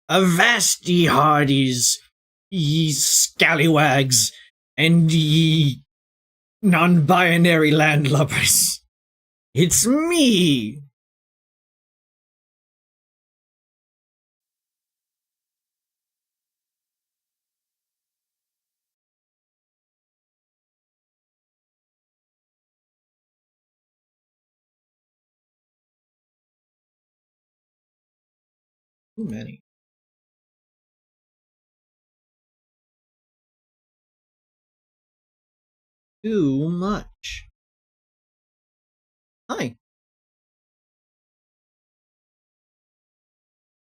Avast ye hardies, ye scallywags, and ye non-binary landlubbers. It's me! Too many. Too much. Hi.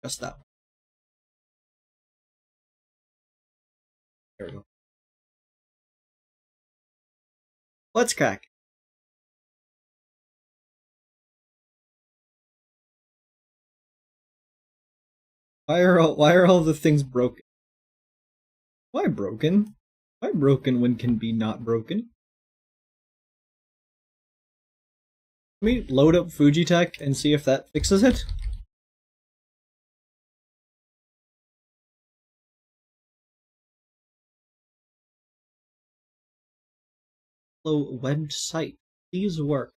Just that. There we go. Let's crack. Why are all the things broken? Why broken? Why broken when can be not broken? Let me load up Fujitech and see if that fixes it. Website. Please work.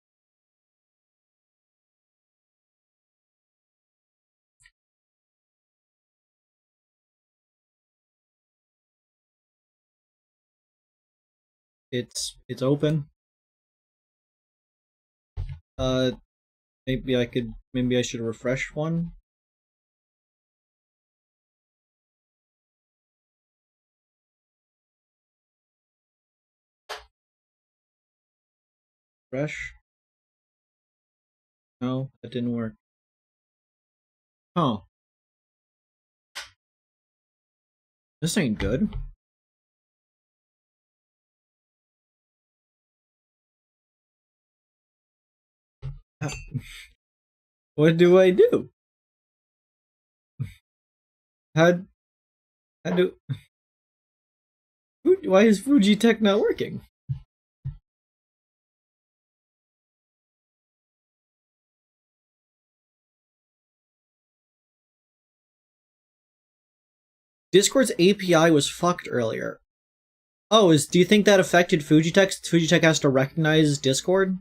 It's open. Maybe I should refresh one. Refresh. No, that didn't work. Huh. This ain't good. What do I do? How do... Why is Fujitech not working? Discord's API was fucked earlier. Oh, do you think that affected Fujitech? Fujitech has to recognize Discord?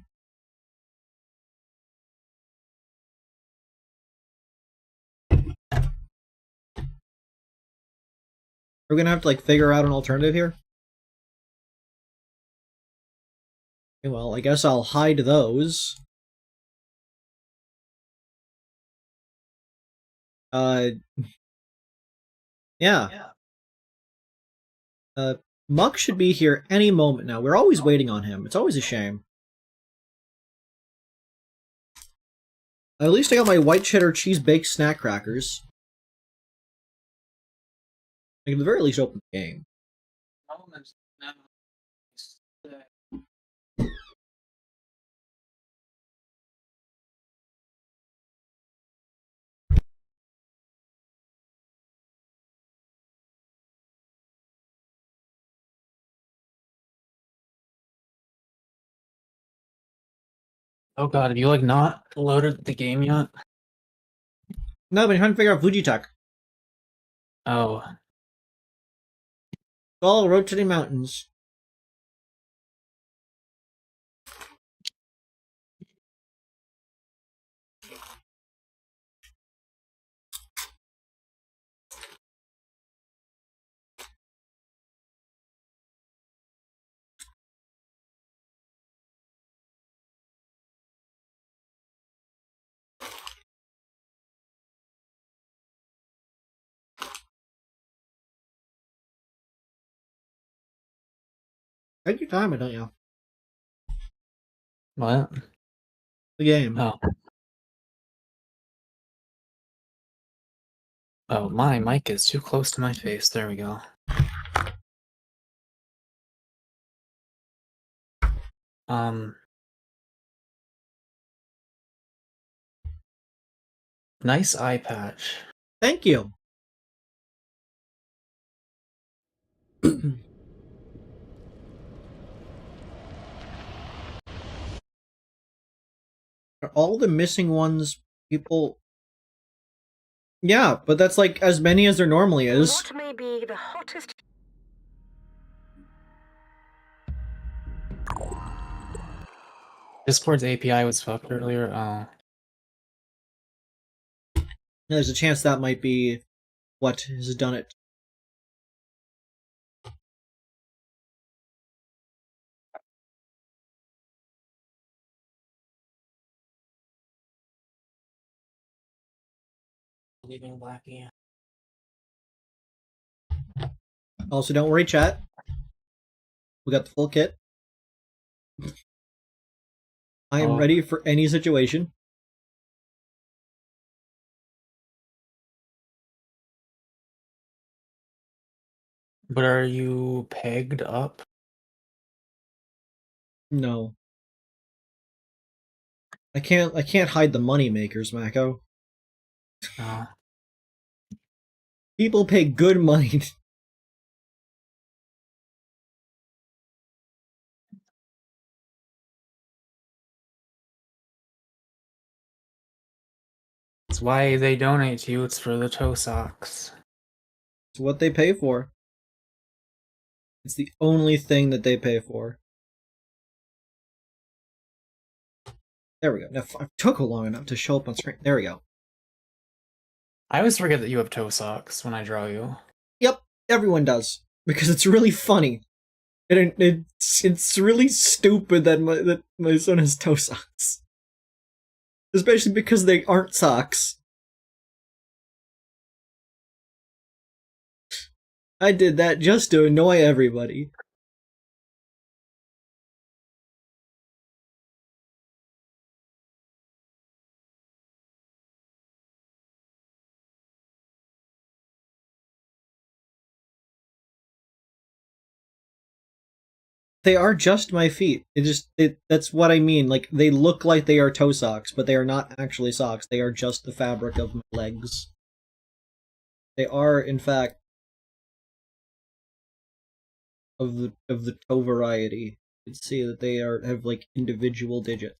We're gonna have to figure out an alternative here. Okay, well, I guess I'll hide those. Yeah. Muck should be here any moment now. We're always waiting on him. It's always a shame. At least I got my white cheddar cheese baked snack crackers. I can at the very least open the game. Oh god, have you not loaded the game yet? No, but I'm trying to figure out Fujitech. Oh. All rotating mountains. Take your time, don't you? What? The game. Oh. Oh, my mic is too close to my face. There we go. Nice eye patch. Thank you. Are all the missing ones people Yeah, but that's like as many as there normally is. What may be the hottest? Discord's API was fucked earlier. Oh. There's a chance that might be what has done it. Leaving Blackie. Also, don't worry, chat. We got the full kit. I am ready for any situation. But are you pegged up? No. I can't hide the money makers, Mako. No. People pay good money. That's why they donate to you. It's for the toe socks. It's what they pay for. It's the only thing that they pay for. There we go. Now, it took long enough to show up on screen. There we go. I always forget that you have toe socks when I draw you. Yep, everyone does. Because it's really funny. And it's really stupid that my son has toe socks. Especially because they aren't socks. I did that just to annoy everybody. They are just my feet. That's what I mean. Like, they look like they are toe socks, but they are not actually socks. They are just the fabric of my legs. They are, in fact, of the toe variety. You can see that they have like individual digits.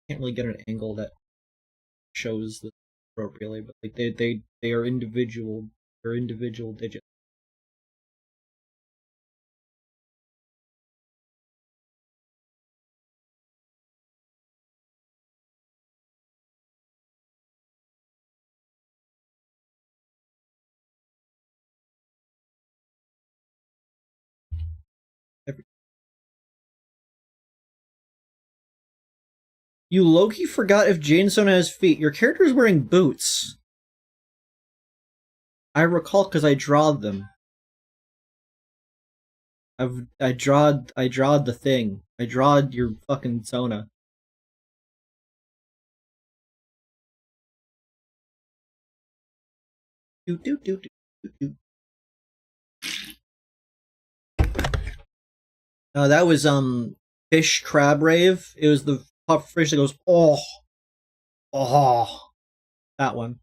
Can't really get an angle that shows this appropriately, but like they are individual. They're individual digits. You Loki forgot if Jameson has feet. Your character is wearing boots. I recall because I drawed them. I drawed the thing. I drawed your fucking Zona. Do do do do do. That was fish crab rave. It was the puff fish that goes oh that one.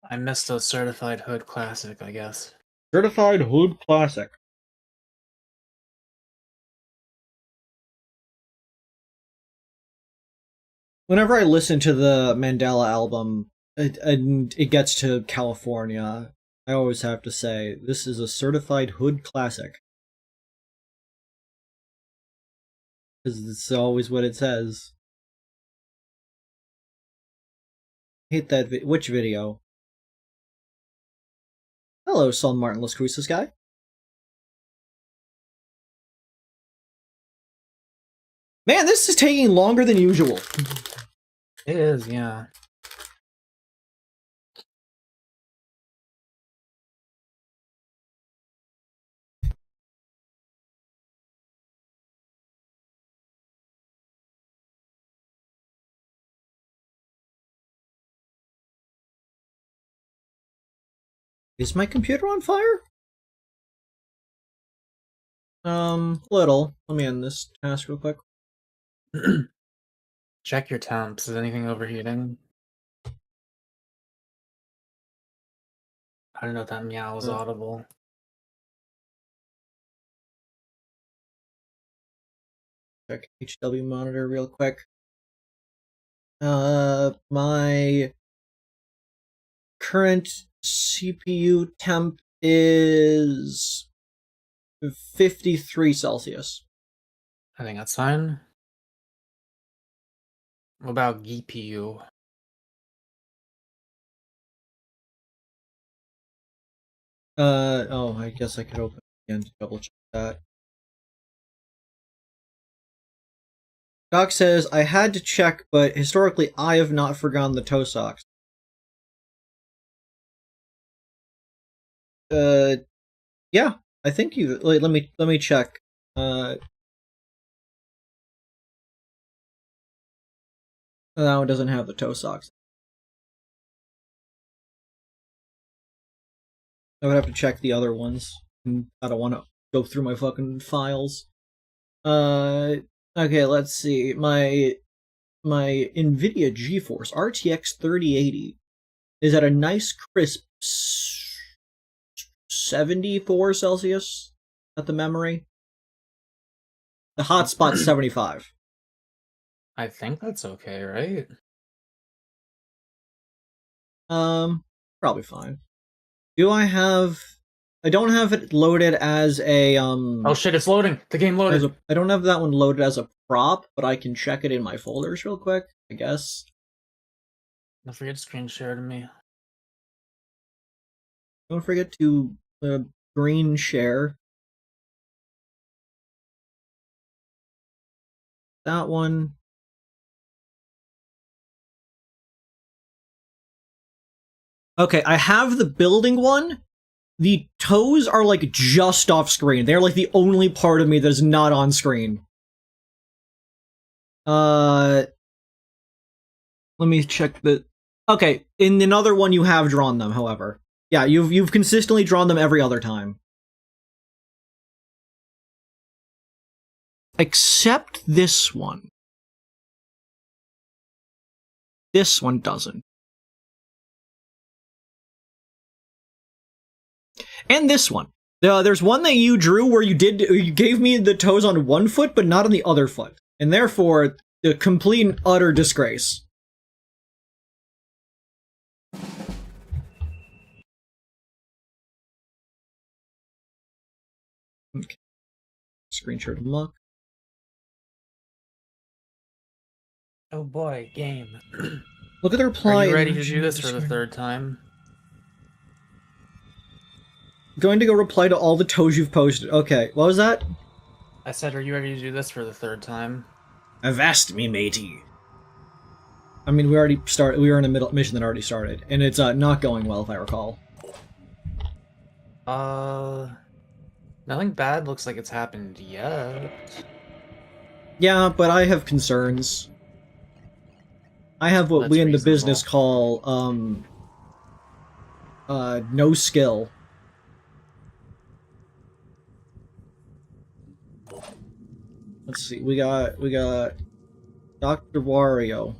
I missed a certified hood classic, I guess. Certified Hood Classic. Whenever I listen to the Mandela album and it gets to California, I always have to say this is a certified Hood Classic. Because it's always what it says. Hate that which video? Hello, Son Martin Las Cruces guy. Man, this is taking longer than usual. It is, yeah. Is my computer on fire? Little. Let me end this task real quick. Check your temps. Is anything overheating? I don't know if that meow is audible. Check HW monitor real quick. My current CPU temp is 53 Celsius. I think that's fine. What about GPU? Oh, I guess I could open it again to double check that. Doc says, I had to check, but historically I have not forgotten the toe socks. Yeah, I think you. Wait, let me check. That one doesn't have the toe socks. I would have to check the other ones. I don't want to go through my fucking files. Okay, let's see. My NVIDIA GeForce RTX 3080 is at a nice crisp 74 Celsius at the memory. The hotspot's 75. I think that's okay, right? Probably fine. Do I have... I don't have it loaded as a, Oh shit, it's loading! The game loaded! I don't have that one loaded as a prop, but I can check it in my folders real quick, I guess. Don't forget to screen share to me. Don't forget to green share. That one. Okay, I have the building one. The toes are like just off screen. They're like the only part of me that is not on screen. Let me check the... Okay, in another one you have drawn them, however. Yeah, you've consistently drawn them every other time. Except this one. This one doesn't. And this one. There's one that you drew where you gave me the toes on one foot, but not on the other foot. And therefore, the complete and utter disgrace. Okay. Screenshot of muck. Oh boy, game. Look at the reply. Are you ready to do this for the third time? Going to go reply to all the toes you've posted. Okay, what was that? I said, are you ready to do this for the third time? Avast me, matey. I mean, we already started. We were in a middle mission that already started, and it's not going well, if I recall. Nothing bad looks like it's happened yet. Yeah, but I have concerns. I have what we in the business call, no skill. Let's see, we got Dr. Wario.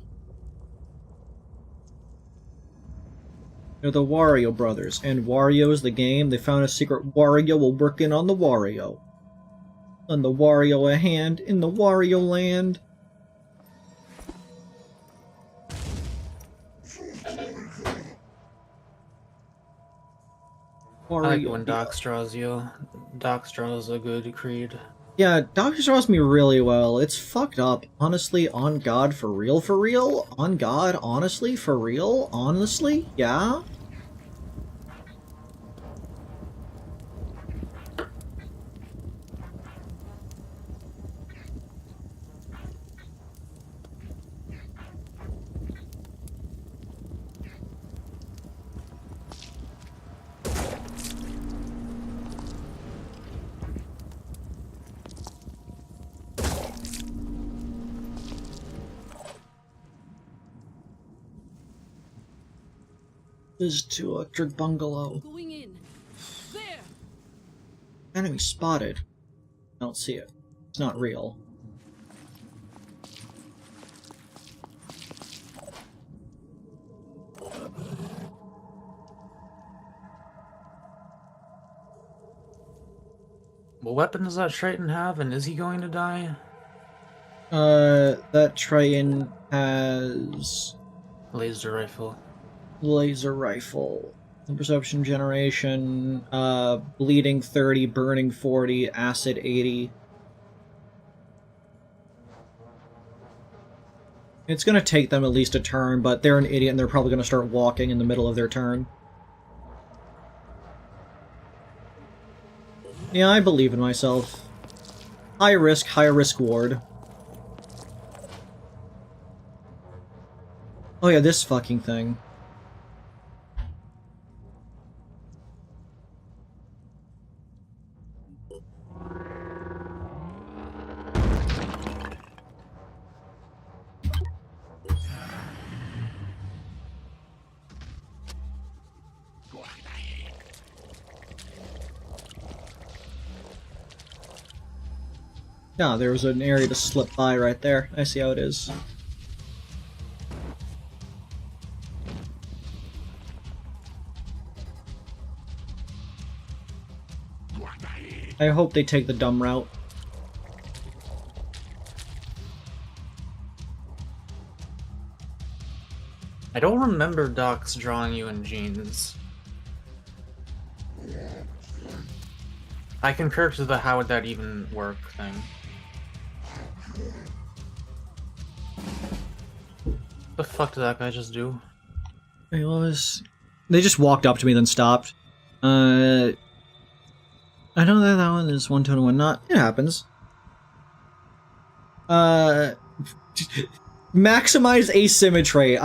They're the Wario brothers, and Wario's the game. They found a secret Wario while working on the Wario. On the Wario a hand in the Wario land. Wario, I like when Doc draws you. Doc draws a good Kreed. Yeah, Doc draws me really well. It's fucked up. Honestly, on God, for real? For real? On God, honestly? For real? Honestly? Yeah? This is to Electric Bungalow. Going in. There. Enemy spotted. I don't see it. It's not real. What weapon does that Triton have, and is he going to die? That Triton has Laser rifle. laser rifle, perception generation, bleeding 30, burning 40, acid 80. It's gonna take them at least a turn, but they're an idiot and they're probably gonna start walking in the middle of their turn. Yeah, I believe in myself. High risk, high reward. Oh yeah, this fucking thing. Yeah, there was an area to slip by right there. I see how it is. I hope they take the dumb route. I don't remember Docs drawing you in jeans. I concur to the how would that even work thing. The fuck did that guy just do? It was... They just walked up to me, then stopped. I know that that one is one tone and one not. It happens. Maximize asymmetry.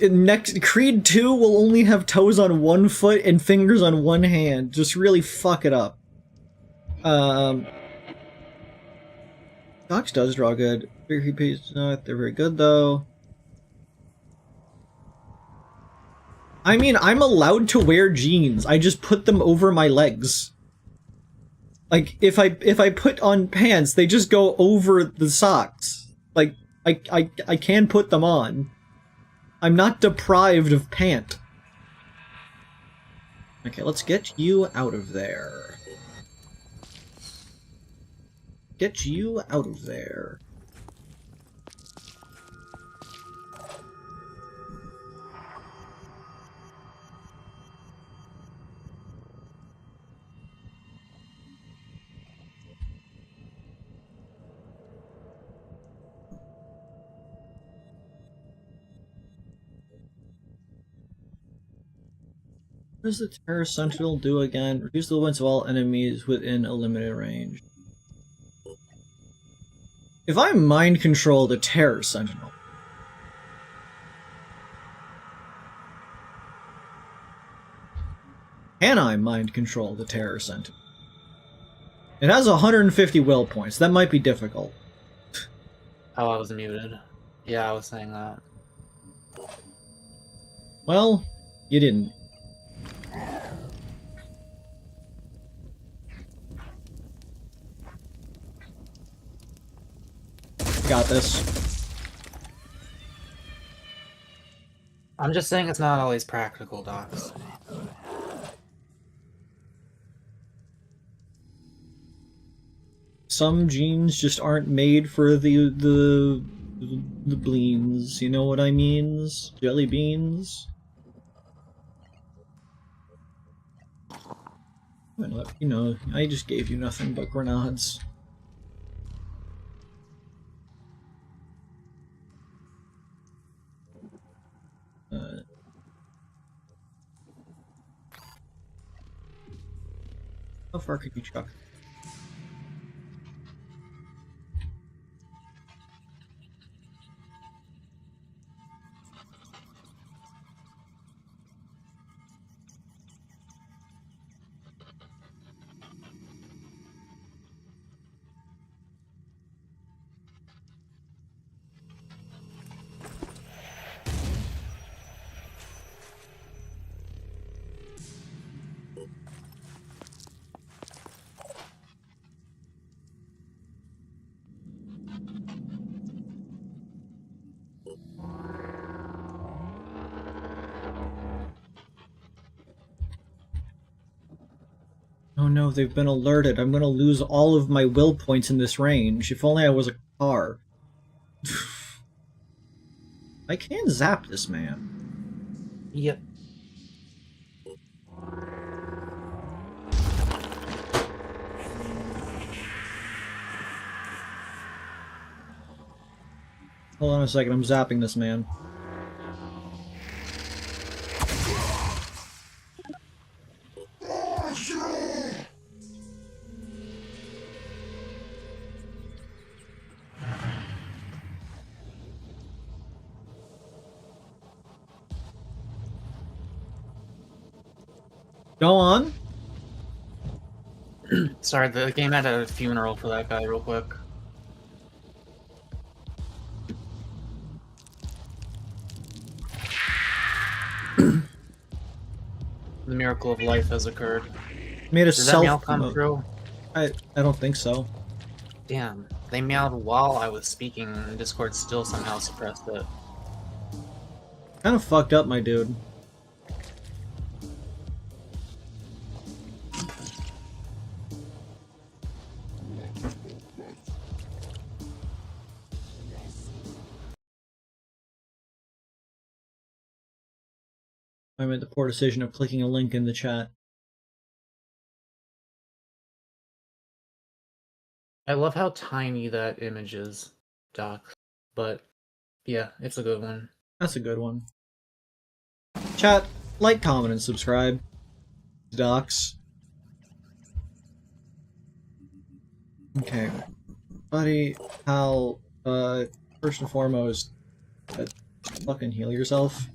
Next Kreed 2 will only have toes on one foot and fingers on one hand. Just really fuck it up. Docs does draw good. They're very good though. I mean, I'm allowed to wear jeans. I just put them over my legs. Like, if I put on pants, they just go over the socks. Like, I can put them on. I'm not deprived of pant. Okay, let's get you out of there. Get you out of there. What does the Terror Sentinel do again? Reduce the movements of all enemies within a limited range. If I mind control the Terror Sentinel... Can I mind control the Terror Sentinel? It has 150 will points. That might be difficult. Oh, I was muted. Yeah, I was saying that. Well, you didn't. Got this. I'm just saying it's not always practical, Docs. Some genes just aren't made for the bleens. You know what I means? Jelly beans. Well, you know, I just gave you nothing but grenades. How far could you chuck? Oh no, they've been alerted. I'm gonna lose all of my will points in this range. If only I was a car. I can zap this man. Yep. Hold on a second, I'm zapping this man. Go on. Sorry, the game had a funeral for that guy real quick. The miracle of life has occurred. Made a Did that meow self. come through? I don't think so. Damn, they meowed while I was speaking, and Discord still somehow suppressed it. Kind of fucked up, my dude. I made the poor decision of clicking a link in the chat. I love how tiny that image is, Doc. But yeah, it's a good one. That's a good one. Chat, like, comment, and subscribe. Docs. Okay. Buddy, pal, first and foremost, fucking heal yourself.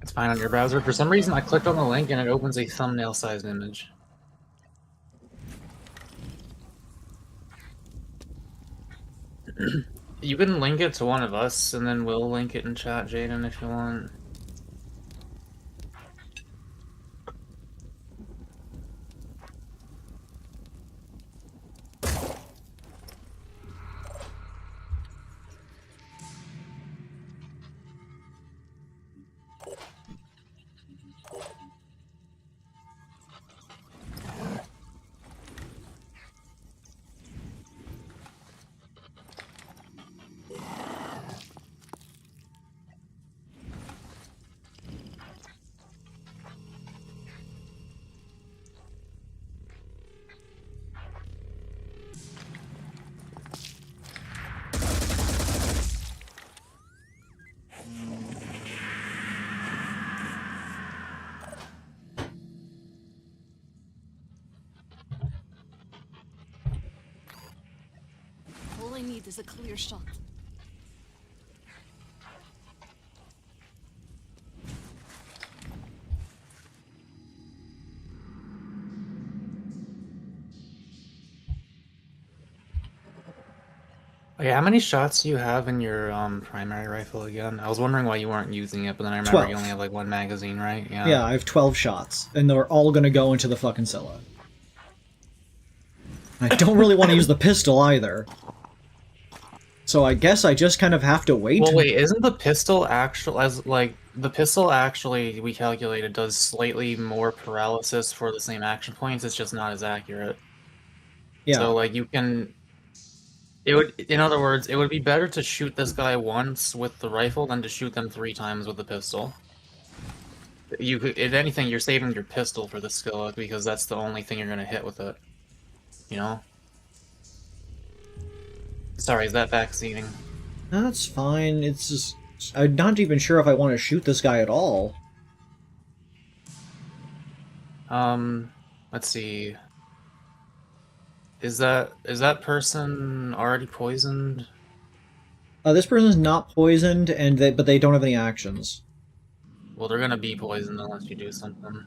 It's fine on your browser. For some reason, I clicked on the link and it opens a thumbnail-sized image. You can link it to one of us, and then we'll link it in chat, Jaden, if you want. All I need is a clear shot. Okay, how many shots do you have in your primary rifle again? I was wondering why you weren't using it, but then I remember 12. you only have like one magazine, right? Yeah, I have 12 shots, and they're all gonna go into the fucking Scylla. I don't really want to use the pistol either. So I guess I just kind of have to wait. Well, wait, isn't the pistol the pistol actually, we calculated, does slightly more paralysis for the same action points, it's just not as accurate. Yeah. So, like, you can... in other words, it would be better to shoot this guy once with the rifle than to shoot them 3 times with the pistol. If anything, you're saving your pistol for the skill, because that's the only thing you're gonna hit with it. You know? Sorry, is that vaccinating? That's fine, it's just... I'm not even sure if I want to shoot this guy at all. Let's see. Is that person already poisoned? This person's not poisoned, but they don't have any actions. Well, they're gonna be poisoned unless you do something.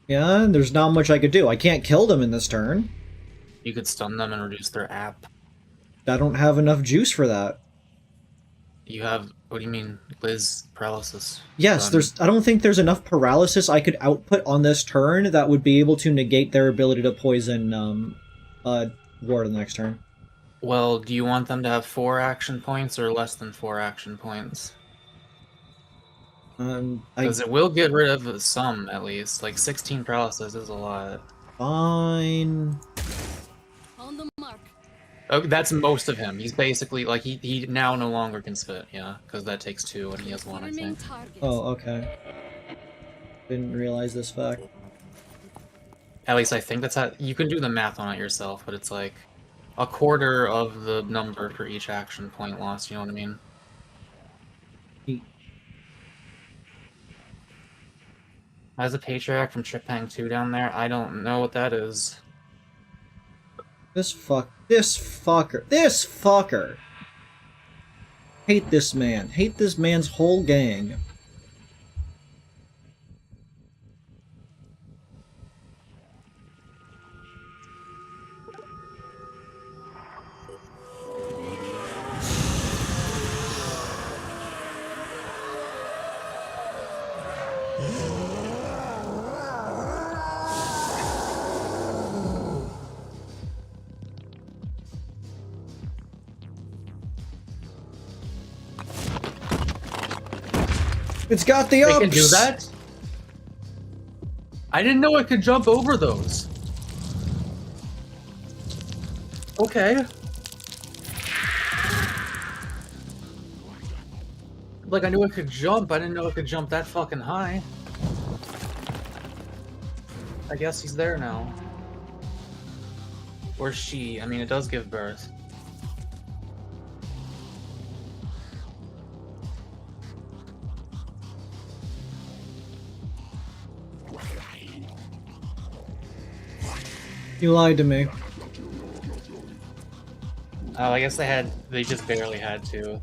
Yeah, there's not much I could do. I can't kill them in this turn. You could stun them and reduce their app. I don't have enough juice for that. You have, what do you mean? Liz paralysis. Yes, I don't think there's enough paralysis I could output on this turn that would be able to negate their ability to poison Ward the next turn. Well, do you want them to have 4 action points or less than 4 action points? Because it will get rid of some, at least. Like, 16 paralysis is a lot. Fine. On the mark. Oh, that's most of him. He's basically like he now no longer can spit. Yeah, because that takes 2 and he has 1, I Confirming think. target. Oh, okay. Didn't realize this fact. At least I think that's how you can do the math on it yourself, but it's like a quarter of the number for each action point lost. You know what I mean? As a patriarch from Tripang 2 down there, I don't know what that is. This fucker. Hate this man. Hate this man's whole gang. It's got the ups! They can do that? I didn't know I could jump over those. Okay. Like, I knew I could jump, I didn't know I could jump that fucking high. I guess he's there now. Or she. I mean, it does give birth. You lied to me. Oh, I guess they just barely had to.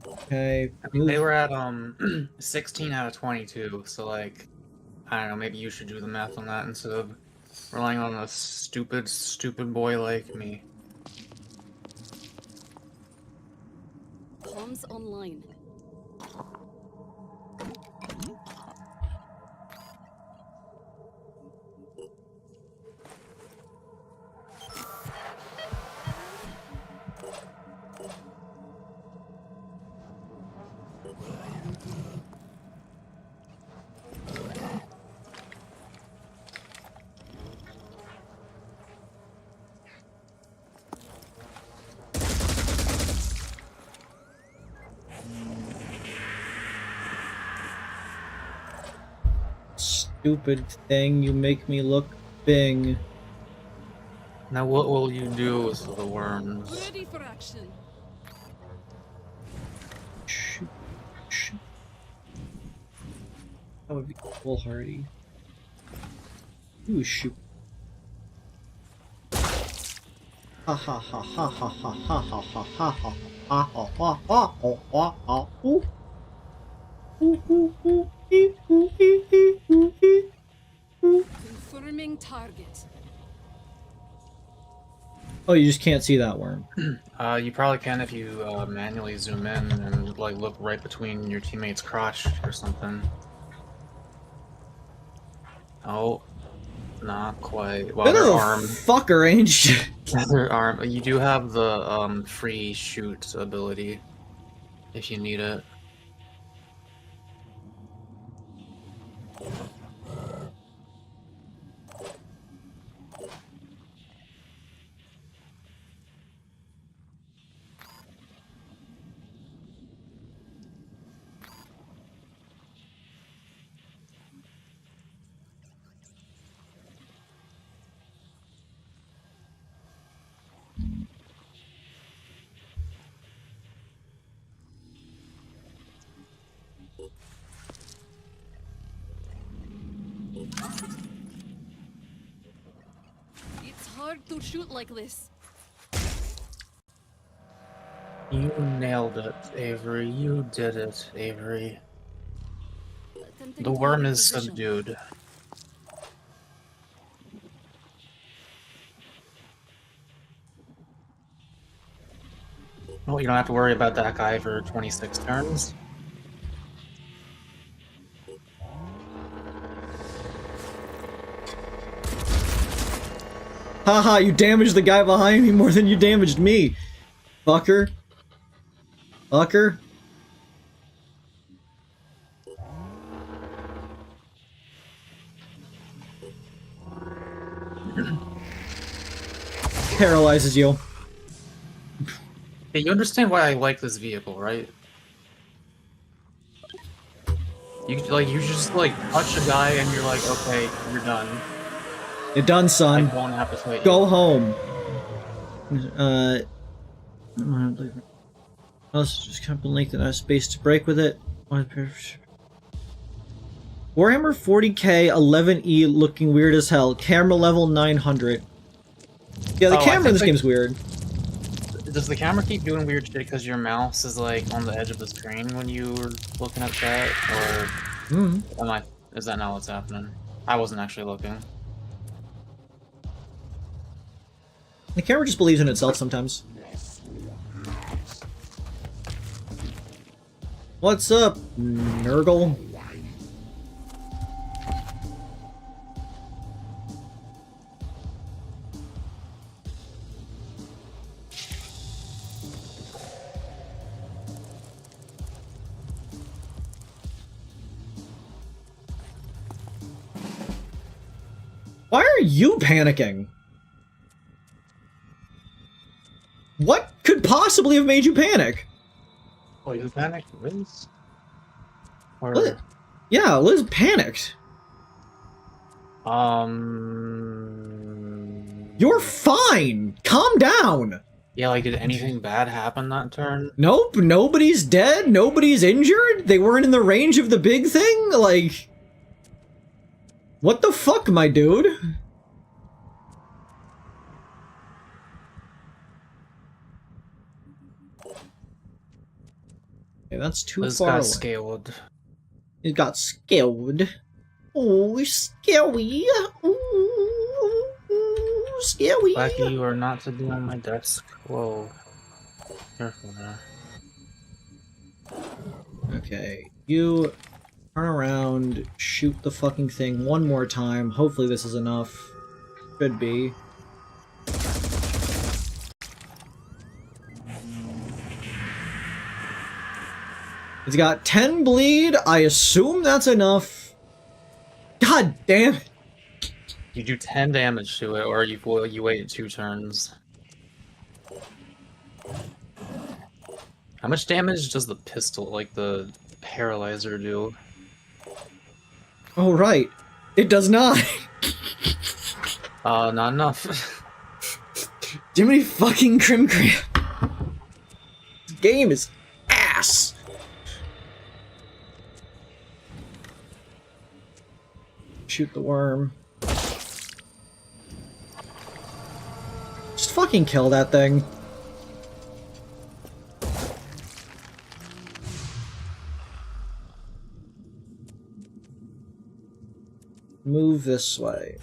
Okay. I mean, they were at 16 out of 22, so like, I don't know, maybe you should do the math on that instead of relying on a stupid boy like me. Comms online. Stupid thing, you make me look bing. Now what will you do with the worms? Ready for action. Shoot. Shoot. That would be foolhardy. Ooh, shoot. Ha ha ha ha ha ha ha ha ha ha ha ha ha ha ha ha ha. Ooh. Ooh, ooh, ooh, ee, ooh, ee, ee, ooh, ee, ooh. Confirming target. Oh, you just can't see that worm. You probably can if you manually zoom in and like look right between your teammate's crotch or something. Oh, not quite. Well, their arm. Fucker, ain't you? Their arm. You do have the free shoot ability if you need it. It's hard to shoot like this. You nailed it, Avery. You did it, Avery. Attempting The worm target is position. subdued. Well, you don't have to worry about that guy for 26 turns. Haha, you damaged the guy behind me more than you damaged me. Fucker. Fucker. Paralyzes you. Hey, you understand why I like this vehicle, right? You just like touch a guy and you're like, okay, you're done. You're done, I son. won't have to fight you. Go home. Let's just kind of length and space to break with it. Warhammer 40k 11E looking weird as hell. Camera level 900. Yeah, the camera in this game's weird. Does the camera keep doing weird shit because your mouse is like on the edge of the screen when you're looking at that, or is that not what's happening? I wasn't actually looking. The camera just believes in itself sometimes. What's up, Nurgle? Why are you panicking? What could possibly have made you panic? Oh, you panicked, Liz? Or Liz? Yeah, Liz panicked. You're fine. Calm down. Yeah, like, did anything bad happen that turn? Nope, nobody's dead, nobody's injured. They weren't in the range of the big thing. Like, what the fuck, my dude? Okay, that's too Liz far got away. scaled. It got scaled. Oh, scary. Ooh, scary. Blackie, you are not to be on my desk. Whoa. Careful there. Okay, you turn around, shoot the fucking thing one more time. Hopefully this is enough. Should be. It's got 10 bleed. I assume that's enough. God damn it. You do 10 damage to it, or you wait 2 turns. How much damage does the pistol, like the paralyzer, do? Oh, right. It does not. Not enough. Jiminy fucking Crim. This game is ass. Shoot the worm. Just fucking kill that thing. Move this way.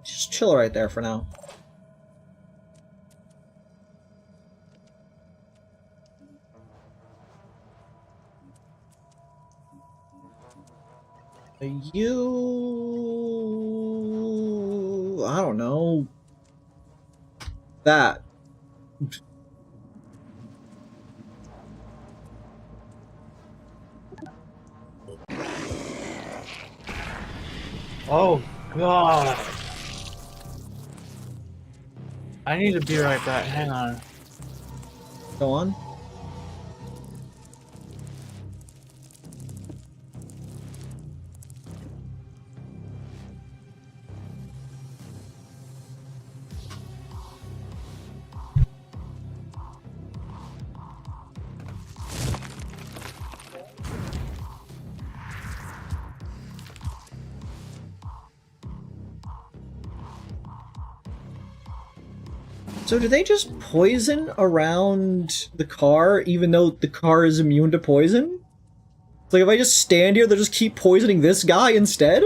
Just chill right there for now. You... I don't know. That. Oh, God. I need to be right back. Hang on. Go on. So do they just poison around the car even though the car is immune to poison? It's like if I just stand here, they'll just keep poisoning this guy instead?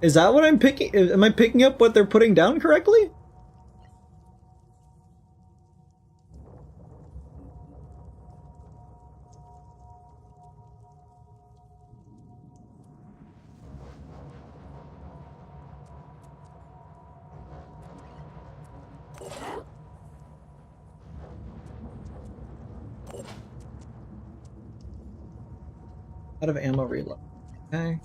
Is that what I'm picking? Am I picking up what they're putting down correctly? Out of ammo reload. Okay.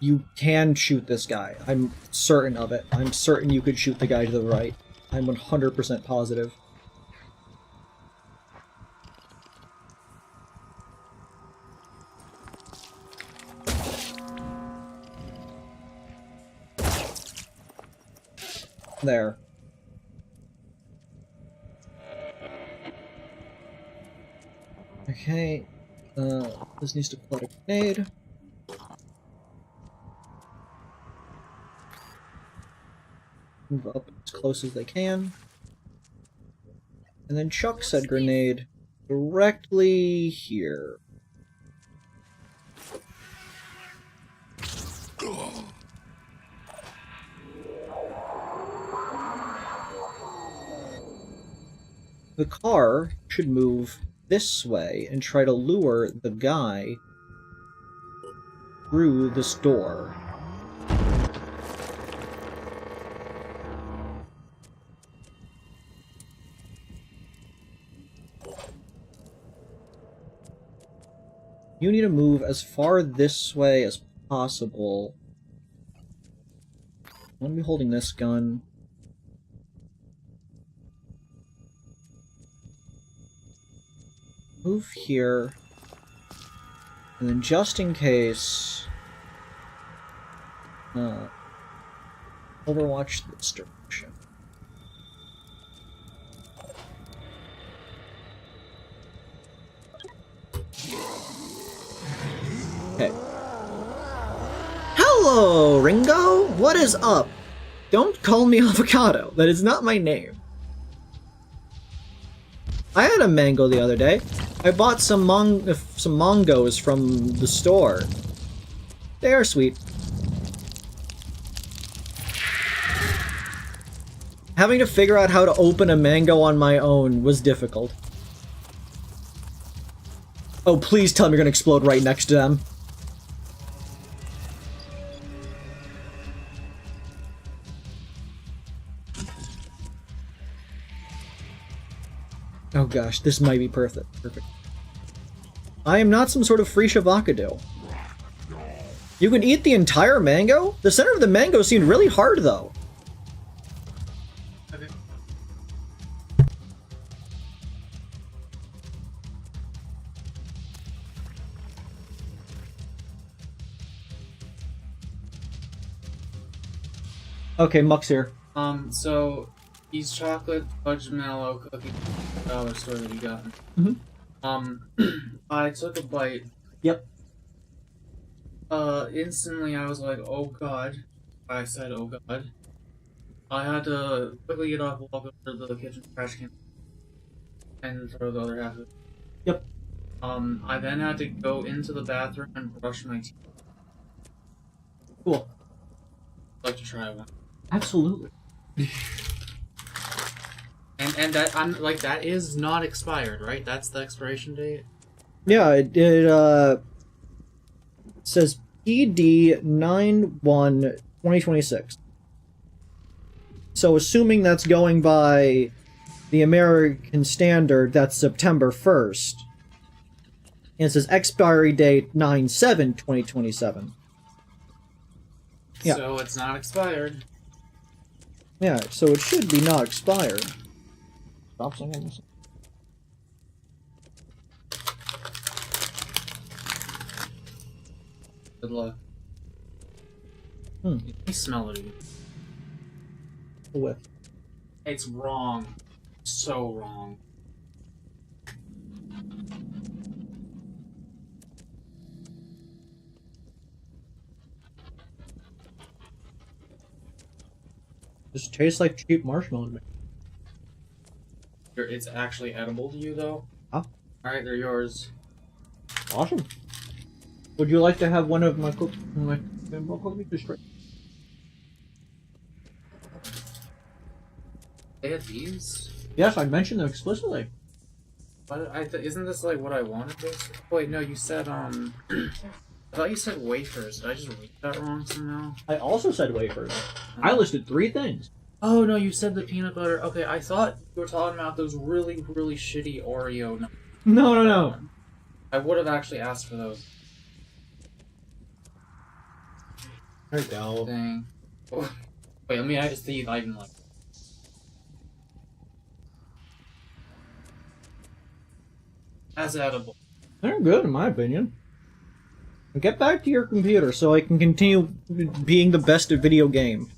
You can shoot this guy. I'm certain of it. I'm certain you could shoot the guy to the right. I'm 100% positive. There. Okay. This needs to put a grenade. Move up as close as they can. And then chuck said grenade directly here. The car should move this way and try to lure the guy through this door. You need to move as far this way as possible. I'm gonna be holding this gun. Move here. And then just in case... Overwatch this direction. Okay. Hello, Ringo! What is up? Don't call me Avocado. That is not my name. I had a mango the other day. I bought some mangos from the store. They are sweet. Having to figure out how to open a mango on my own was difficult. Oh, please tell me you're gonna explode right next to them. Oh gosh, this might be perfect. I am not some sort of free shavakado. You can eat the entire mango? The center of the mango seemed really hard, though. Okay. Okay, Muck's here. So these chocolate fudge mallow cookies at the dollar store that you got. I took a bite. Yep. Instantly I was like, oh god. I said, oh god. I had to quickly get off, walk over to the kitchen trash can, and throw the other half of it. Yep. I then had to go into the bathroom and brush my teeth. Cool. I'd like to try one. Absolutely. And that I'm like that is not expired, right? That's the expiration date. Yeah, it says PD 9/1/2026. So assuming that's going by the American standard, that's September 1st. And it says expiry date 9/7/2027. Yeah. So it's not expired. Yeah, so it should be not expired. Stop singing this. Good luck. Hmm. Let me smell it again. A whiff. It's wrong. So wrong. Just tastes like cheap marshmallow to me. It's actually edible to you, though? Huh? Alright, they're yours. Awesome. Would you like to have one of my cookies? Just straight. They had these? Yes, I mentioned them explicitly. But isn't this like what I wanted? Basically? Wait, no, you said I thought you said wafers. Did I just read that wrong somehow? I also said wafers. I listed 3 things. Oh no, you said the peanut butter. Okay, I thought you were talking about those really, really shitty Oreo. No. I would have actually asked for those. There you go. Dang. Oh. Wait, let me just see if I can like. As edible. They're good, in my opinion. Get back to your computer so I can continue being the best at video game.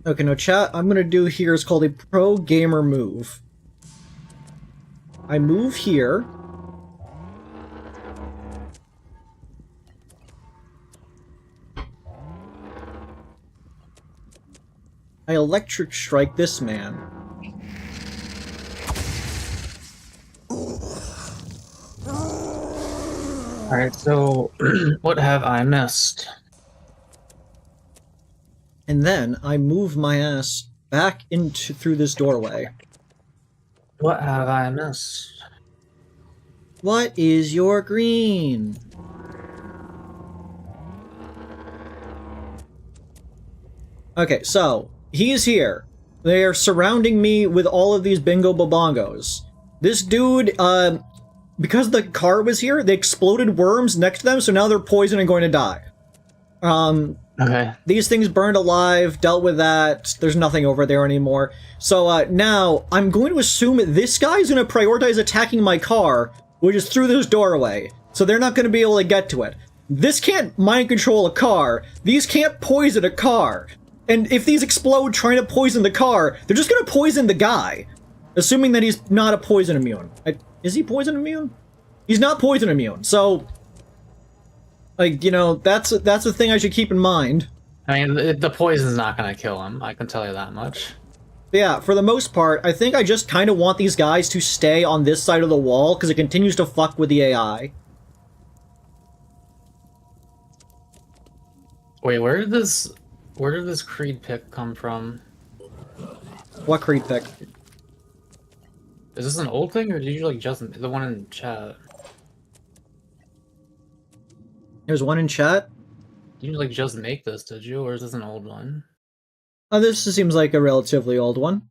Okay, now chat, I'm gonna do here is called a pro gamer move. I move here. I electric strike this man. Alright, so what have I missed? And then I move my ass back into through this doorway. What have I missed? What is your green? Okay, so he's here. They are surrounding me with all of these bingo bobongos. This dude, because the car was here, they exploded worms next to them, so now they're poisoned and going to die. Okay. These things burned alive, dealt with that, there's nothing over there anymore. So, now, I'm going to assume this guy's going to prioritize attacking my car, which is through this doorway, so they're not going to be able to get to it. This can't mind control a car, these can't poison a car. And if these explode trying to poison the car, they're just gonna poison the guy. Assuming that he's not a poison immune. Is he poison immune? He's not poison immune, so... Like, you know, that's a thing I should keep in mind. I mean, the poison's not gonna kill him, I can tell you that much. But yeah, for the most part, I think I just kind of want these guys to stay on this side of the wall, because it continues to fuck with the AI. Wait, where did this Kreed pick come from? What Kreed pick? Is this an old thing, or did you like just the one in chat? There's one in chat? Did you like just make this, did you, or is this an old one? Oh, this seems like a relatively old one.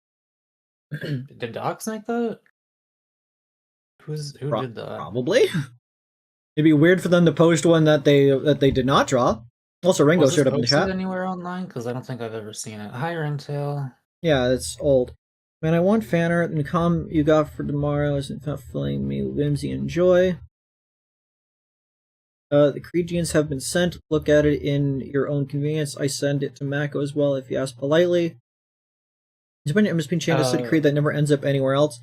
Did Docs make that? Who did that? Probably. It'd be weird for them to post one that they did not draw. Also, Ringo showed up in the chat. Anywhere online? Because I don't think I've ever seen it. Hi, Ringtail. Yeah, it's old. Man, I want fan art, and the com you got for tomorrow isn't filling me with whimsy and joy. The Kreed genes have been sent. Look at it in your own convenience. I send it to Mako as well if you ask politely. There's been an MSP chain to City Kreed that never ends up anywhere else.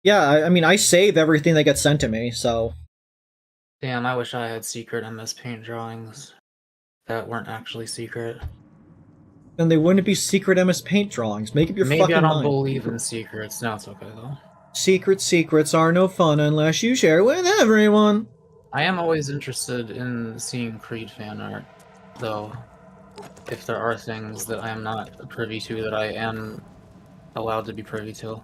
Yeah, I mean, I save everything that gets sent to me, so... Damn, I wish I had secret MS Paint drawings that weren't actually secret. Then they wouldn't be secret MS Paint drawings. Make up your fucking mind. Maybe I don't believe in secrets. No, it's okay, though. Secrets are no fun unless you share with everyone. I am always interested in seeing Kreed fan art, though. If there are things that I am not privy to that I am allowed to be privy to.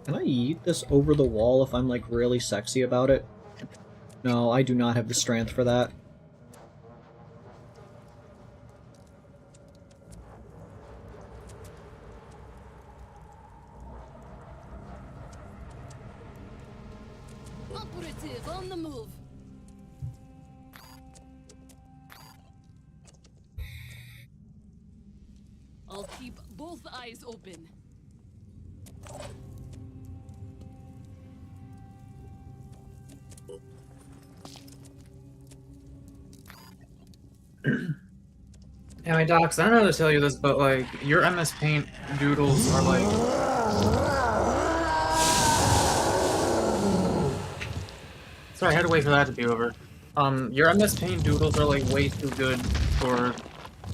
Can I eat this over the wall if I'm, like, really sexy about it? No, I do not have the strength for that. Operative on the move. I'll keep both eyes open. Yeah, my docs, I don't know how to tell you this, but like, your MS Paint doodles are like... Sorry, I had to wait for that to be over. Your MS Paint doodles are like way too good for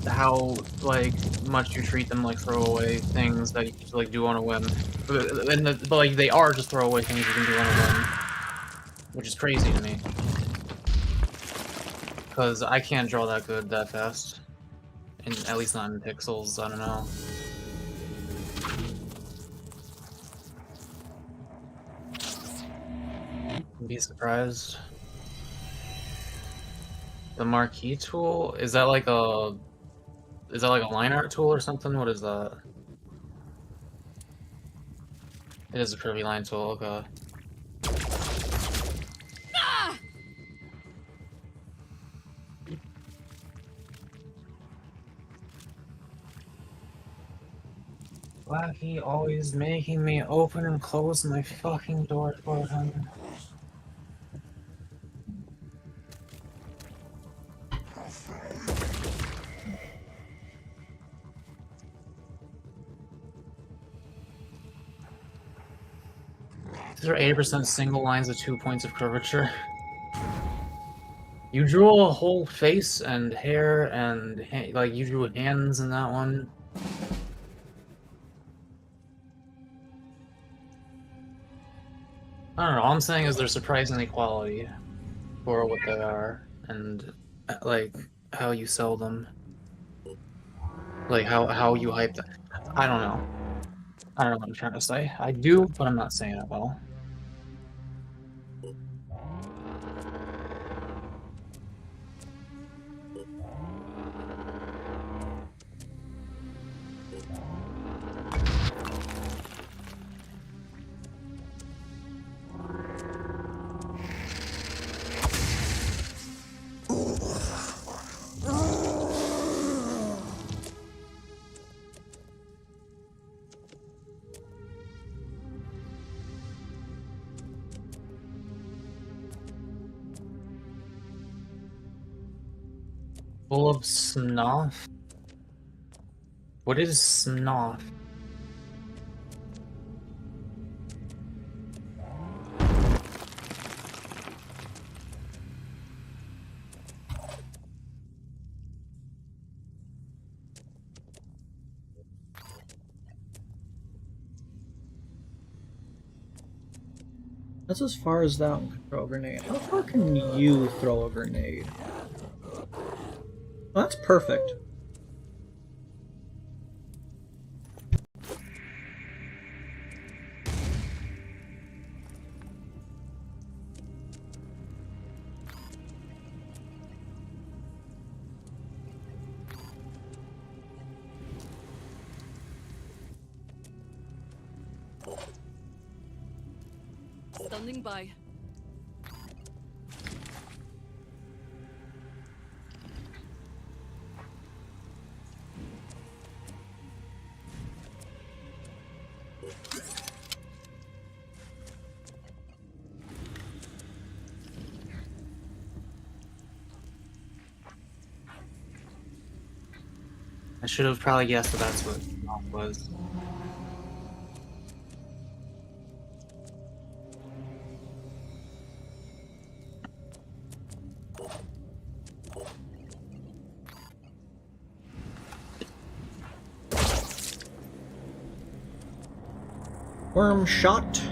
how like much you treat them like throwaway things that you just like do on a whim. But like they are just throwaway things you can do on a whim, which is crazy to me. Because I can't draw that good that fast. at least not in pixels. I don't know. Be surprised. The marquee tool, is that like a line art tool or something? What is that? It is a curvy line tool. Okay. Ah! Blackie always making me open and close my fucking door for him. These are 80% single lines with 2 points of curvature. You drew a whole face and hair and like you drew hands in that one. I don't know. All I'm saying is they're surprisingly quality for what they are, and like how you sell them, like how you hype them. I don't know. I don't know what I'm trying to say. I do, but I'm not saying it well. Full of snuff? What is snuff? That's as far as that one can throw a grenade. How far can you throw a grenade? Well, that's perfect. Standing by. I should have probably guessed that that's what snuff was. Worm shot.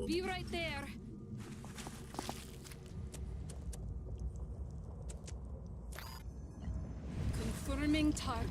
Be right there. Confirming target.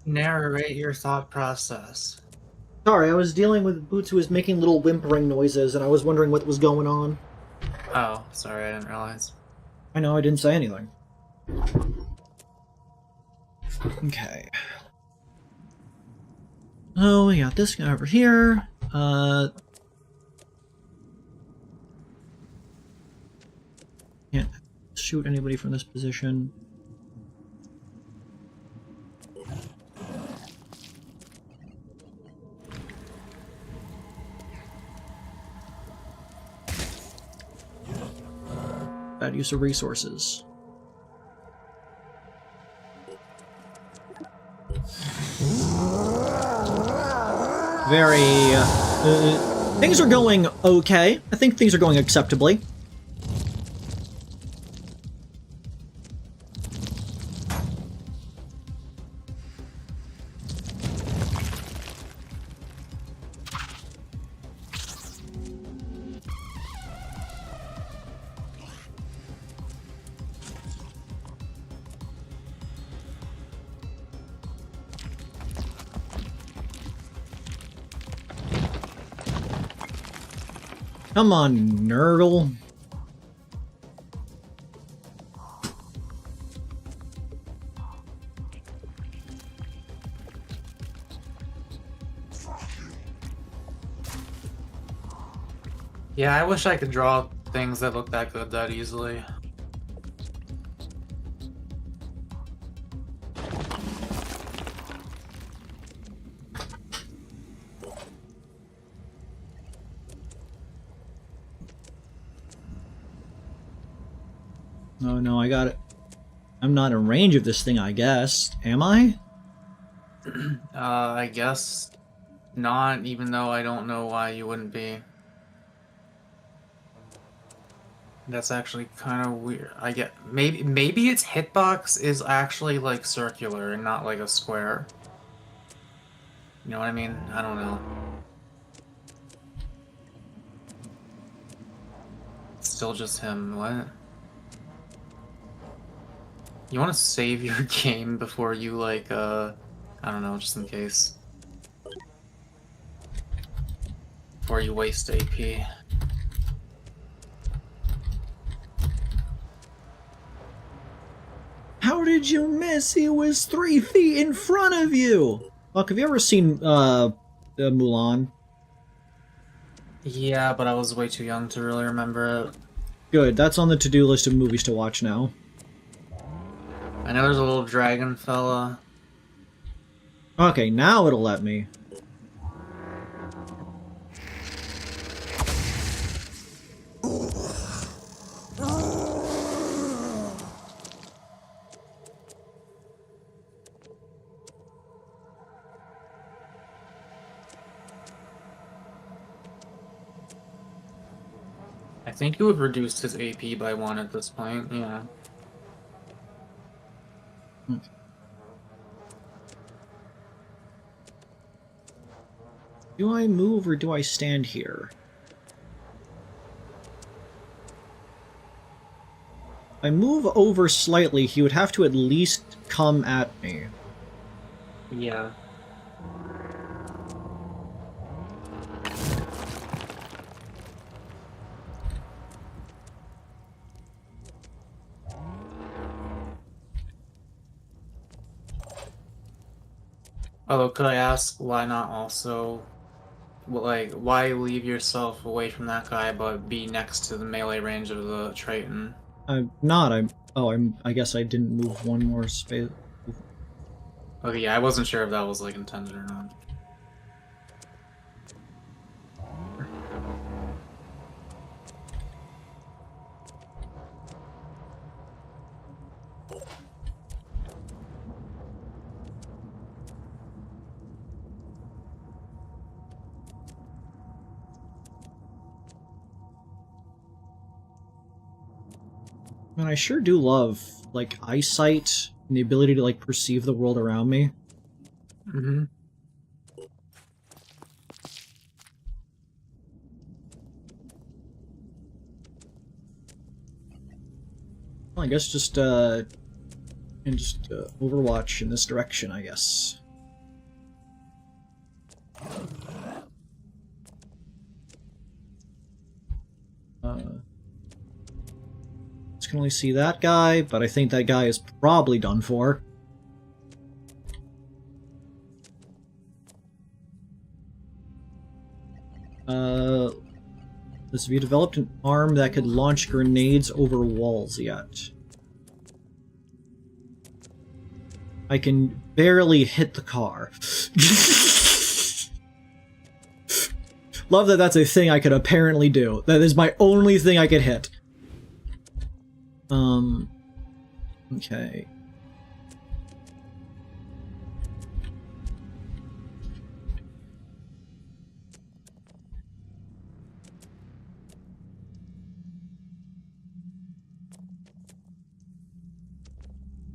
Narrate your thought process. Sorry, I was dealing with Boots who was making little whimpering noises, and I was wondering what was going on. Oh, sorry, I didn't realize. I know, I didn't say anything. Okay. Oh, we got this guy over here. Can't shoot anybody from this position. Bad use of resources. Things are going okay. I think things are going acceptably. Come on, Nurgle. Yeah, I wish I could draw things that look that good that easily. Oh no, I got it. I'm not in range of this thing, I guess. Am I? I guess not, even though I don't know why you wouldn't be. That's actually kind of weird. I get maybe its hitbox is actually like circular and not like a square. You know what I mean? I don't know. It's still just him. What? You want to save your game before you like I don't know, just in case. Before you waste AP. How did you miss? He was 3 feet in front of you! Look, have you ever seen, Mulan? Yeah, but I was way too young to really remember it. Good, that's on the to-do list of movies to watch now. I know there's a little dragon fella. Okay, now it'll let me. I think you would reduce his AP by 1 at this point, yeah. Do I move or do I stand here? If I move over slightly, he would have to at least come at me. Yeah. Although, could I ask why not also, like, why leave yourself away from that guy but be next to the melee range of the Triton? I guess I didn't move one more space. Okay, yeah, I wasn't sure if that was, like, intended or not. And I sure do love, like, eyesight and the ability to, like, perceive the world around me. Mm-hmm. Well, I guess just, Overwatch in this direction, I guess. Just can only see that guy, but I think that guy is probably done for. Have you developed an arm that could launch grenades over walls yet? I can barely hit the car. Love that that's a thing I could apparently do. That is my only thing I could hit. Okay.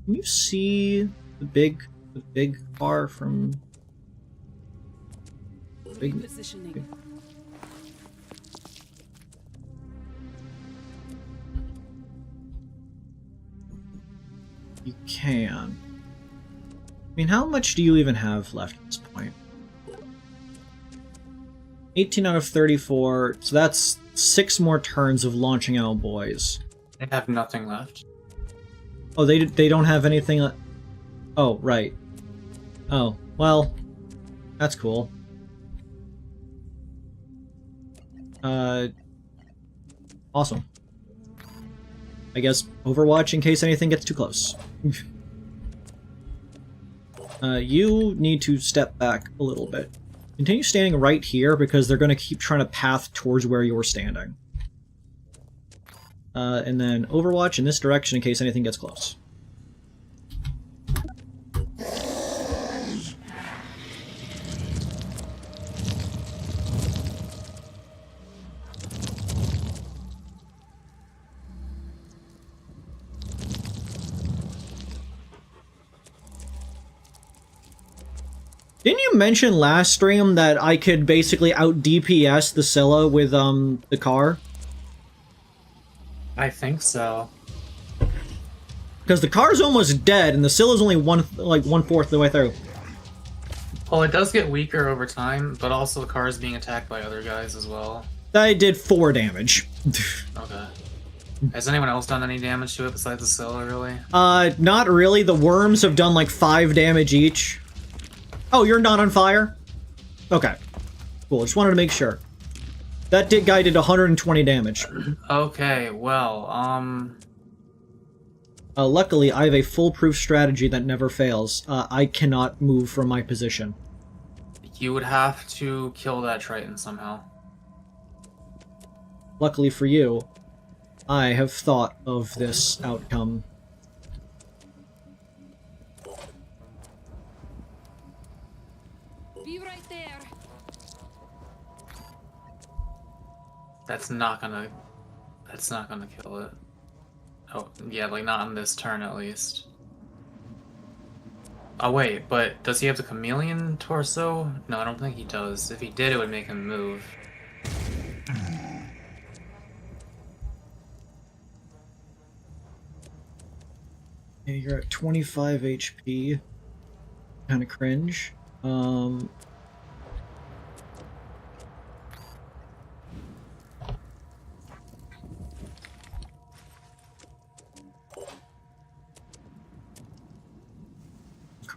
Can you see the big car from big Positioning. You can. I mean, how much do you even have left at this point? 18 out of 34, so that's 6 more turns of launching out boys. They have nothing left. Oh, they don't have anything. Oh, right. Oh, well, that's cool. Awesome. I guess Overwatch in case anything gets too close. You need to step back a little bit. Continue standing right here because they're going to keep trying to path towards where you're standing. And then Overwatch in this direction in case anything gets close. Didn't you mention last stream that I could basically out DPS the Scylla with the car? I think so. Because the car's almost dead, and the Scylla's only one-fourth of the way through. Well, it does get weaker over time, but also the car is being attacked by other guys as well. I did 4 damage. Okay. Has anyone else done any damage to it besides the Scylla, really? Not really. The worms have done like 5 damage each. Oh, you're not on fire? Okay. Cool, just wanted to make sure. That guy did 120 damage. Okay, well, luckily, I have a foolproof strategy that never fails. I cannot move from my position. you would have to kill that Triton somehow. Luckily for you, I have thought of this outcome. Be right there. That's not gonna kill it. Oh, yeah, like not on this turn at least. Oh wait, but does he have the chameleon torso? No, I don't think he does. If he did, it would make him move. Yeah, you're at 25 HP. Kind of cringe.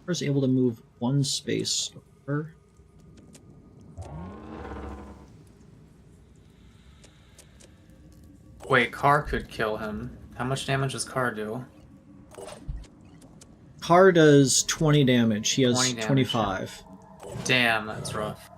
Car's able to move 1 space over. Wait, Car could kill him. How much damage does Car do? Car does 20 damage. He has 20 damage, 25. Damn, that's rough.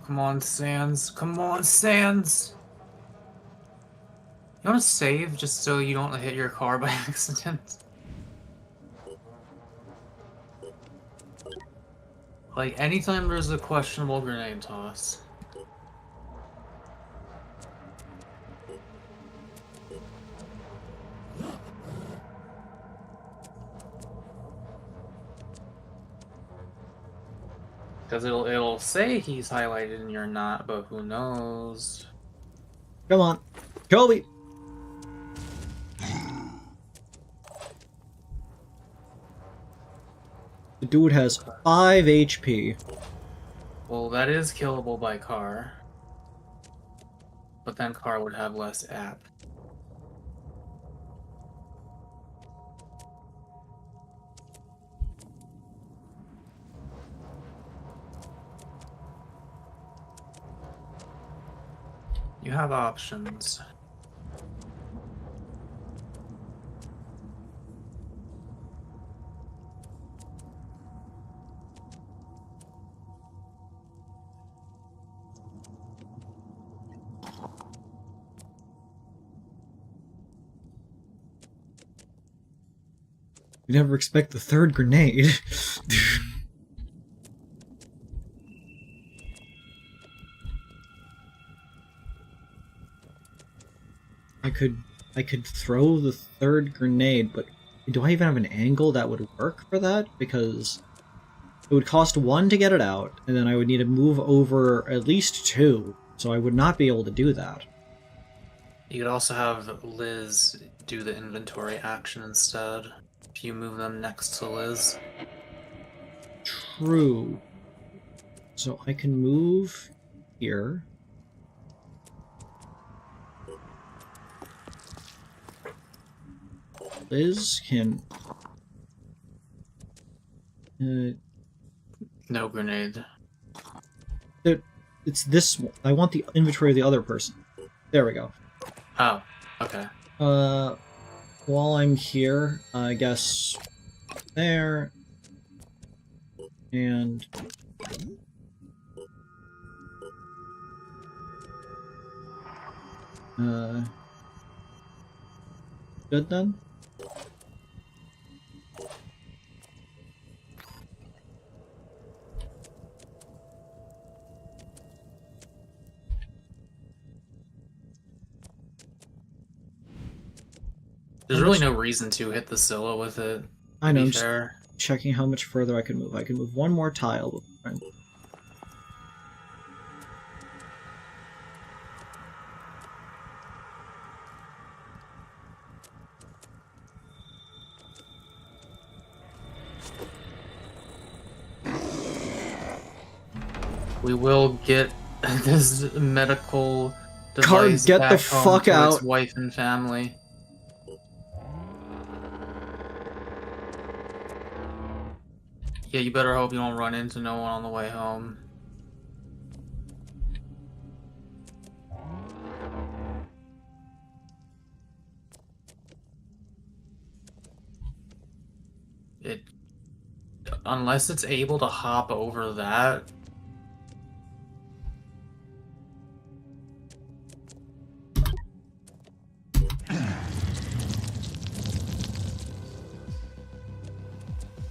Come on, Sans. Come on, Sans! You want to save just so you don't hit your car by accident? Like, anytime there's a questionable grenade toss. Because it'll say he's highlighted and you're not, but who knows? Come on. Kobe! The dude has 5 HP. Well, that is killable by car. But then car would have less app. You have options. You never expect the third grenade. I could throw the third grenade, but do I even have an angle that would work for that? Because it would cost 1 to get it out, and then I would need to move over at least 2, so I would not be able to do that. You could also have Liz do the inventory action instead. If you move them next to Liz. True. So I can move here. Liz can... No grenade. It's this one. I want the inventory of the other person. There we go. Oh, okay. While I'm here, I guess there, and good then? There's really no reason to hit the Zilla with it. I know, I'm Be just fair. checking how much further I can move. I can move one more tile before I'm... We will get this medical Card, device get back the home fuck to out. its wife and family. Yeah, you better hope you don't run into no one on the way home. Unless it's able to hop over that.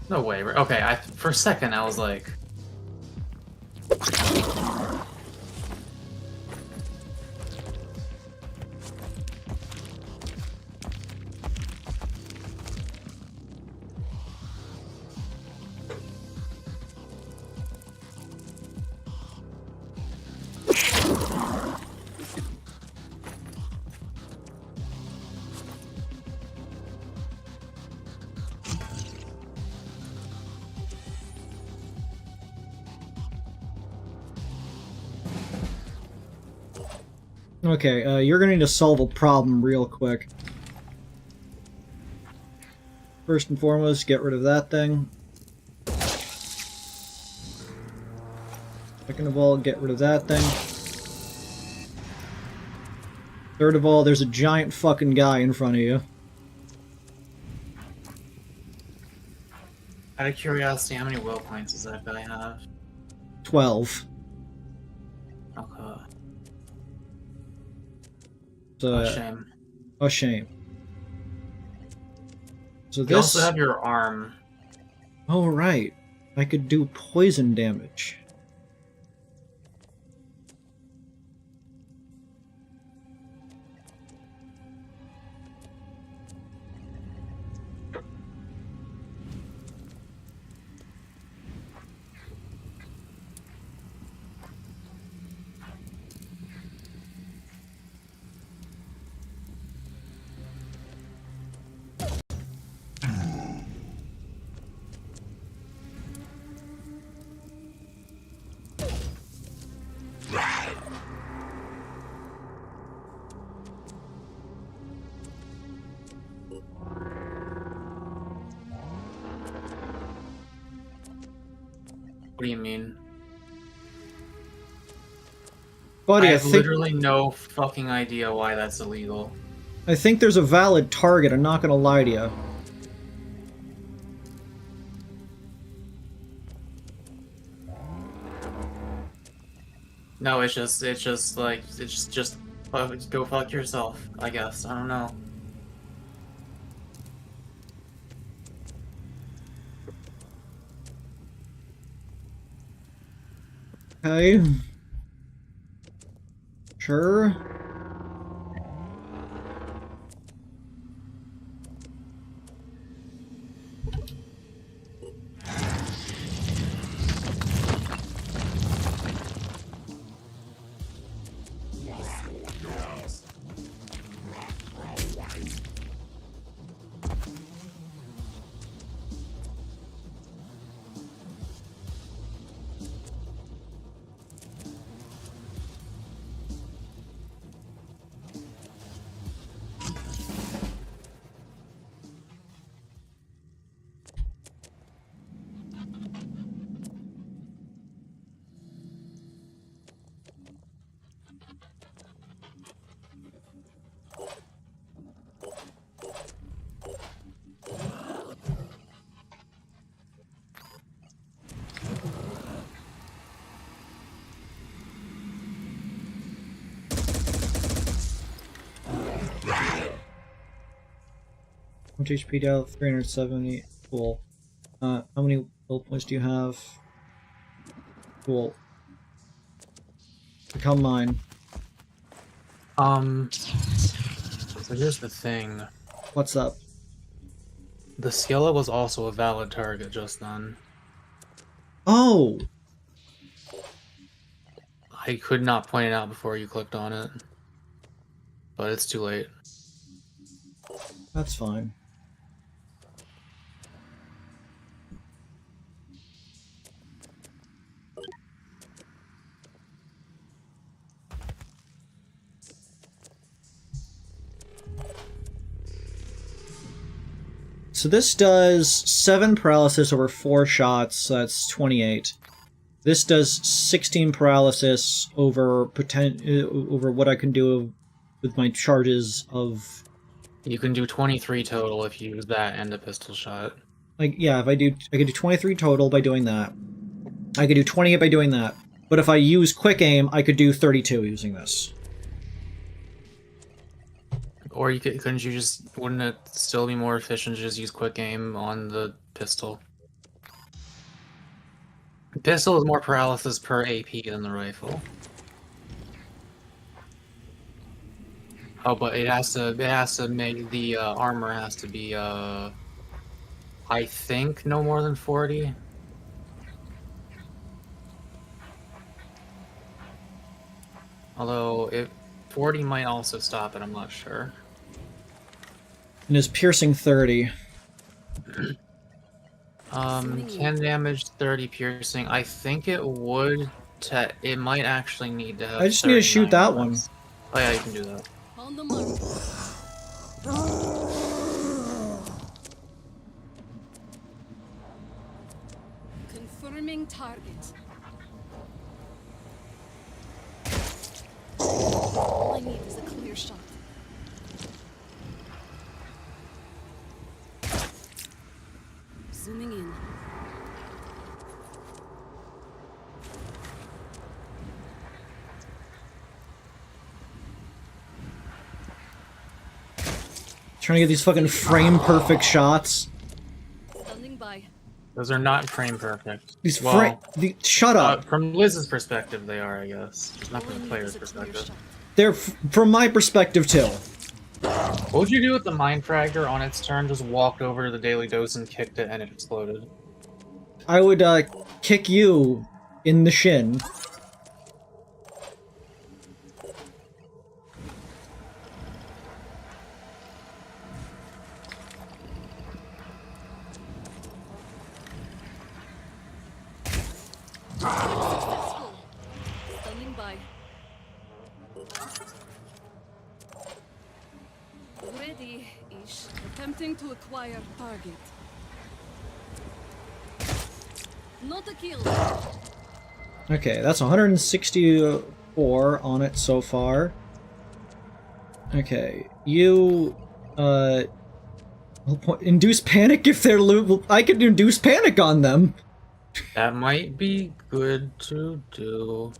No way. Okay, for a second I was like... Okay, you're gonna need to solve a problem real quick. First and foremost, get rid of that thing. Second of all, get rid of that thing. Third of all, there's a giant fucking guy in front of you. Out of curiosity, how many will points does that guy have? 12. Okay. So, Oh, shame. a shame. So You this... also have your arm. Oh, right. I could do poison damage. What do you mean? Buddy, I I have think literally no fucking idea why that's illegal. there's a valid target. I'm not gonna lie to you. No, it's just like just go fuck yourself. I guess I don't know. Okay. Sure. How much HP down? 370. Cool. How many build points do you have? Cool. Become mine. So here's the thing. What's up? The Skilla was also a valid target just then. Oh! I could not point it out before you clicked on it. But it's too late. That's fine. So this does 7 paralysis over 4 shots, so that's 28. This does 16 paralysis over over what I can do with my charges of... You can do 23 total if you use that and a pistol shot. Like, yeah, I could do 23 total by doing that. I could do 28 by doing that. But if I use quick aim, I could do 32 using this. Or couldn't you just, wouldn't it still be more efficient to just use quick aim on the pistol? The pistol is more paralysis per AP than the rifle. Oh, but it has to make the armor has to be I think no more than 40. Although 40 might also stop it, I'm not sure. And is piercing 30. 10 damage, 30 piercing. I think it would. It might actually need to have. I just need to shoot that 39 one. rounds. Oh yeah, you can do that. On the mark. Confirming target. All I need is a clear shot. Zooming in. Trying to get these fucking frame perfect shots. Standing by. Those are not frame perfect. These Well, shut up. from Liz's perspective, they are, I guess. Not All I from the need player's is a clear perspective. shot. They're from my perspective too. What would you do with the Mind Fragger on its turn? Just walked over to the Daily Dose and kicked it, and it exploded. I would kick you in the shin. Successful. Standing by. Ready-ish. Attempting to acquire target. Not a kill. Okay, that's 164 on it so far. Okay, you, induce panic if they're I could induce panic on them. That might be good to do.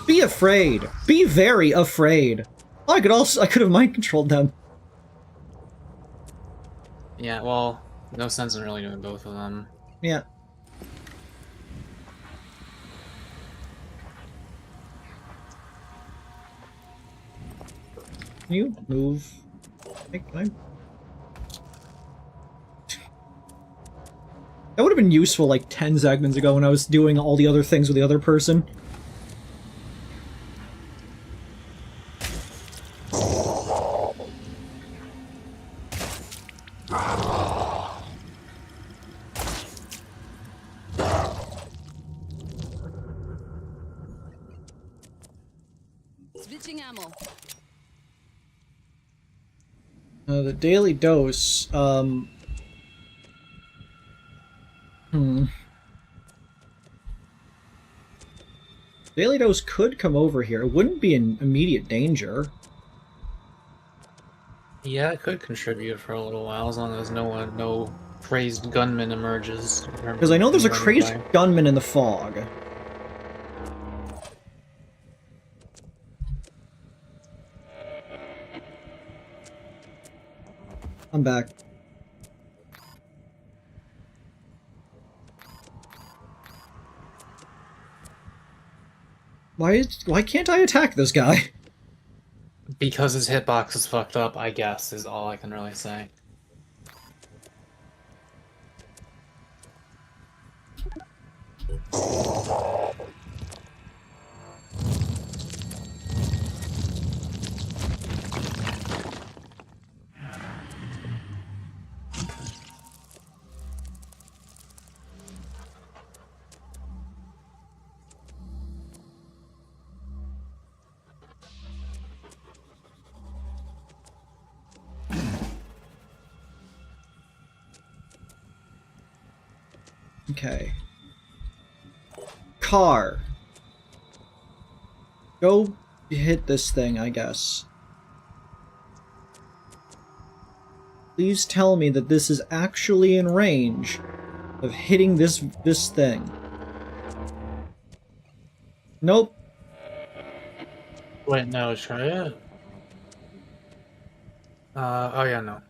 Be afraid. Be very afraid. Oh, I could have mind controlled them. Yeah, well, no sense in really doing both of them. Yeah. Can you move? Hey, can I... That would have been useful like 10 seconds ago when I was doing all the other things with the other person. Switching ammo. The daily dose, Daily dose could come over here. It wouldn't be in immediate danger. Yeah, it could contribute for a little while as long as no crazed gunman emerges. Because I know there's a crazed gunman in the fog. I'm back. Why can't I attack this guy? Because his hitbox is fucked up, I guess, is all I can really say. Okay. Car. Go hit this thing, I guess. Please tell me that this is actually in range of hitting this thing. Nope. Wait, no, try it. Oh yeah, no.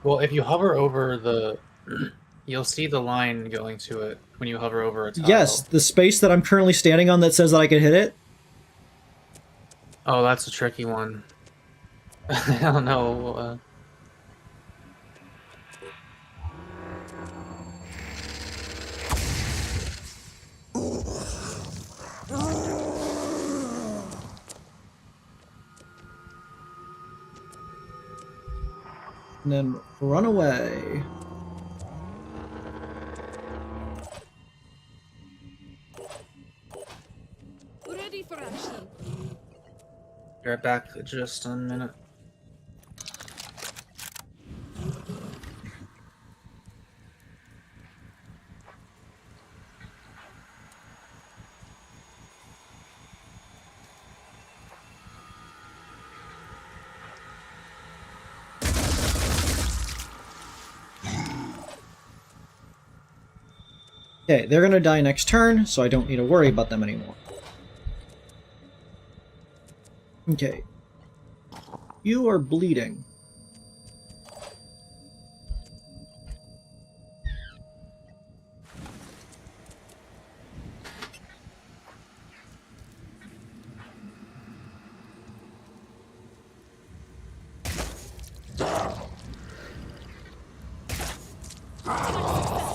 Well, if you hover over the... You'll see the line going to it when you hover over a tile. Yes, the space that I'm currently standing on that says that I can hit it. Oh, that's a tricky one. I don't know. And then run away. Ready for action. Be right back just a minute. Okay, they're gonna die next turn, so I don't need to worry about them anymore. Okay. You are bleeding.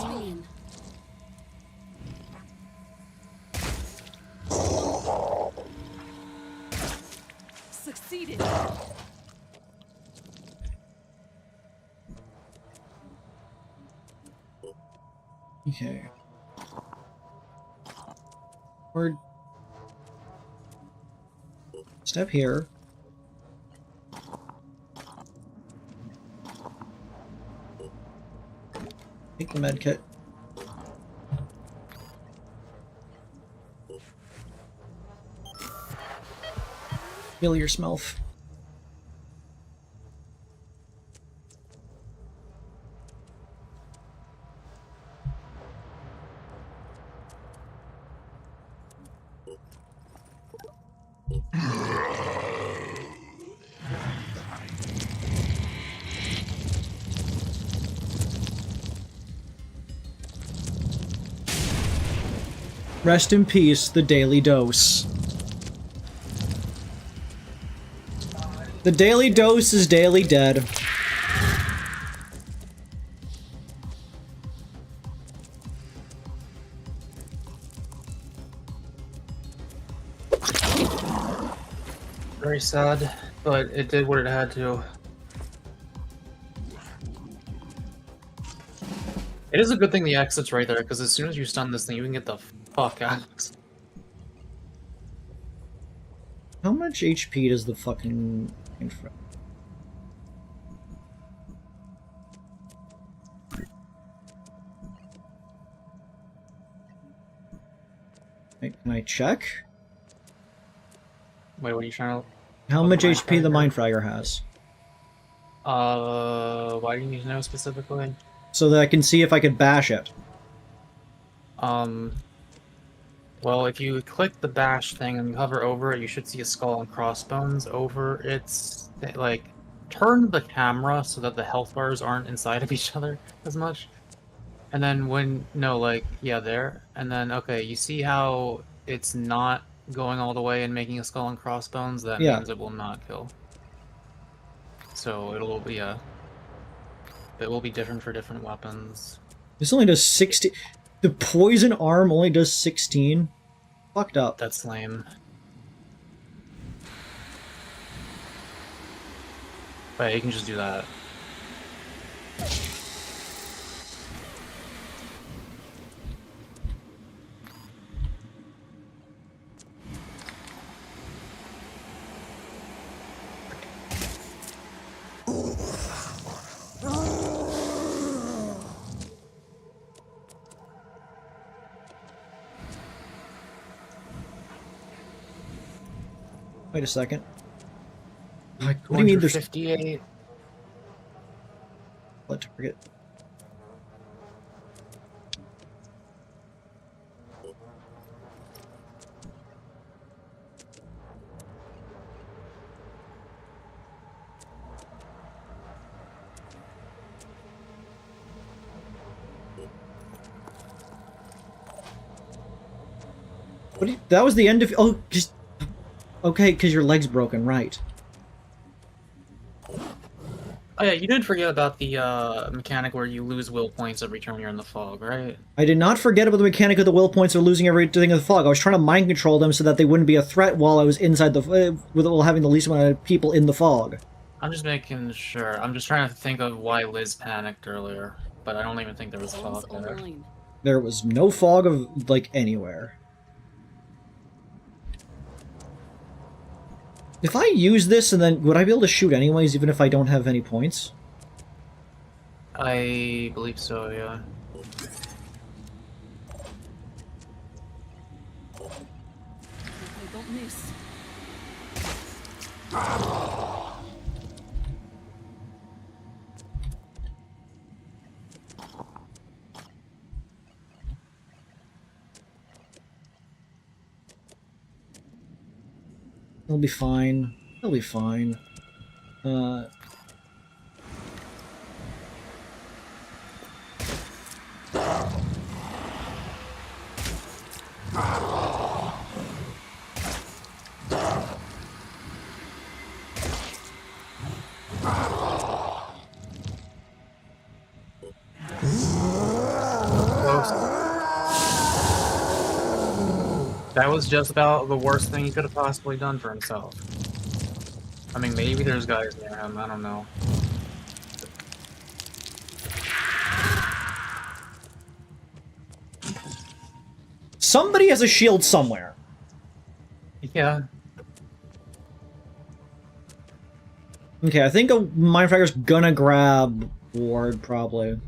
Win. Succeeded. Okay. Or step here. the med kit. Feel your smelf. Rest in peace, the Daily Dose. The Daily Dose is daily dead. Very sad, but it did what it had to. It is a good thing the exit's right there, because as soon as you stun this thing, you can get the fuck out. How much HP does the fucking... Wait, can I check? Wait, what are you trying to... How much HP the Mindfragger has? Why do you need to know specifically? So that I can see if I could bash it. Well, if you click the bash thing and you hover over it, you should see a skull and crossbones over its... Like, turn the camera so that the health bars aren't inside of each other as much. And then when... No, like, yeah, there. And then, okay, you see how it's not going all the way and making a skull and crossbones? That means it will not kill. So it'll be, it will be different for different weapons. This only does 60... The poison arm only does 16? Fucked up. That's lame. But you can just do that. Wait a second. What do you mean there's... 58? What to forget? What do you... That was the end of... Oh, just... Okay, because your leg's broken, right. Oh yeah, you did forget about the mechanic where you lose will points every time you're in the fog, right? I did not forget about the mechanic of the will points of losing everything in the fog. I was trying to mind control them so that they wouldn't be a threat while I was inside the... while having the least amount of people in the fog. I'm just making sure. I'm just trying to think of why Liz panicked earlier, but I don't even think there was fog there. There was no fog of, like, anywhere. If I use this, and then would I be able to shoot anyways, even if I don't have any points? I believe so, yeah. I don't miss. He'll be fine. He'll be fine. That was just about the worst thing he could have possibly done for himself. I mean, maybe there's guys near him, I don't know. Somebody has a shield somewhere. Yeah. Okay, I think a Mindfragger's gonna grab Ward, probably.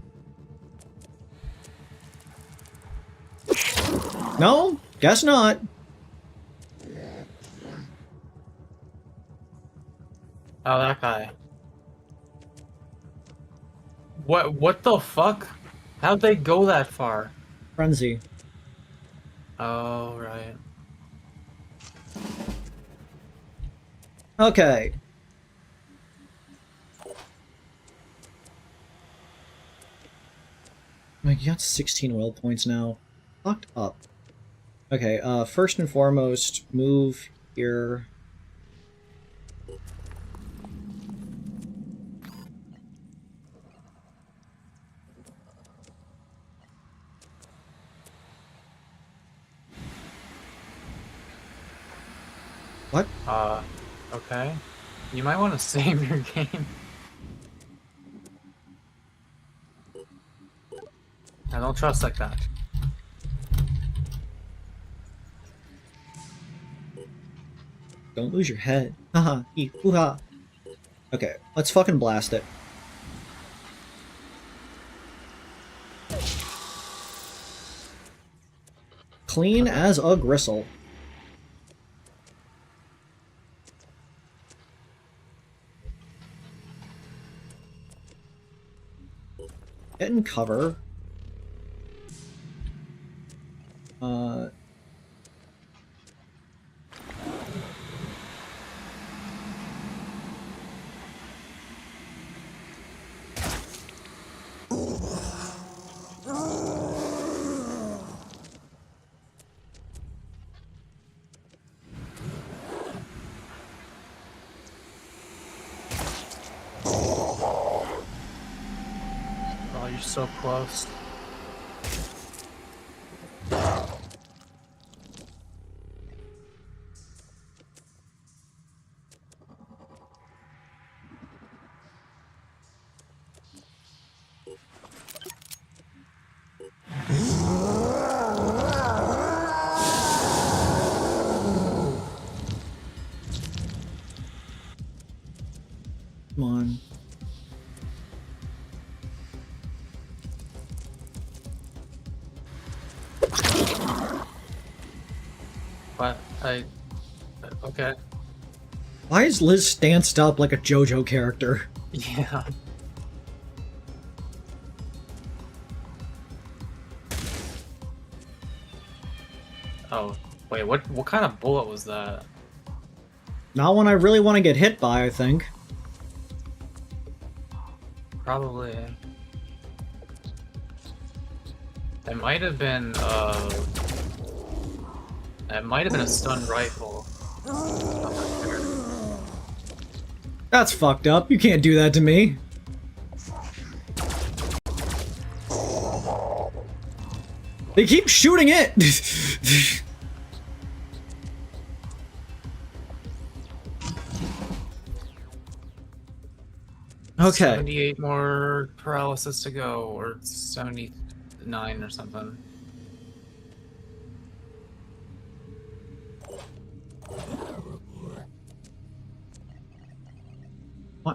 No, guess not. Oh, that guy. What the fuck? How'd they go that far? Frenzy. Oh, right. Okay. Like, you got 16 world points now. Fucked up. Okay, first and foremost, move here. What? Okay. You might want to save your game. I don't trust like that. Don't lose your head. Haha, hoo-ha. Okay, let's fucking blast it. Clean as a gristle. Get in cover. Oh, you're so close. Come on. But okay. Why is Liz stanced up like a JoJo character? Yeah. Oh, wait, what kind of bullet was that? Not one I really want to get hit by, I think. Probably. It might have been it might have been a stun rifle. I'm not sure. That's fucked up. You can't do that to me. They keep shooting it! Okay. 78 more paralysis to go, or 79 or something.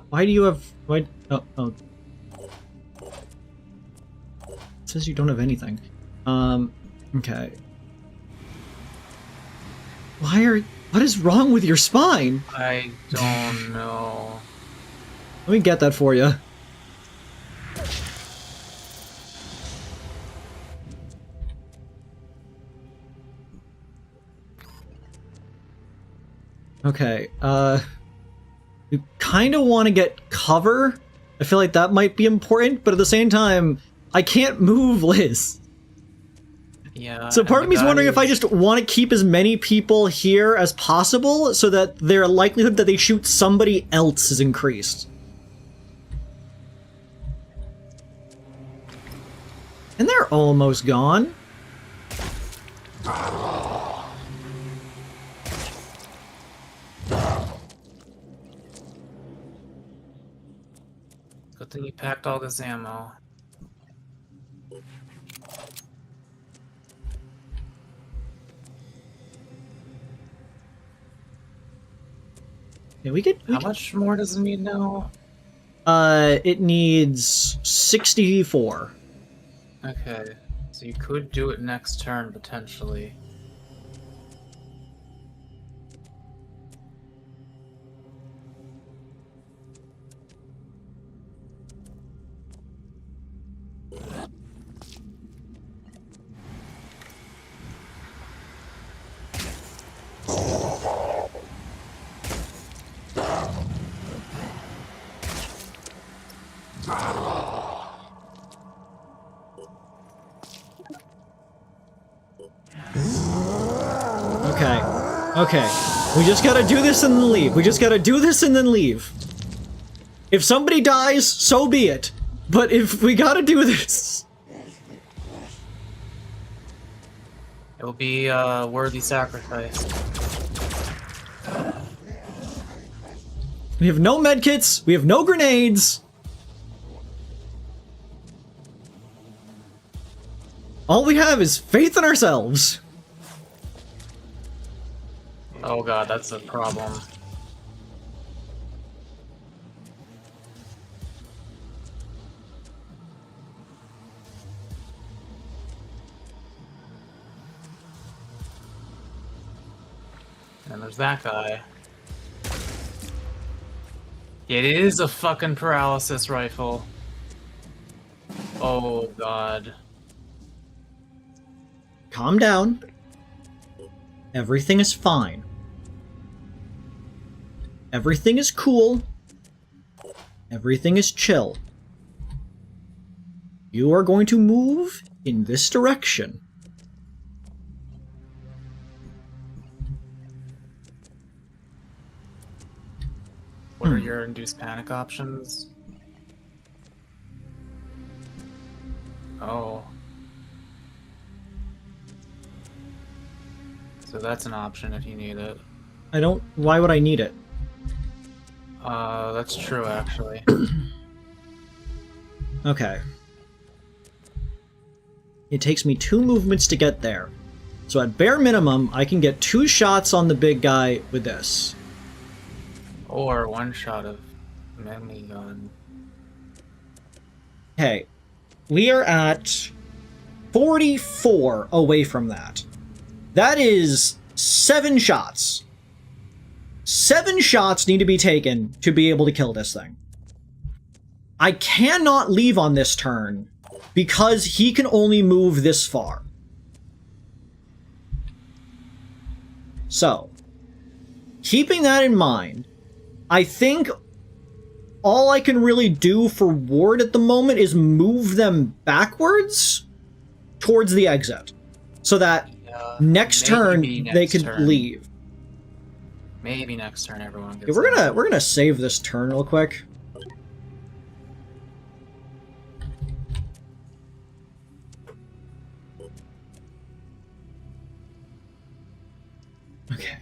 Why do you have... Why... Oh. It says you don't have anything. Okay. What is wrong with your spine? I don't know. Let me get that for you. Okay, you kind of want to get cover. I feel like that might be important, but at the same time, I can't move Liz. Yeah. So part of me is wondering if I just want to keep as many people here as possible so that their likelihood that they shoot somebody else is increased. And they're almost gone. Good thing you packed all this ammo. Yeah, we could. How much more does it need now? It needs 64. Okay, So you could do it next turn, potentially. Okay. Okay. We just gotta do this and then leave. We just gotta do this and then leave. If somebody dies, so be it. But if we gotta do this... It will be a worthy sacrifice. We have no medkits, we have no grenades. All we have is faith in ourselves. Oh god, that's a problem. And there's that guy. It is a fucking paralysis rifle. Oh god. Calm down. Everything is fine. Everything is cool. Everything is chill. You are going to move in this direction. What are your induced panic options? Oh. So that's an option if you need it. I don't... Why would I need it? That's true, actually. Okay. It takes me 2 movements to get there. So at bare minimum, I can get 2 shots on the big guy with this. Or 1 shot of melee gun. Okay. We are at 44 away from that. That is 7 shots. 7 shots need to be taken to be able to kill this thing. I cannot leave on this turn because he can only move this far. So, keeping that in mind, I think all I can really do for Ward at the moment is move them backwards towards the exit. So that next turn they could leave. Maybe next turn everyone gets Okay, we're gonna save this turn real quick. Okay.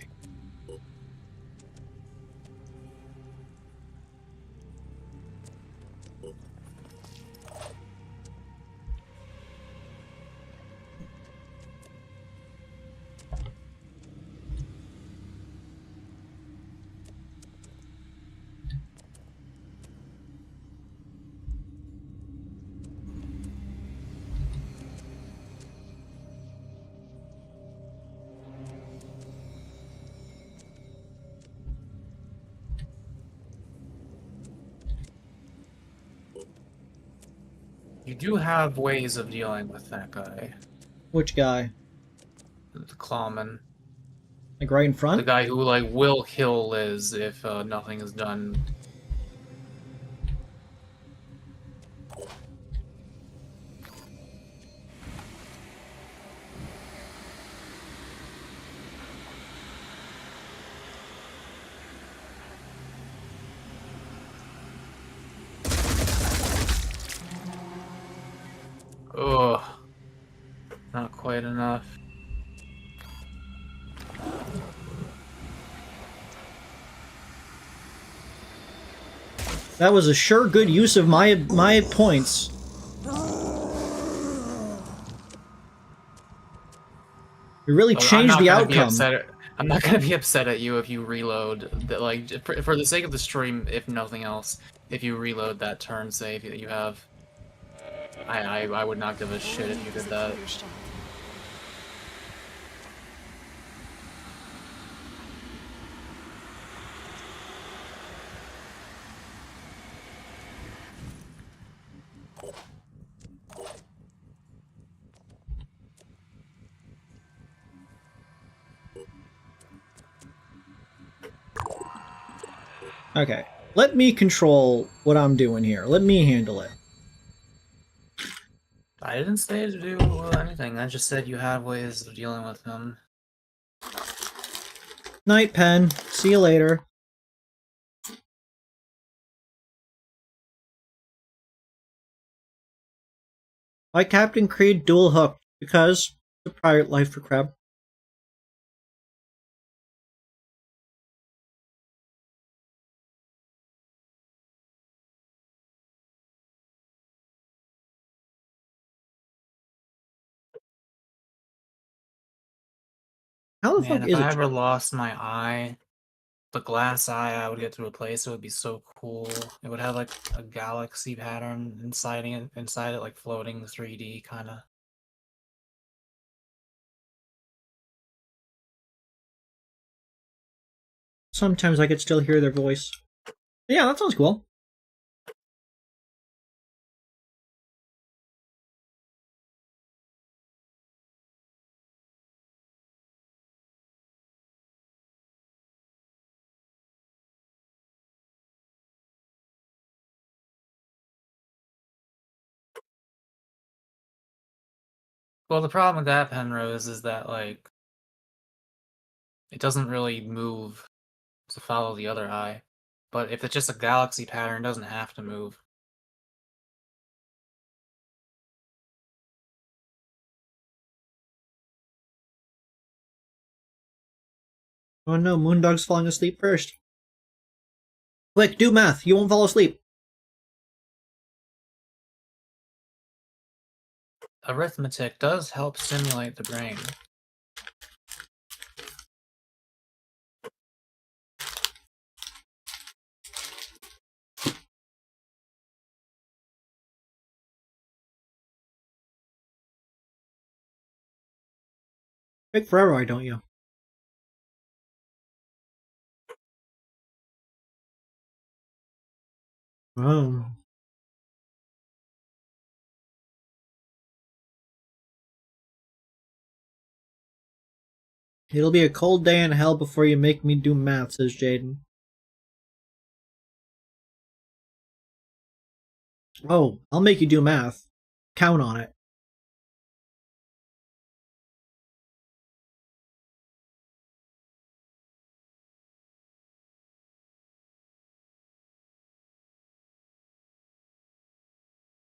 You do have ways of dealing with that guy. Which guy? The clawman. Like right in front? The guy who, like, will kill Liz if nothing is done. Ugh. Not quite enough. That was a sure good use of my points. It really changed the outcome. I'm not gonna be upset at you if you reload. That, like, for the sake of the stream, if nothing else, if you reload that turn save that you have. I would not give a shit if you did that. Okay, let me control what I'm doing here. Let me handle it. I didn't say to do anything. I just said you have ways of dealing with him. Night, Pen. See you later. Why Captain Kreed dual hooked? Because the private life for Crab. How the Man, fuck if is I it? ever lost my eye, the glass eye I would get to replace it would be so cool. It would have like a galaxy pattern inside it, like floating 3D kind of. Sometimes I could still hear their voice. Yeah, that sounds cool. Well, the problem with that Penrose is that like it doesn't really move to follow the other eye. But if it's just a galaxy pattern, it doesn't have to move. Oh no, Moondog's falling asleep first. Quick, do math. You won't fall asleep. Arithmetic does help stimulate the brain. Take forever, why don't you? Oh. It'll be a cold day in hell before you make me do math, says Jaden. Oh, I'll make you do math. Count on it.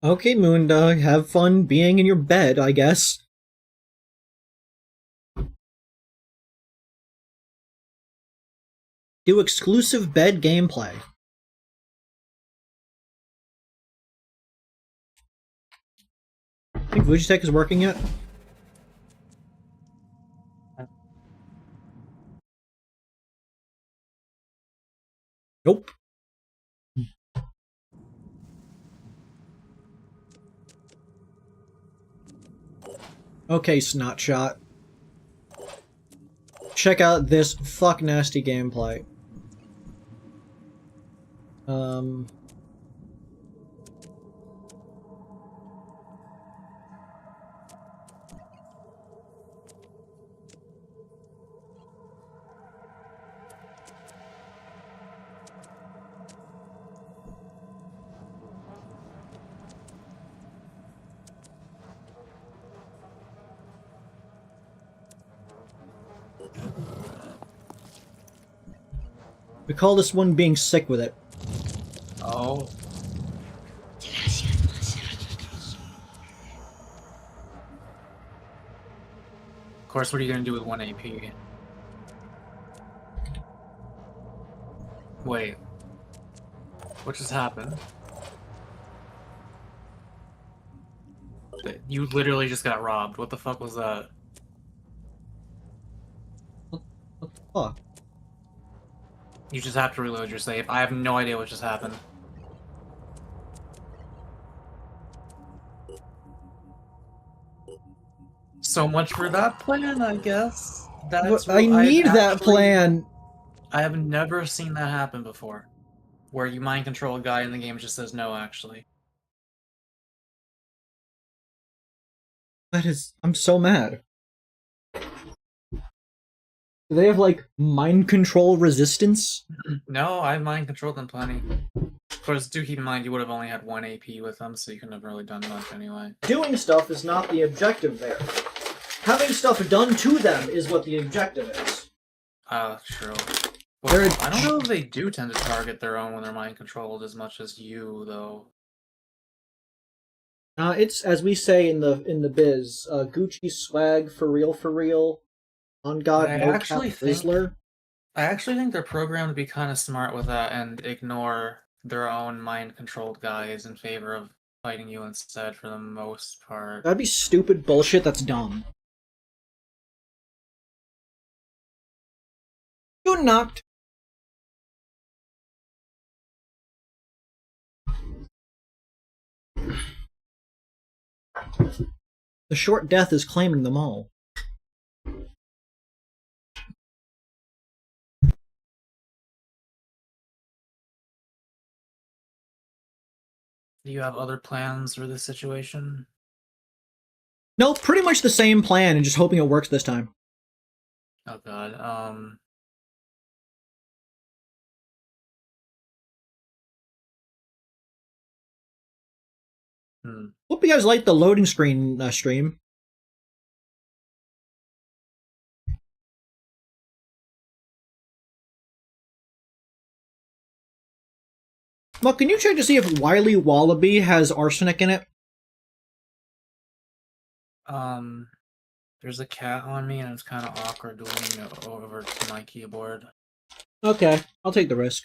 Okay, Moondog, have fun being in your bed, I guess. Do exclusive bed gameplay. Think Vujitech is working yet? Nope. Okay, Snotshot. Check out this fuck nasty gameplay. We call this one being sick with it. Oh. Of course, what are you going to do with 1 AP? Wait. What just happened? You literally just got robbed. What the fuck was that? What the fuck? You just have to reload your save. I have no idea what just happened. So much for that plan, I guess. That's But I need that plan. I have never seen that happen before. Where you mind control a guy and the game just says no, actually. That is... I'm so mad. Do they have, like, mind control resistance? No, I mind controlled them plenty. Of course, do keep in mind you would have only had 1 AP with them, so you couldn't have really done much anyway. Doing stuff is not the objective there. Having stuff done to them is what the objective is. True. Well, I don't know if they do tend to target their own when they're mind controlled as much as you, though. It's, as we say in the biz, Gucci swag for real. On God, I no actually cap Rizzler. I actually think they're programmed to be kind of smart with that and ignore their own mind-controlled guys in favor of fighting you instead for the most part. That'd be stupid bullshit, that's dumb. You knocked. The short death is claiming them all. Do you have other plans for this situation? No, pretty much the same plan and just hoping it works this time. Oh god, Hope you guys like the loading screen stream. Well, can you check to see if Wily Wallaby has arsenic in it? There's a cat on me and it's kind of awkward leaning it over to my keyboard. Okay, I'll take the risk.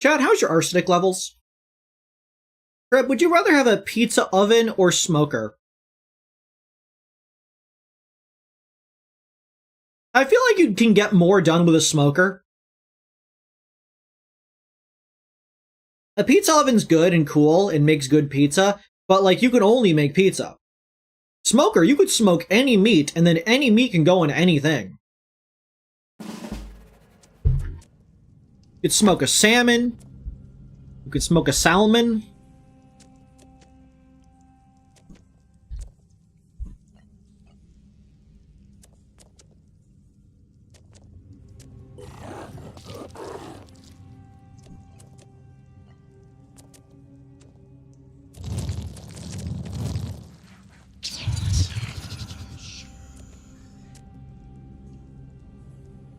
Chad, how's your arsenic levels? Greg, would you rather have a pizza oven or smoker? I feel like you can get more done with a smoker. A pizza oven's good and cool and makes good pizza, but like you can only make pizza. Smoker, you could smoke any meat, and then any meat can go into anything. You could smoke a salmon. You could smoke a salmon.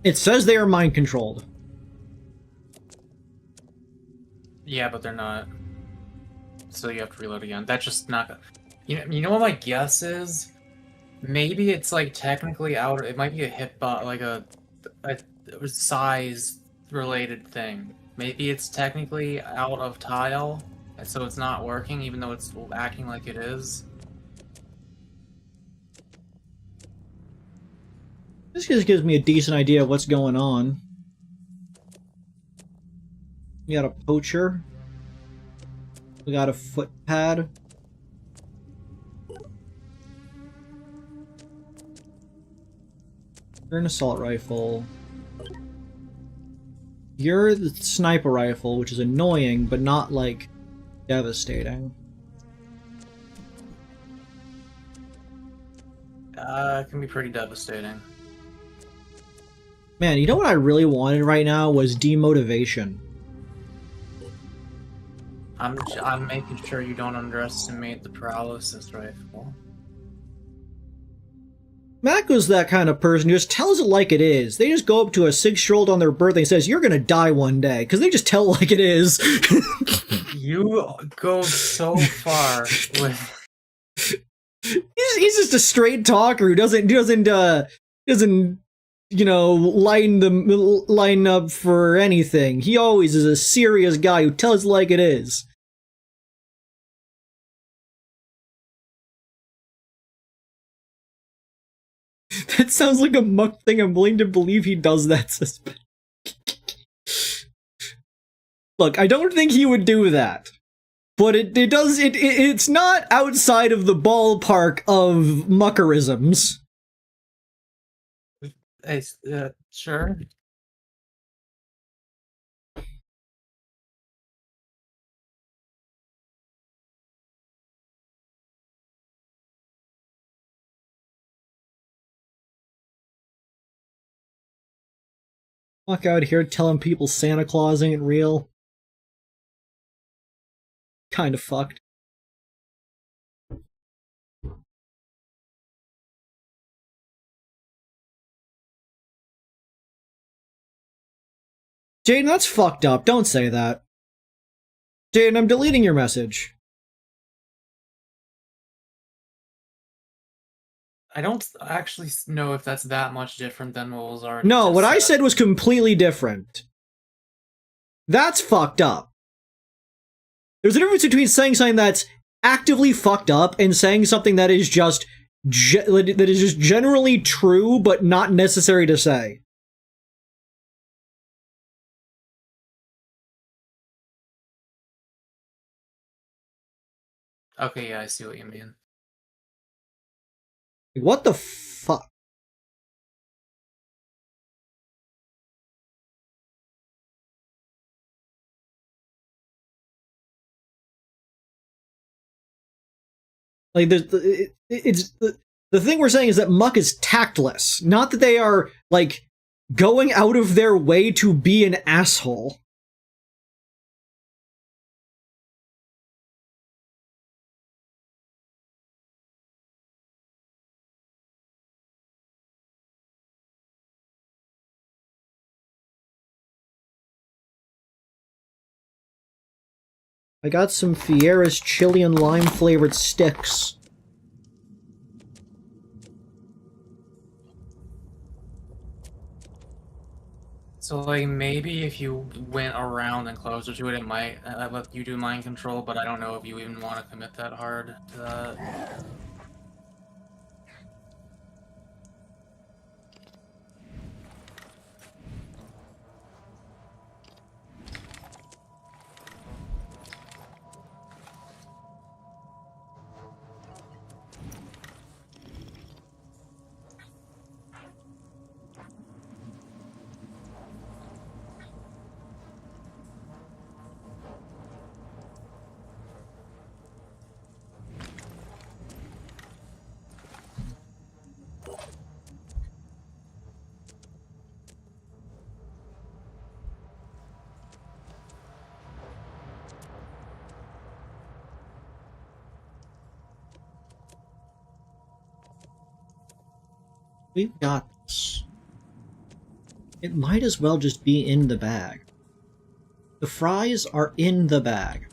It says they are mind controlled. Yeah, but they're not. So you have to reload again. That's just not. You know what my guess is? Maybe it's like technically out. It might be a hitbox, like a size related thing. Maybe it's technically out of tile, and so it's not working, even though it's acting like it is. This just gives me a decent idea of what's going on. We got a poacher. We got a footpad. You're an assault rifle. You're the sniper rifle, which is annoying, but not, like, devastating. It can be pretty devastating. Man, you know what I really wanted right now was demotivation. I'm making sure you don't underestimate the paralysis rifle. Mako's that kind of person who just tells it like it is. They just go up to a 6-year-old on their birthday and says, "You're gonna die one day," because they just tell it like it is. You go so far with... He's just a straight talker who doesn't you know, line up for anything. He always is a serious guy who tells it like it is. That sounds like a muck thing. I'm willing to believe he does that. Look, I don't think he would do that. But it's not outside of the ballpark of muckerisms. Sure. Walk out here telling people Santa Claus ain't real. Kind of fucked. Jaden, that's fucked up. Don't say that. Jaden, I'm deleting your message. I don't actually know if that's that much different than what was already. No, what I said was completely different. That's fucked up. There's a difference between saying something that's actively fucked up and saying something that is just generally true but not necessary to say. Okay, yeah, I see what you mean. What the fuck? Like, the thing we're saying is that Muck is tactless, not that they are, like, going out of their way to be an asshole. I got some Fiera's chili and lime flavored sticks. So, like, maybe if you went around and closer to it, it might let you do mind control, but I don't know if you even want to commit that hard to that. We've got this. It might as well just be in the bag. The fries are in the bag.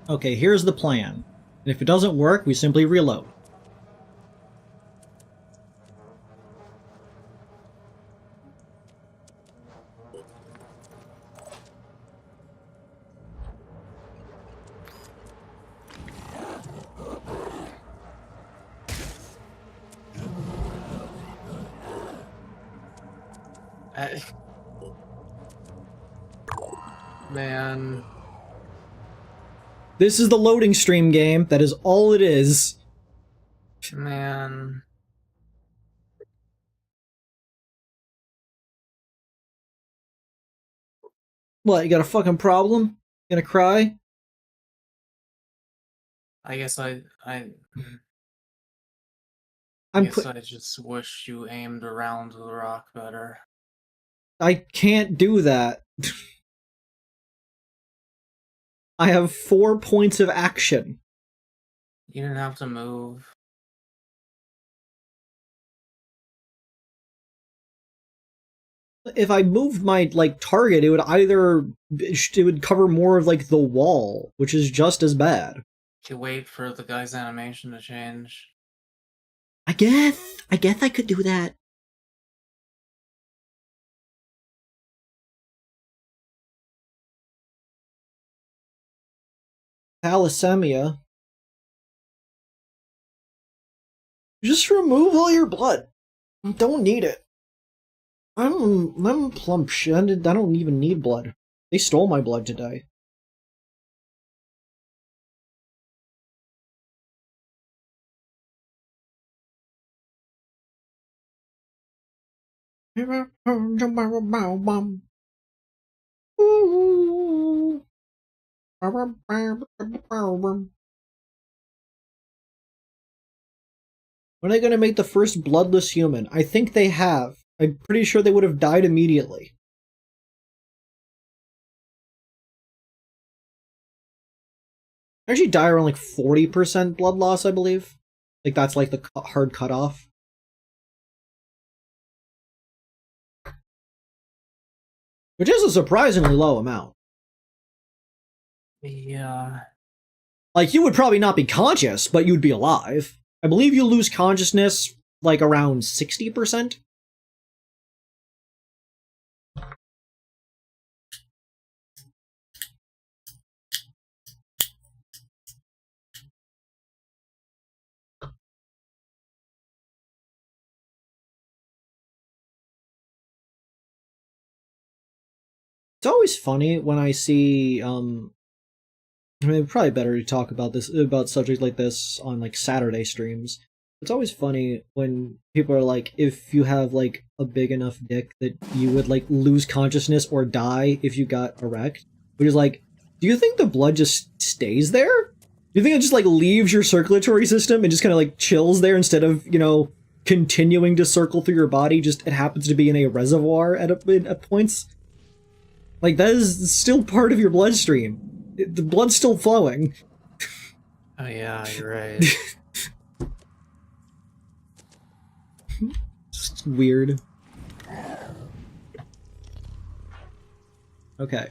Okay, here's the plan. And if it doesn't work, we simply reload. Man. This is the loading stream game. That is all it is. Man. What, you got a fucking problem? Gonna cry? I guess I just wish you aimed around the rock better. I can't do that. I have 4 points of action. You didn't have to move. If I moved my, like, target, it would cover more of, like, the wall, which is just as bad. To wait for the guy's animation to change. I guess I could do that. Thalassemia. Just remove all your blood. You don't need it. I'm plump shit. I don't even need blood. They stole my blood today. When are they gonna make the first bloodless human? I think they have. I'm pretty sure they would have died immediately. Actually, die around like 40% blood loss, I believe. Like that's like the hard cutoff. Which is a surprisingly low amount. Yeah. Like, you would probably not be conscious, but you'd be alive. I believe you lose consciousness, like, around 60%? It's always funny when I see, I mean, probably better to talk about subjects like this on, like, Saturday streams. It's always funny when people are like, if you have, like, a big enough dick that you would, like, lose consciousness or die if you got erect. Which is like, do you think the blood just stays there? Do you think it just, like, leaves your circulatory system and just kind of, like, chills there instead of, you know, continuing to circle through your body? Just, it happens to be in a reservoir at points? Like, that is still part of your bloodstream. The blood's still flowing. Oh yeah, you're right. It's weird. Okay.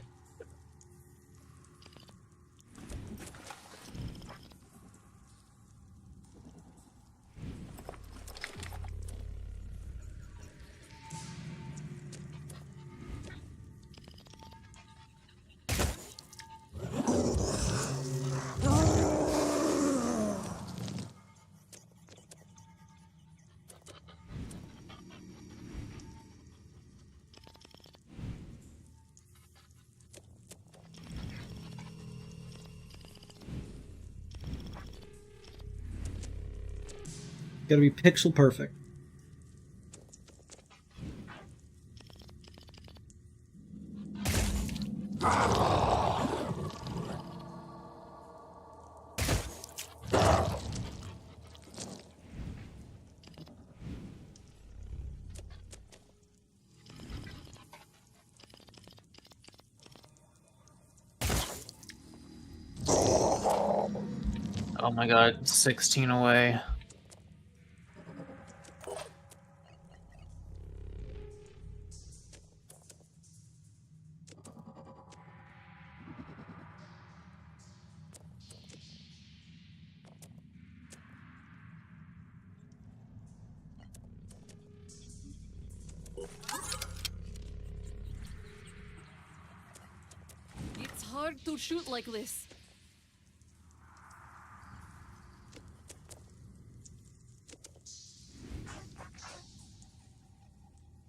Gotta be pixel perfect. Oh my god, 16 away. It's hard to shoot like this.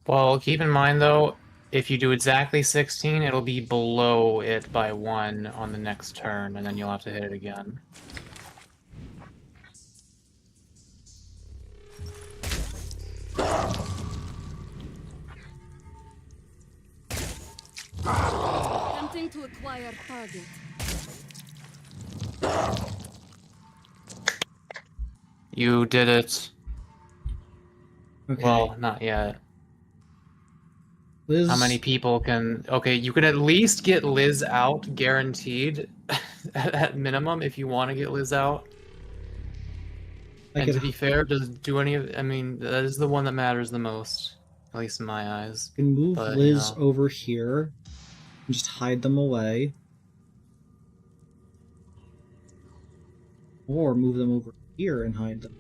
Well, keep in mind though, if you do exactly 16, it'll be below it by 1 on the next turn, and then you'll have to hit it again. Attempting to acquire target. You did it. Okay. Well, not yet. Liz... How many people can... Okay, you can at least get Liz out, guaranteed, at minimum, if you want to get Liz out. And to be fair, does do any of... I mean, that is the one that matters the most, at least in my eyes. can move But, Liz you know. over here and just hide them away. Or move them over here and hide them.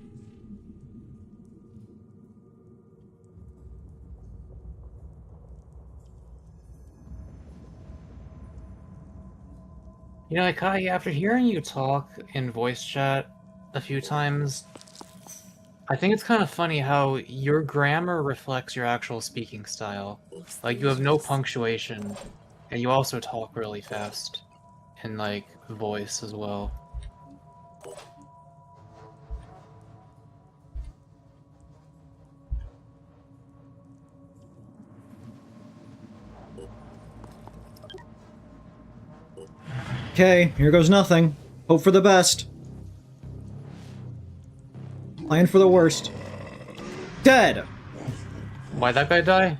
You know, Kai, after hearing you talk in voice chat a few times, I think it's kind of funny how your grammar reflects your actual speaking style. Like, you have no punctuation, and you also talk really fast. And, like, voice as well. Okay, here goes nothing. Hope for the best. Plan for the worst. Dead! Why'd that guy die?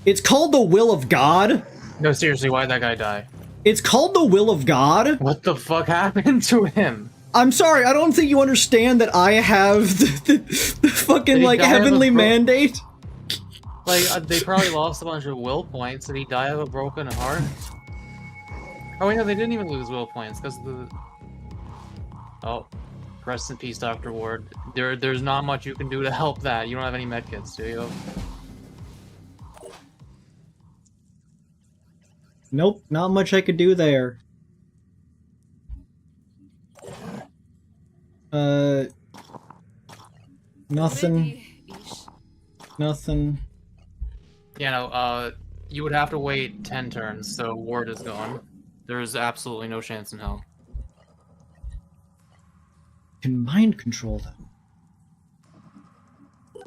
It's called the will of God? No, seriously, why'd that guy die? It's called the will of God? What the fuck happened to him? I'm sorry, I don't think you understand that I have the fucking, like, heavenly mandate. Like, they probably lost a bunch of will points. Did he die of a broken heart? Oh, wait, no, they didn't even lose will points, because the... Oh. Rest in peace, Dr. Ward. There's not much you can do to help that. You don't have any medkits, do you? Nope, not much I could do there. Nothing. Ready-ish. Nothing. Yeah, no, you would have to wait 10 turns, so Ward is gone. There's absolutely no chance in hell. Can mind control them.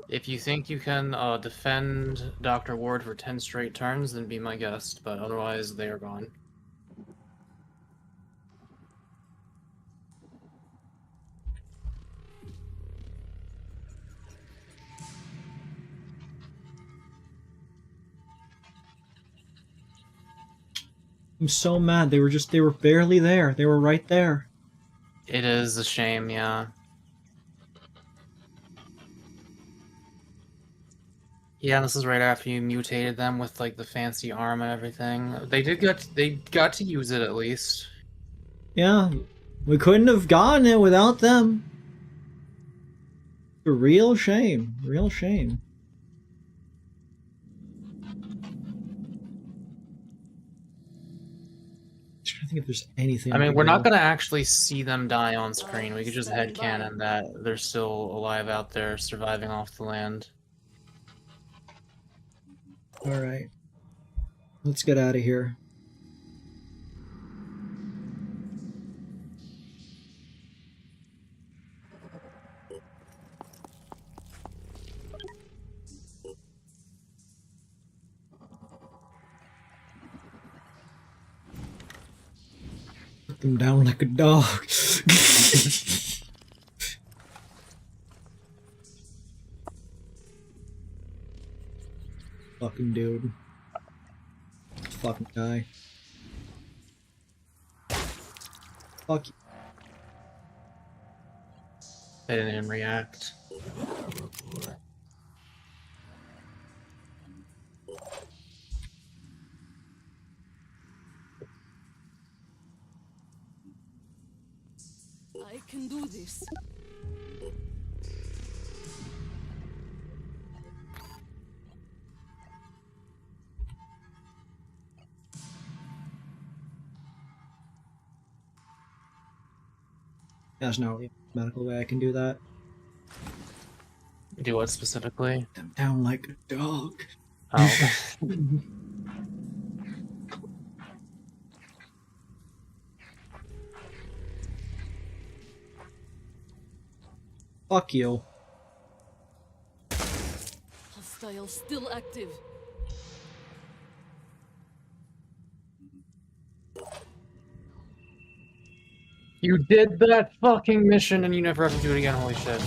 If you think you can defend Dr. Ward for 10 straight turns, then be my guest, but otherwise they are gone. I'm so mad. They were barely there. They were right there. It is a shame, yeah. Yeah, this is right after you mutated them with like the fancy arm and everything. They got to use it at least. Yeah, we couldn't have gotten it without them. A real shame. Real shame. I'm trying to think if there's anything. I mean, can we're do. not gonna actually see them die on screen. We could just headcanon that they're still alive out there, surviving off the land. Alright. Let's get out of here. Put them down like a dog. Fucking dude. Fucking guy. Fuck you. They didn't even react. I can do this. There's no medical way I can do that. Do what specifically? Put them down like a dog. Oh. Fuck you. Hostile still active. You did that fucking mission and you never have to do it again, holy shit.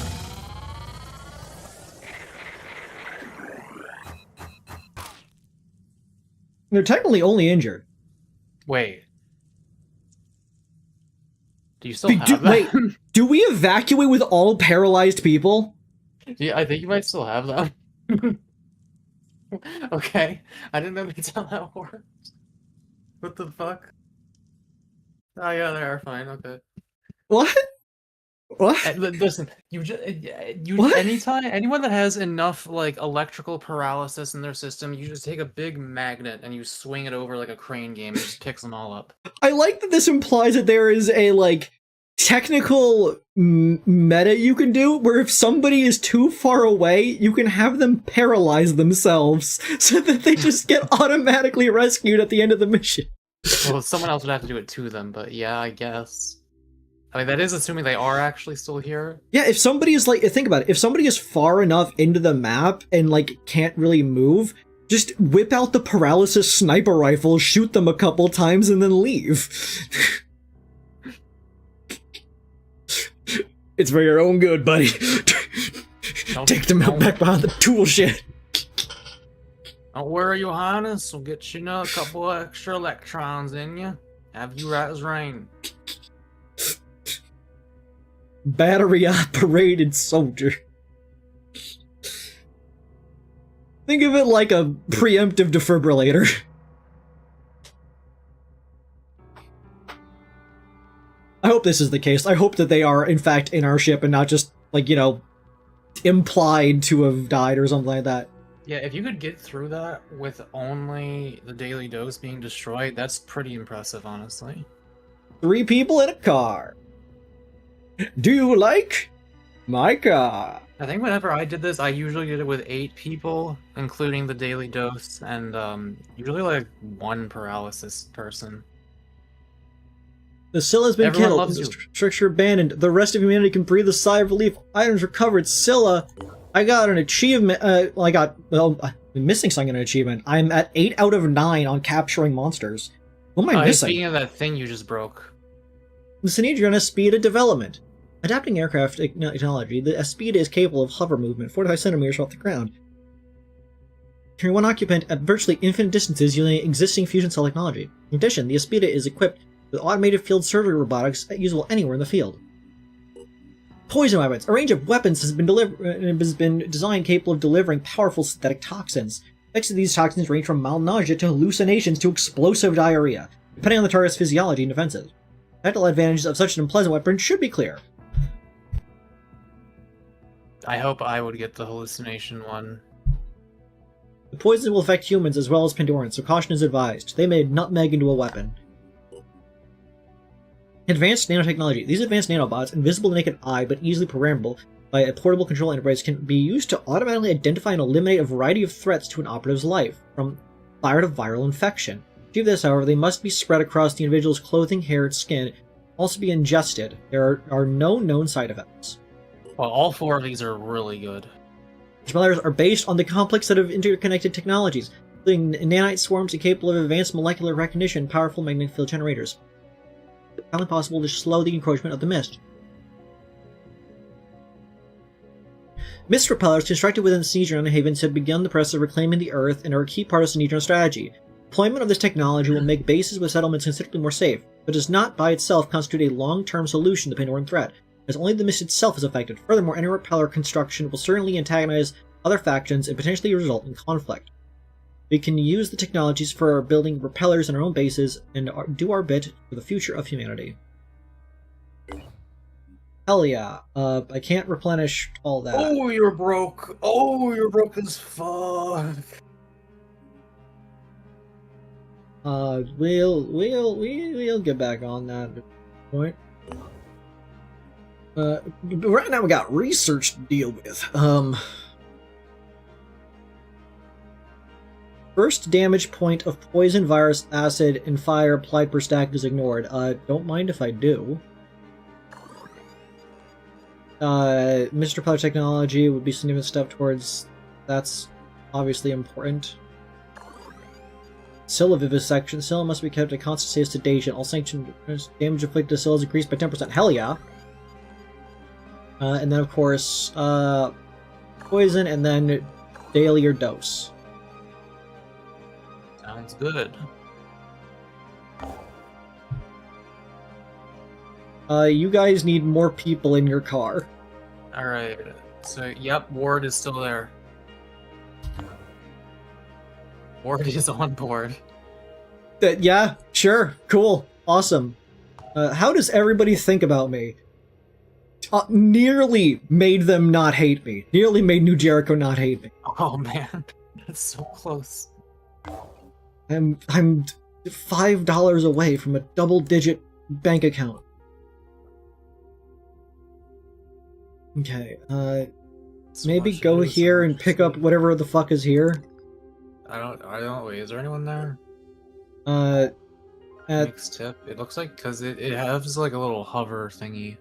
They're technically only injured. Wait. Do you still have that? Wait, do we evacuate with all paralyzed people? Yeah, I think you might still have that. Okay. I didn't know that's how that works. What the fuck? Oh yeah, they are fine, okay. What? What? Listen, you What? anyone that has enough like electrical paralysis in their system, you just take a big magnet and you swing it over like a crane game and it just picks them all up. I like that this implies that there is a, like, technical meta you can do where if somebody is too far away, you can have them paralyze themselves so that they just get automatically rescued at the end of the mission. Well, someone else would have to do it to them, but yeah, I guess. I mean, that is assuming they are actually still here. Yeah, if somebody is, like, think about it, if somebody is far enough into the map and, like, can't really move, just whip out the paralysis sniper rifle, shoot them a couple times, and then leave. It's for your own good, buddy. Take them out back behind the tool shed. Don't worry, Johannes. We'll get you a couple extra electrons in you. Have you right as rain. Battery operated soldier. Think of it like a preemptive defibrillator. I hope this is the case. I hope that they are, in fact, in our ship and not just, like, you know, implied to have died or something like that. Yeah, if you could get through that with only the daily dose being destroyed, that's pretty impressive, honestly. 3 people in a car. Do you like my car? I think whenever I did this, I usually did it with 8 people, including the daily dose, and usually like 1 paralysis person. The Scylla has been Everyone killed. loves The you. structure abandoned. The rest of humanity can breathe a sigh of relief. Items recovered. Scylla, I got an achievement. I'm missing something in an achievement. I'm at 8 out of 9 on capturing monsters. What am I missing? Speaking of that thing you just broke. The Synedrion has speed of development. Adapting aircraft technology, the Aspida is capable of hover movement 45 centimeters off the ground. Carrying 1 occupant at virtually infinite distances using existing fusion cell technology. In addition, the Aspida is equipped with automated field surgery robotics usable anywhere in the field. Poison weapons. A range of weapons has been designed capable of delivering powerful synthetic toxins. Effects of these toxins range from mild nausea to hallucinations to explosive diarrhea, depending on the target's physiology and defenses. Tactical advantages of such an unpleasant weapon should be clear. I hope I would get the hallucination one. The poison will affect humans as well as Pandorans, so caution is advised. They made nutmeg into a weapon. Advanced nanotechnology. These advanced nanobots, invisible to naked eye but easily programmable by a portable control enterprise, can be used to automatically identify and eliminate a variety of threats to an operative's life, from fire to viral infection. To achieve this, however, they must be spread across the individual's clothing, hair, and skin, also be ingested. There are no known side effects. Well, all 4 of these are really good. Repellers are based on the complex set of interconnected technologies, including nanite swarms capable of advanced molecular recognition and powerful magnetic field generators. It's only possible to slow the encroachment of the mist. Mist repellers constructed within the Synedrion havens have begun the process of reclaiming the Earth and are a key part of Synedrion strategy. Deployment of this technology will make bases with settlements considerably more safe, but does not by itself constitute a long-term solution to the Pandoran threat, as only the mist itself is affected. Furthermore, any repeller construction will certainly antagonize other factions and potentially result in conflict. We can use the technologies for building repellers in our own bases and do our bit for the future of humanity. Hell yeah. I can't replenish all that. Oh, you're broke. Oh, you're broke as fuck. We'll get back on that at some point. Right now we got research to deal with. First damage point of poison, virus, acid, and fire applied per stack is ignored. Don't mind if I do. Mr. Power Technology would be a significant step towards... That's obviously important. Scylla Vivisection. Scylla must be kept at constant state of sedation. All sanctioned damage inflicted to Scylla is increased by 10%. Hell yeah! And then, of course, poison, and then daily or dose. Sounds good. You guys need more people in your car. Alright. So, yep, Ward is still there. Ward is on board. Yeah, sure, cool, awesome. How does everybody think about me? nearly made them not hate me. Nearly made New Jericho not hate me. Oh man, that's so close. I'm $5 away from a double-digit bank account. Okay, maybe go here and pick up whatever the fuck is here. I don't, wait, is there anyone there? At Next tip, it looks like, because it has like a little hover thingy.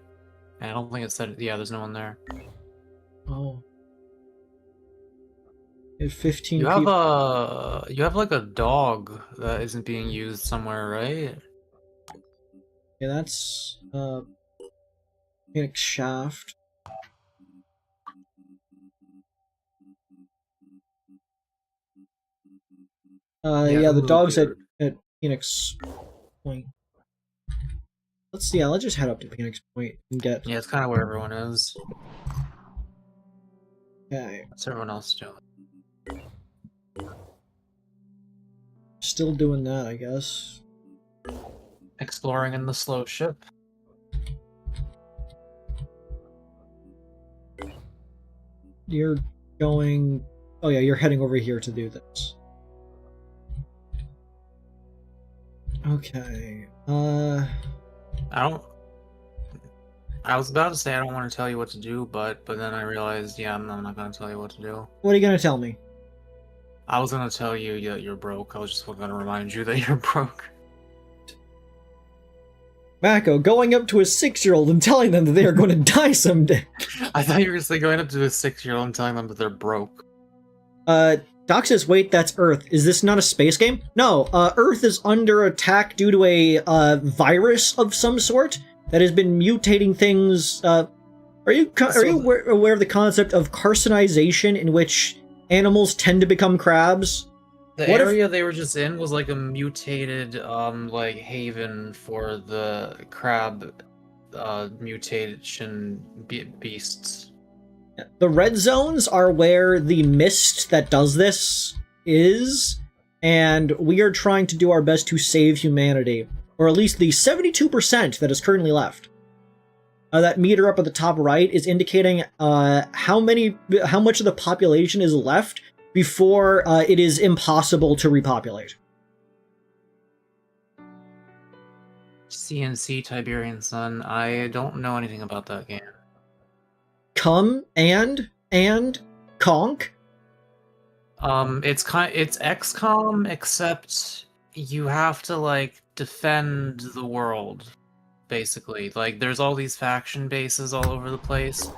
And I don't think it said, yeah, there's no one there. oh, at 15 You have people. you have like a dog that isn't being used somewhere, right? Yeah, that's Phoenix Shaft. Yeah, the dog's at Phoenix Point. Let's see, yeah, let's just head up to Phoenix Point and get... Yeah, it's kind of where everyone is. Okay. What's everyone else doing? Still doing that, I guess. Exploring in the slow ship. You're going... Oh yeah, you're heading over here to do this. Okay, I was about to say I don't want to tell you what to do, but then I realized, yeah, I'm not going to tell you what to do. What are you gonna tell me? I was going to tell you that you're broke. I was just going to remind you that you're broke. Mako, going up to a 6-year-old and telling them that they are going to die someday. I thought you were going to say going up to a 6-year-old and telling them that they're broke. Doc says, wait, that's Earth. Is this not a space game? No, Earth is under attack due to a virus of some sort that has been mutating things. Are you aware of the concept of carcinization, in which animals tend to become crabs? The area they were just in was like a mutated, like haven for the crab, mutation beasts. The red zones are where the mist that does this is, and we are trying to do our best to save humanity, or at least the 72% that is currently left. That meter up at the top right is indicating how much of the population is left before it is impossible to repopulate. CNC Tiberian Sun. I don't know anything about that game. Come and conk. It's XCOM, except you have to like defend the world, basically. Like there's all these faction bases all over the place,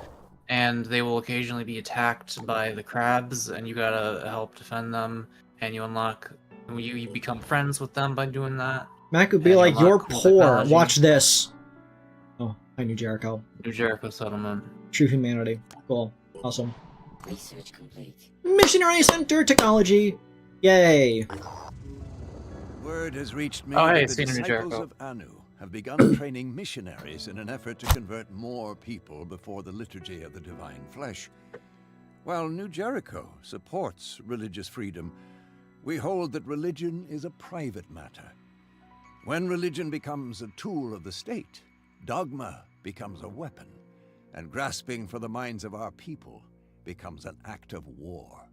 and they will occasionally be attacked by the crabs, and you gotta help defend them. And you become friends with them by doing that. Mac would be like, "You're poor. Watch this." Oh, hi, New Jericho. New Jericho settlement. True humanity. Cool. Awesome. Research complete. Missionary Center Technology. Yay. Word has reached me Oh, hey, that it's the New disciples Jericho. of Anu have begun training missionaries in an effort to convert more people before the liturgy of the divine flesh. While New Jericho supports religious freedom, we hold that religion is a private matter. When religion becomes a tool of the state, dogma becomes a weapon, and grasping for the minds of our people becomes an act of war.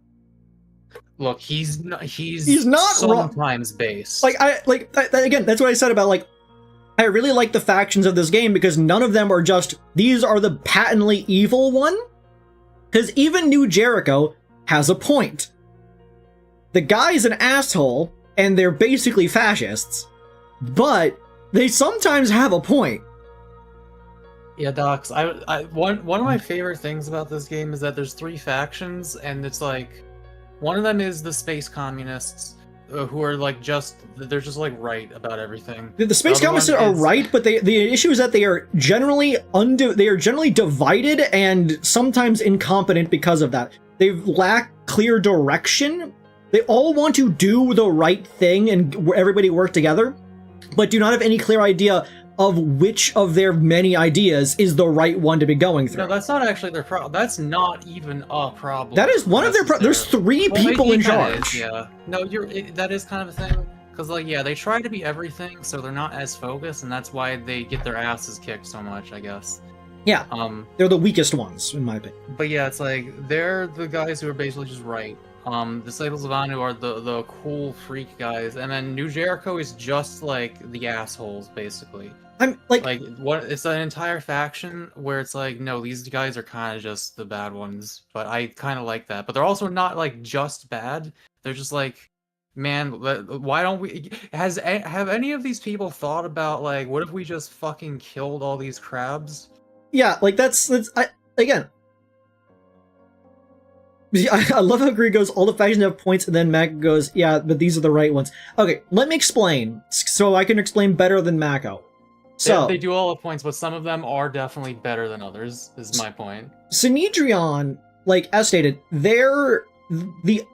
Look, he's not sometimes based. Again, that's what I said about, like, I really like the factions of this game because none of them are just, these are the patently evil one. Because even New Jericho has a point. The guy's an asshole, and they're basically fascists, but they sometimes have a point. Yeah, Docs. One of my favorite things about this game is that there's 3 factions, and it's like one of them is the space communists, who are like they're just like right about everything. The space communists are right, but the issue is that they are generally divided and sometimes incompetent because of that. They lack clear direction. They all want to do the right thing and everybody work together, but do not have any clear idea of which of their many ideas is the right one to be going through. No, that's not actually their problem. That's not even a problem. That is one of their There's 3 people in charge. Yeah. No, that is kind of a thing. Because, like, yeah, they try to be everything, so they're not as focused, and that's why they get their asses kicked so much, I guess. Yeah, they're the weakest ones, in my opinion. But yeah, it's like they're the guys who are basically just right. Disciples of Anu are the cool freak guys, and then New Jericho is just like the assholes, basically. I'm like what? It's an entire faction where it's like, no, these guys are kind of just the bad ones, but I kind of like that. But they're also not like just bad. They're just like, man, why don't we? Have any of these people thought about like, what if we just fucking killed all these crabs? yeah, like that's again. I love how Kreed goes, all the factions have points, and then Mako goes, yeah, but these are the right ones. Okay, let me explain, so I can explain better than Mako. So they do all have points, but some of them are definitely better than others, is my point. Synedrion, like, as stated, their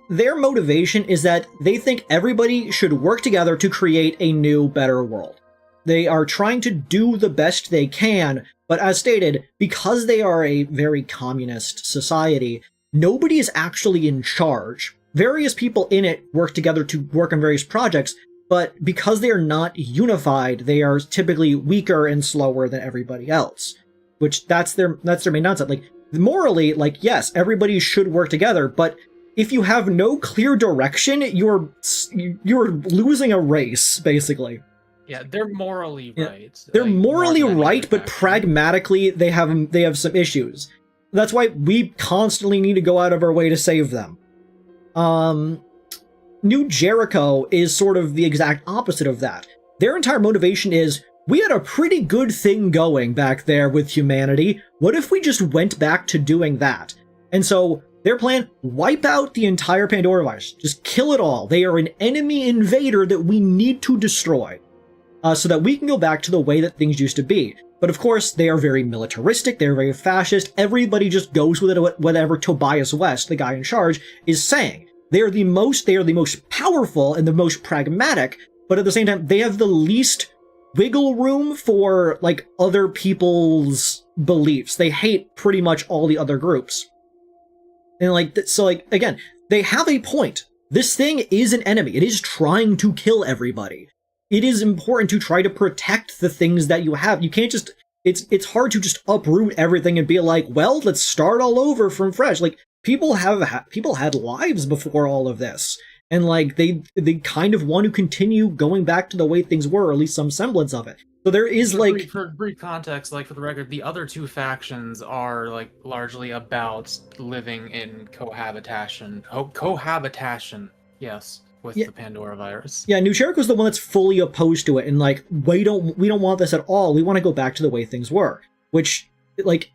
motivation is that they think everybody should work together to create a new, better world. They are trying to do the best they can, but as stated, because they are a very communist society, nobody is actually in charge. Various people in it work together to work on various projects, but because they are not unified, they are typically weaker and slower than everybody else. Which that's their main concept. Like, morally, like, yes, everybody should work together, but if you have no clear direction, you're losing a race, basically. Yeah, they're morally right. They're like, morally right, but faction. pragmatically, they have some issues. That's why we constantly need to go out of our way to save them. New Jericho is sort of the exact opposite of that. Their entire motivation is, we had a pretty good thing going back there with humanity. What if we just went back to doing that? And so, their plan, wipe out the entire Pandora virus. Just kill it all. They are an enemy invader that we need to destroy. So that we can go back to the way that things used to be. But of course, they are very militaristic, they're very fascist, everybody just goes with it, whatever Tobias West, the guy in charge, is saying. They are the most powerful and the most pragmatic, but at the same time, they have the least wiggle room for, like, other people's beliefs. They hate pretty much all the other groups. And, like, so, like, again, they have a point. This thing is an enemy. It is trying to kill everybody. It is important to try to protect the things that you have. You can't just... It's hard to just uproot everything and be like, well, let's start all over from fresh. Like, people had lives before all of this. And, like, they kind of want to continue going back to the way things were, or at least some semblance of it. So there is, like... For brief context, like, for the record, the other two factions are, like, largely about living in cohabitation. Cohabitation, yes. With the Pandora virus. Yeah, New Jericho's the one that's fully opposed to it, and like, we don't want this at all. We want to go back to the way things were. Which, like,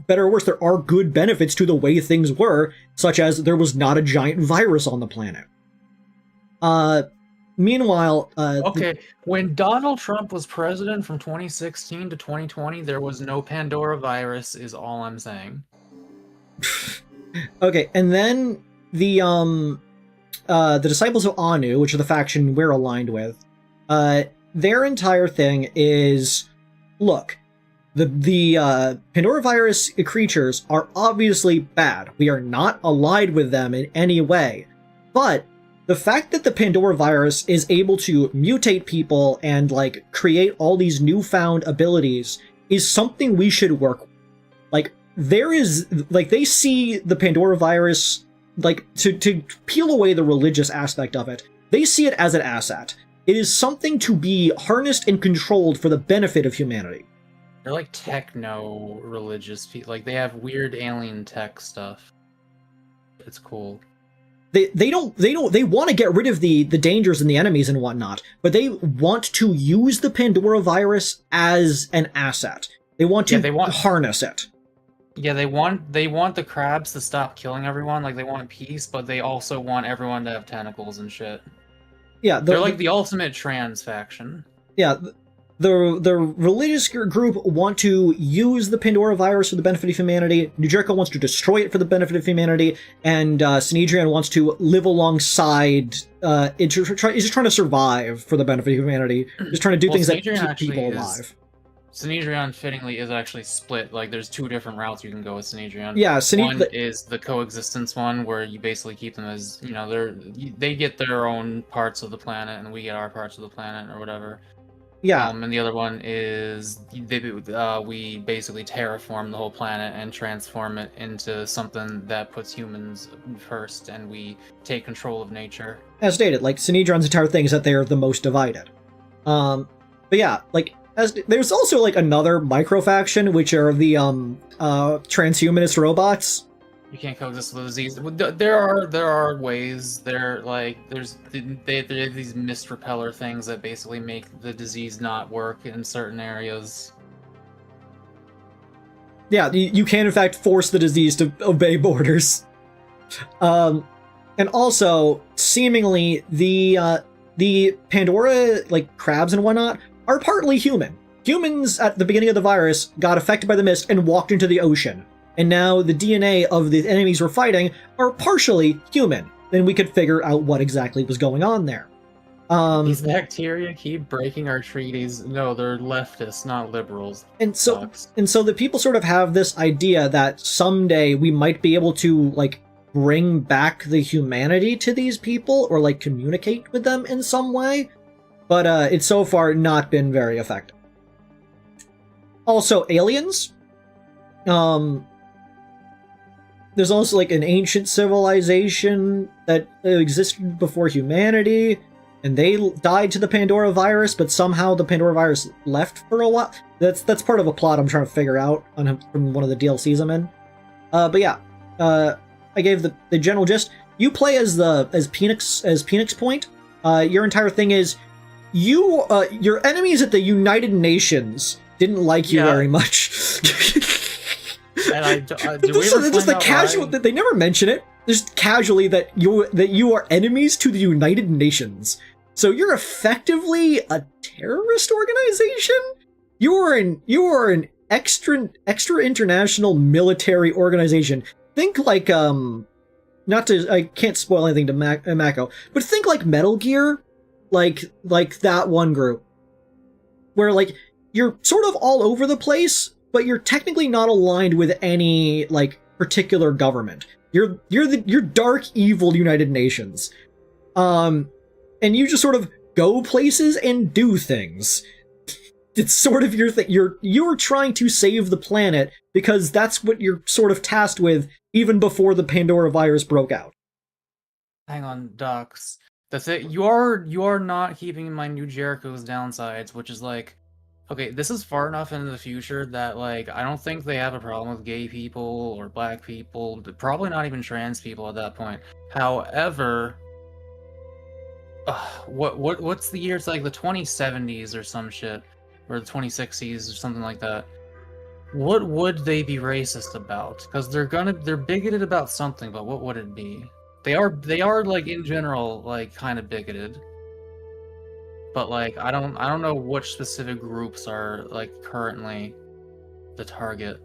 better or worse, there are good benefits to the way things were, such as there was not a giant virus on the planet. Meanwhile, when Donald Trump was president from 2016 to 2020, there was no Pandora virus, is all I'm saying. Okay, and then the Disciples of Anu, which are the faction we're aligned with, their entire thing is, look, the Pandora virus creatures are obviously bad. We are not allied with them in any way. But the fact that the Pandora virus is able to mutate people and, like, create all these newfound abilities is something we should work with. Like, there is, like, they see the Pandora virus, like, to peel away the religious aspect of it, they see it as an asset. It is something to be harnessed and controlled for the benefit of humanity. They're like techno-religious people. Like, they have weird alien tech stuff. It's cool. They want to get rid of the dangers and the enemies and whatnot, but they want to use the Pandora virus as an asset. They want to harness it. Yeah, they want the crabs to stop killing everyone. Like, they want peace, but they also want everyone to have tentacles and shit. Yeah, they're like the ultimate trans faction. Yeah, the religious group want to use the Pandora virus for the benefit of humanity. New Jericho wants to destroy it for the benefit of humanity, and Synedrion wants to live alongside. It's just trying to survive for the benefit of humanity. Just trying to do things that keep people alive. Synedrion, fittingly, is actually split. Like, there's two different routes you can go with Synedrion. Yeah, one is the coexistence one, where you basically keep them as, they get their own parts of the planet, and we get our parts of the planet, or whatever. Yeah. And the other one is we basically terraform the whole planet and transform it into something that puts humans first, and we take control of nature. As stated, like, Sinedron's entire thing is that they are the most divided. But yeah, like, there's also, like, another micro-faction, which are the, transhumanist robots. You can't coexist with disease. There are ways. There's these mist repeller things that basically make the disease not work in certain areas. Yeah, you can in fact force the disease to obey borders. And also, seemingly, the Pandora, like, crabs and whatnot, are partly human. Humans, at the beginning of the virus, got affected by the mist and walked into the ocean. And now the DNA of the enemies we're fighting are partially human. Then we could figure out what exactly was going on there. These bacteria keep breaking our treaties. No, they're leftists, not liberals. And so the people sort of have this idea that someday we might be able to, like, bring back the humanity to these people, or, like, communicate with them in some way. But it's so far not been very effective. Also, aliens. There's also, like, an ancient civilization that existed before humanity, and they died to the Pandora virus, but somehow the Pandora virus left for a while. That's part of a plot I'm trying to figure out from one of the DLCs I'm in. But yeah, I gave the general gist. You play as Phoenix Point. Your entire thing is your enemies at the United Nations didn't like you very much. And just the casual that they never mention it. Just casually that you are enemies to the United Nations. So you're effectively a terrorist organization. You are an extra international military organization. Think like I can't spoil anything to Mako, but think like Metal Gear, like that one group, where, like, you're sort of all over the place, but you're technically not aligned with any, like, particular government. You're dark evil United Nations, and you just sort of go places and do things. It's sort of your thing. You're trying to save the planet because that's what you're sort of tasked with, even before the Pandora virus broke out. Hang on, Docs. That's it. You are not keeping in mind New Jericho's downsides, which is like, okay, this is far enough into the future that, like, I don't think they have a problem with gay people or black people, probably not even trans people at that point. However, what's the year? It's like the 2070s or some shit, or the 2060s or something like that. What would they be racist about? Because they're bigoted about something, but what would it be? They are like, in general, like, kind of bigoted. But, like, I don't know which specific groups are, like, currently the target.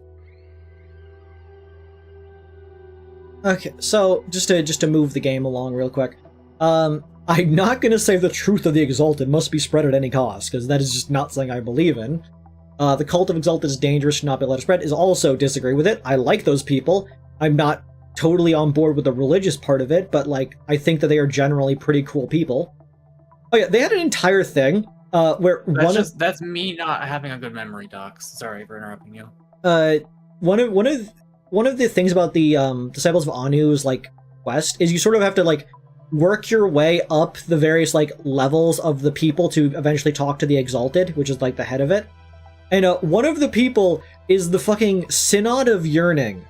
Okay, so just to move the game along real quick, I'm not gonna say the truth of the Exalted must be spread at any cost, because that is just not something I believe in. The cult of Exalted is dangerous, should not be allowed to spread, is also disagree with it. I like those people. I'm not totally on board with the religious part of it, but, like, I think that they are generally pretty cool people. Oh yeah, they had an entire thing where that's me not having a good memory, Docs. Sorry for interrupting you. One of the things about the Disciples of Anu's, like, quest is you sort of have to, like, work your way up the various, like, levels of the people to eventually talk to the Exalted, which is, like, the head of it. And one of the people is the fucking Synod of Yearning,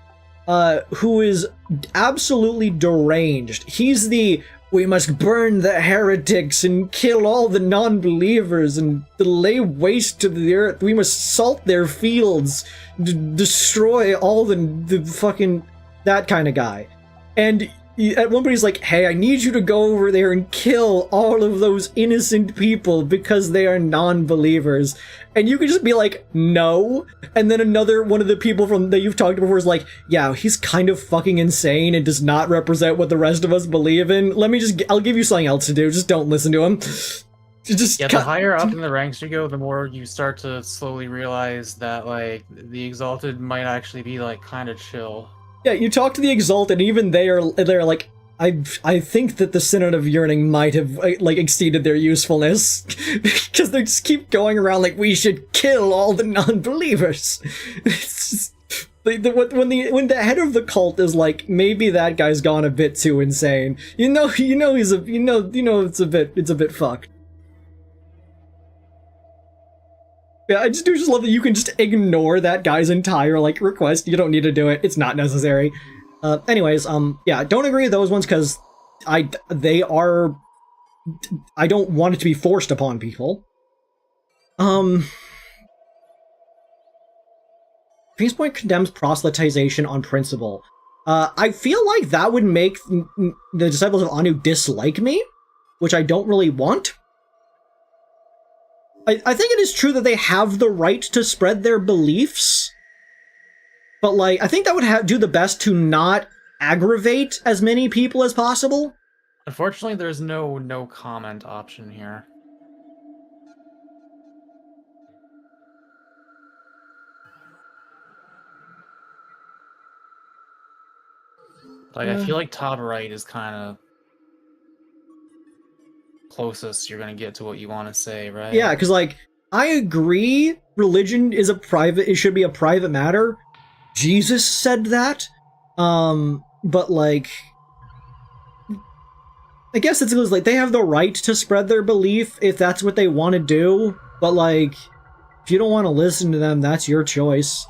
who is absolutely deranged. He's the "we must burn the heretics and kill all the non-believers and lay waste to the earth. We must salt their fields, destroy all the fucking..." that kind of guy. And at one point he's like, "Hey, I need you to go over there and kill all of those innocent people because they are non-believers." And you could just be like, "No." And then another one of the people that you've talked to before is like, "Yeah, he's kind of fucking insane and does not represent what the rest of us believe in. I'll give you something else to do. Just don't listen to him." The higher up in the ranks you go, the more you start to slowly realize that, like, the Exalted might actually be, like, kind of chill. Yeah, you talk to the Exalted, and even they're like, I think that the Synod of Yearning might have like exceeded their usefulness because they just keep going around like we should kill all the non-believers. It's just, when the head of the cult is like, maybe that guy's gone a bit too insane. You know it's a bit fucked. Yeah, I do just love that you can just ignore that guy's entire like request. You don't need to do it. It's not necessary. Anyways, yeah, don't agree with those ones because I don't want it to be forced upon people. Phoenix Point condemns proselytization on principle. I feel like that would make the disciples of Anu dislike me, which I don't really want. I think it is true that they have the right to spread their beliefs. But, like, I think that would do the best to not aggravate as many people as possible. Unfortunately, there's no comment option here. Like, I feel like top right is kind of closest you're gonna get to what you want to say, right? Yeah, because, like, I agree religion is it should be a private matter. Jesus said that, but like, I guess it's like they have the right to spread their belief if that's what they want to do, but like, if you don't want to listen to them, that's your choice.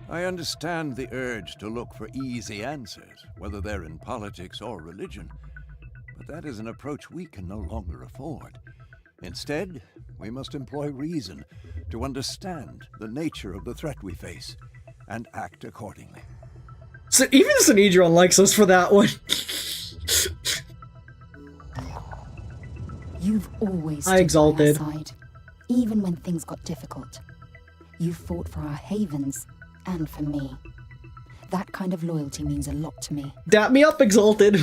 I understand the urge to look for easy answers, whether they're in politics or religion, but that is an approach we can no longer afford. Instead, we must employ reason to understand the nature of the threat we face and act accordingly. So even Sinedron likes us for that one. You've always I exalted. stood by our side, even when things got difficult. You fought for our havens and for me. That kind of loyalty means a lot to me. Dap me up, exalted.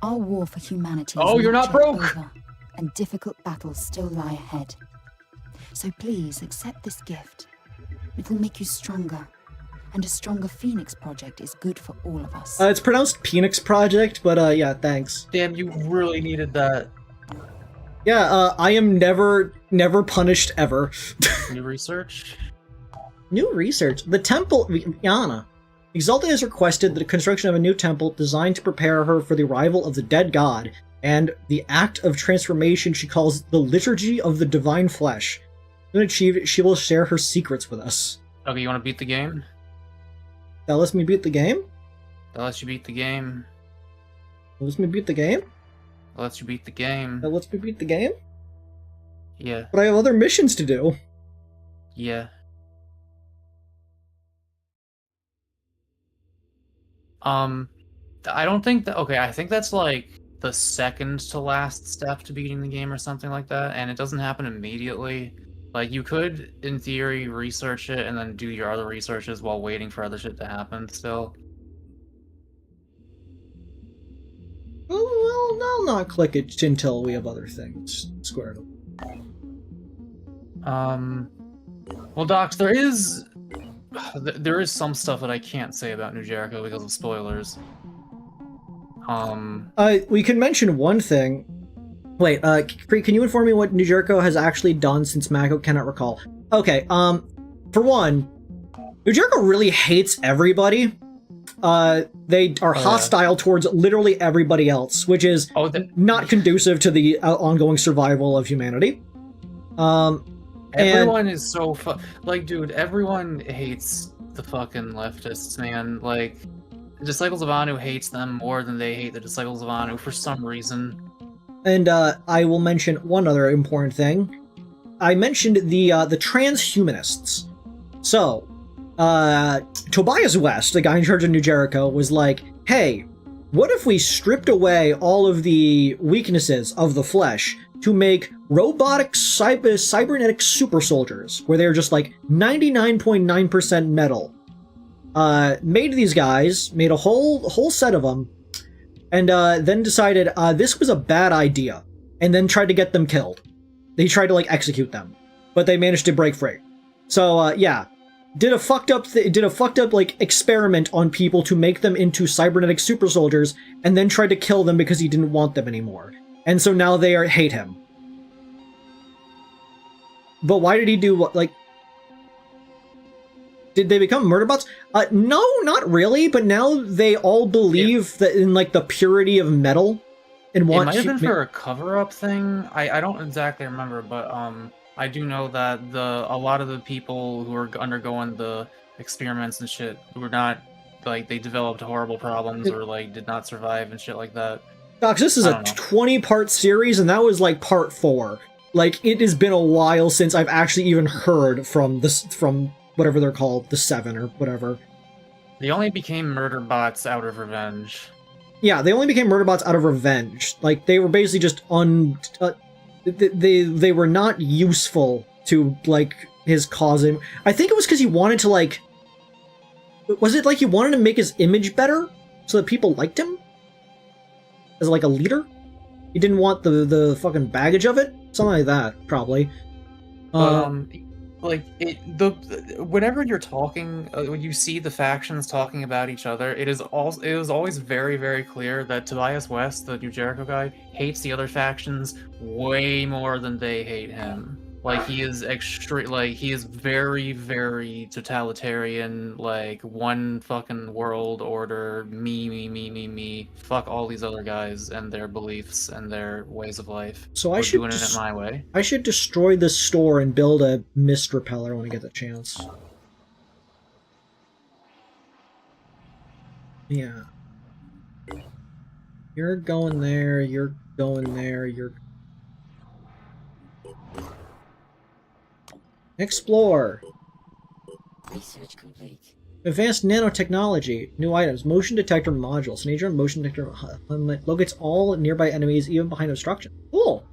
Our war for humanity Oh, is you're not yet broke! over, and difficult battles still lie ahead. So please accept this gift. It will make you stronger, and a stronger Phoenix project is good for all of us. It's pronounced Phoenix Project, but yeah, thanks. Damn, you really needed that. Yeah, I am never punished ever. New research? New research. The temple, Yana. Exalted has requested the construction of a new temple designed to prepare her for the arrival of the dead god and the act of transformation she calls the Liturgy of the Divine Flesh. When achieved, she will share her secrets with us. Okay, you want to beat the game? That lets me beat the game? That lets you beat the game. That lets me beat the game? That lets you beat the game. That lets me beat the game? Yeah. But I have other missions to do. Yeah. I don't think that... Okay, I think that's like the second to last step to beating the game or something like that, and it doesn't happen immediately. Like, you could, in theory, research it and then do your other researches while waiting for other shit to happen still. Well, I'll not click it until we have other things squared up. Well, Docs, there is some stuff that I can't say about New Jericho because of spoilers. We can mention one thing. Wait, Kreed, can you inform me what New Jericho has actually done since Mako cannot recall? Okay, for one, New Jericho really hates everybody. They are hostile towards literally everybody else, which is not conducive to the ongoing survival of humanity. Everyone is so like, dude, everyone hates the fucking leftists, man. Like, the Disciples of Anu hates them more than they hate the Disciples of Anu for some reason. And I will mention one other important thing. I mentioned the transhumanists. So, Tobias West, the guy in charge of New Jericho, was like, hey, what if we stripped away all of the weaknesses of the flesh to make robotic cybernetic super soldiers, where they're just like 99.9% metal? Made these guys, made a whole set of them, and then decided this was a bad idea, and then tried to get them killed. They tried to like execute them, but they managed to break free. So yeah, did a fucked up like experiment on people to make them into cybernetic super soldiers, and then tried to kill them because he didn't want them anymore. And so now they hate him. But why did he do what? Like, did they become murder bots? No, not really. But now they all believe that in like the purity of metal, and want. It might have been for a cover-up thing. I don't exactly remember, but I do know that a lot of the people who were undergoing the experiments and shit were not like they developed horrible problems or like did not survive and shit like that. Docs, this is a 20-part series, and that was like part 4. Like, it has been a while since I've actually even heard from whatever they're called, the 7 or whatever. They only became murder bots out of revenge. Yeah, they only became murder bots out of revenge. Like, they were basically just they were not useful to, like, his cause. I think it was because he wanted to, like... Was it like he wanted to make his image better so that people liked him? As, like, a leader? He didn't want the fucking baggage of it? Something like that, probably. Like, whenever you're talking, when you see the factions talking about each other, it was always very, very clear that Tobias West, the New Jericho guy, hates the other factions way more than they hate him. Like, he is he is very, very totalitarian, like, one fucking world order, me, fuck all these other guys and their beliefs and their ways of life. So We're doing it my way. I should destroy this store and build a mist repeller when I get the chance. Yeah. You're going there, you're going there, you're... Explore! Research complete. Advanced nanotechnology. New items. Motion detector modules. Nature motion detector locates all nearby enemies, even behind obstruction. Cool!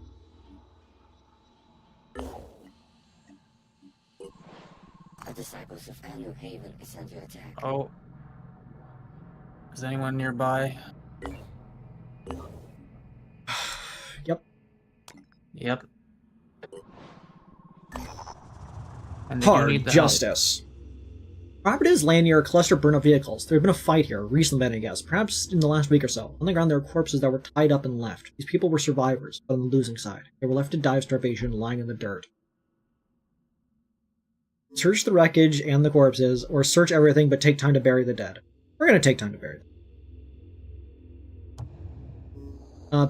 The disciples of Anu Haven is under attack. Oh. Is anyone nearby? Yep. Yep. And Hard justice. Operatives land near a cluster of burnt-up vehicles. There had been a fight here, recently, I guess, perhaps in the last week or so. On the ground there were corpses that were tied up and left. These people were survivors, but on the losing side. They were left to die of starvation, lying in the dirt. Search the wreckage and the corpses, or search everything but take time to bury the dead. We're gonna take time to bury them.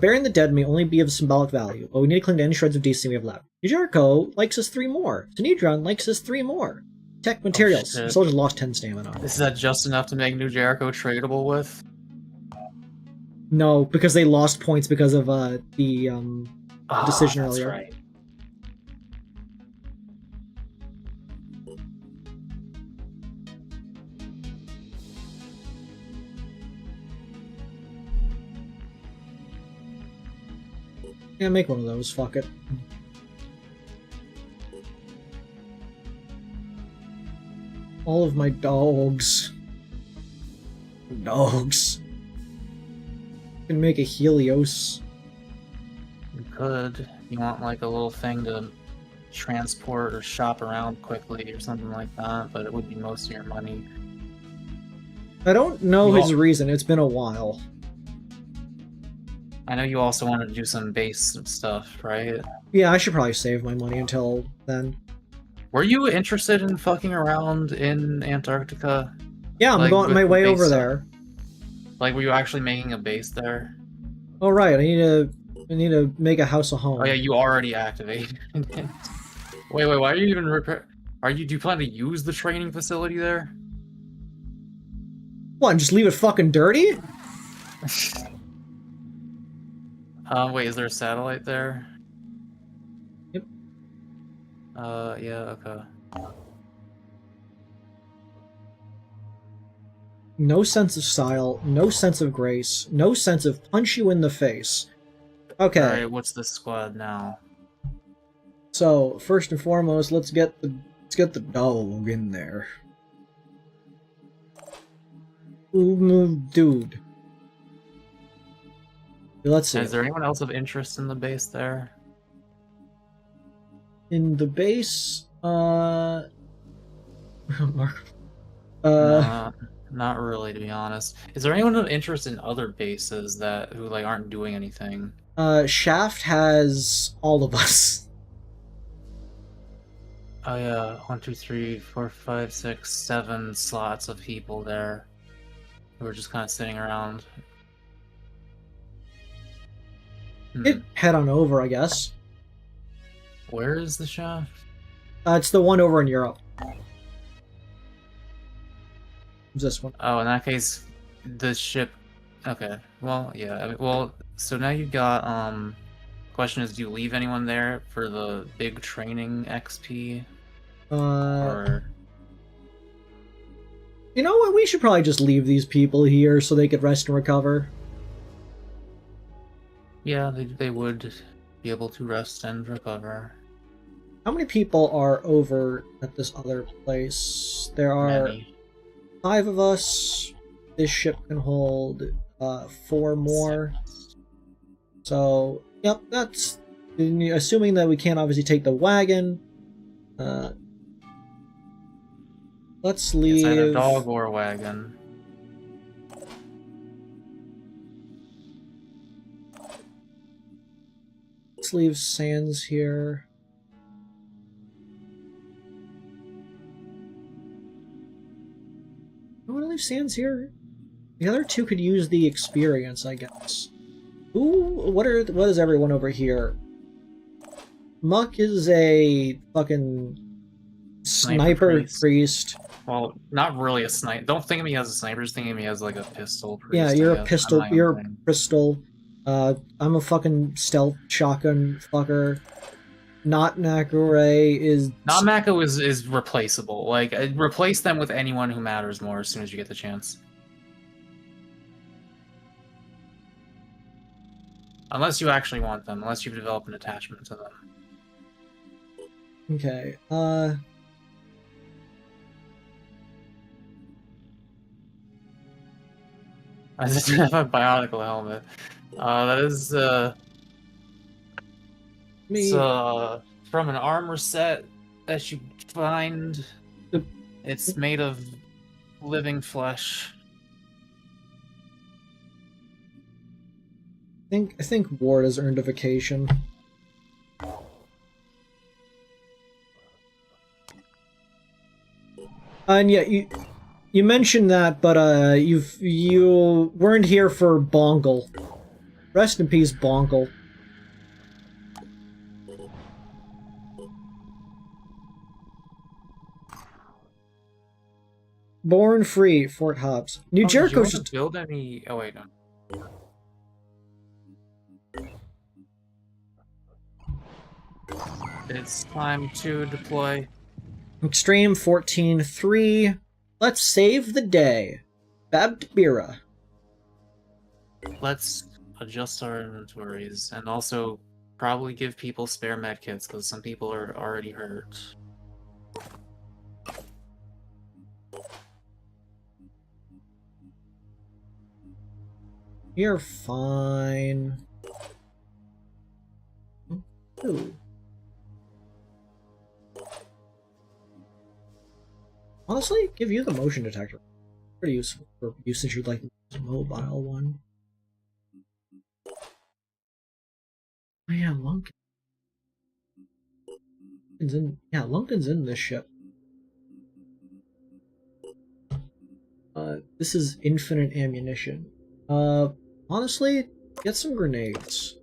Burying the dead may only be of symbolic value, but we need to cling to any shreds of decency we have left. Jericho likes us 3 more. Tanedron likes us 3 more. Tech materials. Oh, Soldiers lost 10 stamina. Is that just enough to make New Jericho tradable with? No, because they lost points because of the decision that's earlier. Right. Yeah, make one of those. Fuck it. All of my dogs. Dogs. Can make a Helios. You could. You want like a little thing to transport or shop around quickly or something like that, but it would be most of your money. I don't know his reason. It's been a while. I know you also wanted to do some base stuff, right? Yeah, I should probably save my money until then. Were you interested in fucking around in Antarctica? Yeah, I'm Like, going with my way base over stuff? there. Like, were you actually making a base there? Oh right, I need to make a house a home. Oh yeah, you already activated. Wait, why are you even repair? Do you plan to use the training facility there? What, and just leave it fucking dirty? Wait, is there a satellite there? Yep. Yeah, okay. No sense of style, no sense of grace, no sense of punch you in the face. Okay. Alright, what's this squad now? So, first and foremost, let's get the dog in there. Dude. Let's see. Is there anyone else of interest in the base there? In the base, Mark. Not really, to be honest. Is there anyone of interest in other bases who like aren't doing anything? Shaft has all of us. Oh yeah, 1, 2, 3, 4, 5, 6, 7 slots of people there who are just kind of sitting around. Head on over, I guess. Where is the shaft? It's the one over in Europe. This one. Oh, in that case, the ship. Okay. Well, yeah. I mean, well, so now you got. Question is, do you leave anyone there for the big training XP? Or. You know what? We should probably just leave these people here so they could rest and recover. Yeah, they would be able to rest and recover. How many people are over at this other place? There are Many. 5 of us. This ship can hold 4 more. So, yep, that's... Assuming that we can't obviously take the wagon. Let's leave... It's either dog or wagon. Let's leave Sans here. I want to leave Sans here. The other 2 could use the experience, I guess. Ooh, what is everyone over here? Muck is a fucking sniper priest. Well, not really a sniper. Don't think of me as a sniper. Just think of me as like a pistol priest. Yeah, you're I a guess. pistol. I'm my You're own a thing. pistol. I'm a fucking stealth shotgun fucker. Not Nakure is... Not Mako is replaceable. Like, replace them with anyone who matters more as soon as you get the chance. Unless you actually want them. Unless you've developed an attachment to them. Okay, I just have a bionicle helmet. That is, me... it's, from an armor set that you find. It's made of living flesh. I think Ward has earned a vacation. And yeah, you mentioned that, but you weren't here for Bongle. Rest in peace, Bongle. Born free, Fort Hobbs. New Jericho Did you should want to build any? Oh wait, no. It's time to deploy. Extreme 14-3. Let's save the day. Babdbira. Let's adjust our inventories and also probably give people spare medkits because some people are already hurt. You're fine. Ooh. Honestly, give you the motion detector. Pretty useful for usage you'd like the mobile one. Oh yeah, Lunken's in. Yeah, Lunken's in this ship. This is infinite ammunition. Honestly, get some grenades.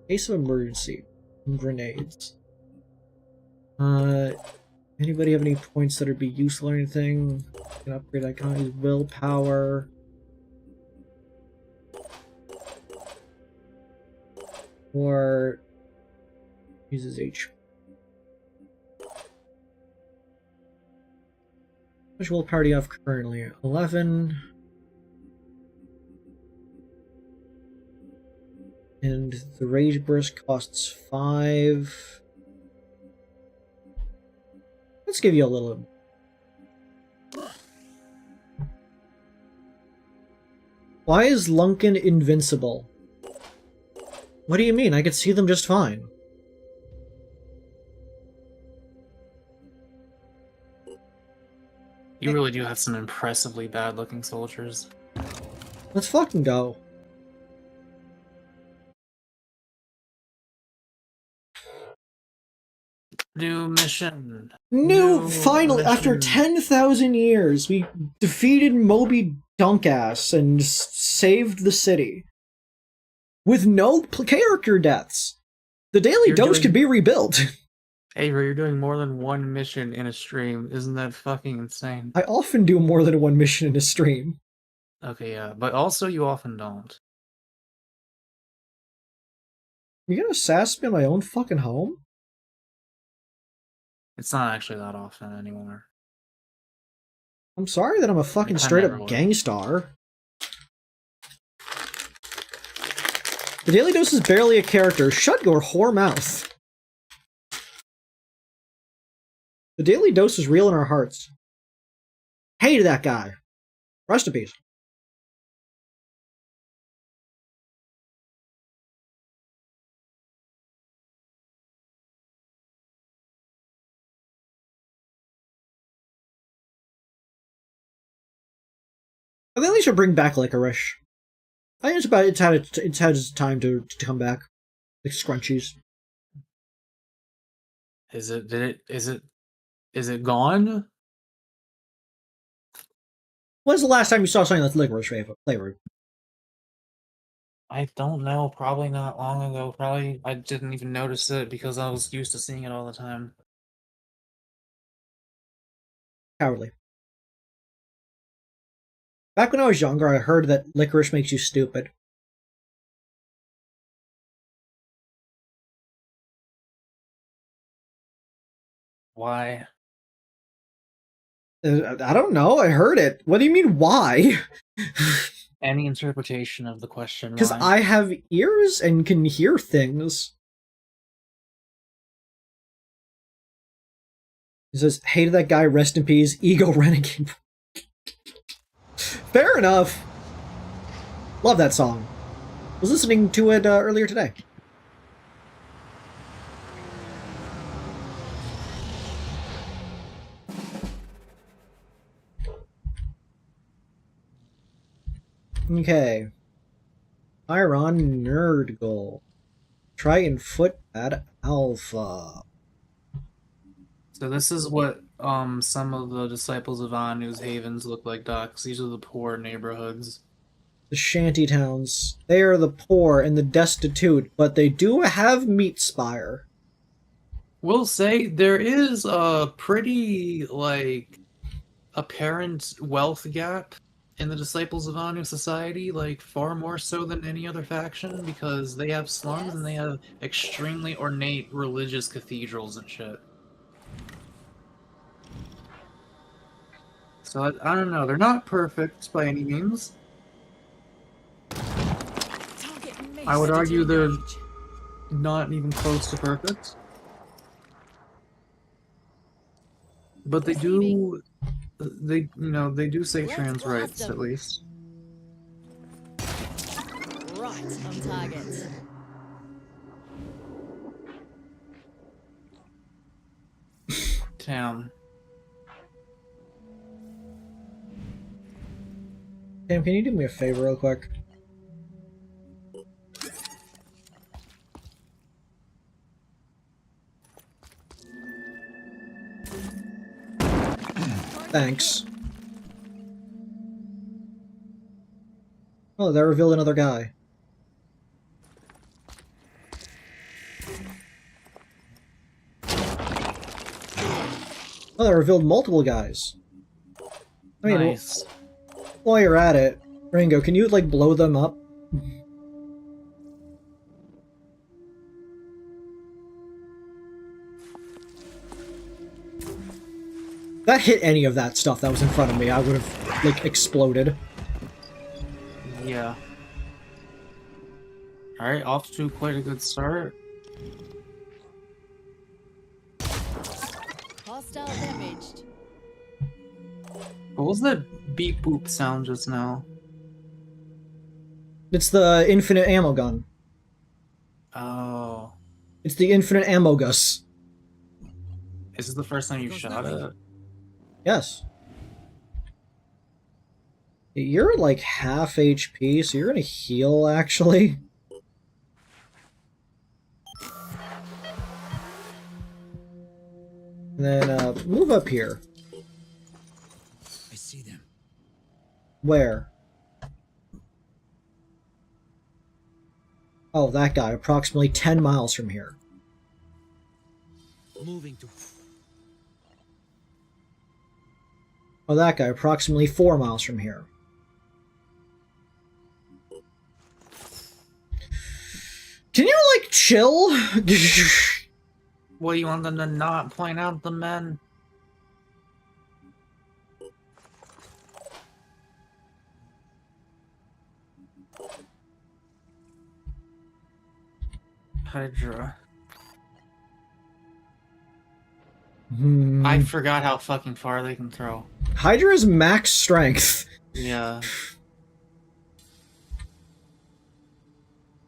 Case of emergency, grenades. Anybody have any points that would be useful or anything? Can upgrade icons, willpower. Or uses HP. How much willpower do you have currently? 11. And the Rage Burst costs 5. Let's give you a little. Why is Lunken invincible? What do you mean? I could see them just fine. You really do have some impressively bad-looking soldiers. Let's fucking go. New mission. Finally, after mission. 10,000 years, we defeated Moby Dunkass and saved the city. With no character deaths. The Daily Dose could be rebuilt. Avery, you're doing more than one mission in a stream. Isn't that fucking insane? I often do more than one mission in a stream. Okay, yeah, but also you often don't. You gonna sass me in my own fucking home? It's not actually that often anymore. I'm sorry that I'm a fucking I straight never up will. gangstar. The Daily Dose is barely a character. Shut your whore mouth. The Daily Dose is real in our hearts. Hated that guy. Rest in peace. I think they should bring back Licorice. I think it's had its time to come back. Like scrunchies. Is it gone? When's the last time you saw something that's licorice flavored? I don't know. Probably not long ago. Probably I didn't even notice it because I was used to seeing it all the time. Cowardly. Back when I was younger, I heard that licorice makes you stupid. Why? I don't know. I heard it. What do you mean, why? Any interpretation of the question? Because Why? I have ears and can hear things. He says, hated that guy, rest in peace, ego renegade. Fair enough. Love that song. Was listening to it earlier today. Okay. Iron Nerd Goal. Try and foot at Alpha. So this is what some of the disciples of Anu's havens look like, Doc. 'Cause these are the poor neighborhoods. The shanty towns. They are the poor and the destitute, but they do have Meat Spire. We'll say there is a pretty apparent wealth gap in the disciples of Anu society, far more so than any other faction, because they have slums and they have extremely ornate religious cathedrals and shit. So I don't know. They're not perfect by any means. I would argue they're not even close to perfect. But they do say trans rights at least. Right on target. Damn. Sam, can you do me a favor real quick? Thanks. Oh, they revealed another guy. Oh, they revealed multiple guys. I mean, Nice. while you're at it, Ringo, can you, blow them up? If that hit any of that stuff that was in front of me, I would have, exploded. Yeah. Alright, off to quite a good start. Hostile damaged. What was that beep boop sound just now? It's the infinite ammo gun. Oh. It's the infinite ammo gus. Is this the first time you shot it? Yes. You're like half HP, so you're gonna heal, actually. And then, move up here. I see them. Where? Oh, that guy, approximately 10 miles from here. Moving to. Oh, that guy, approximately 4 miles from here. Can you, like, chill? What do you want them to not point out the men? Hydra. I forgot how fucking far they can throw. Hydra's max strength. Yeah.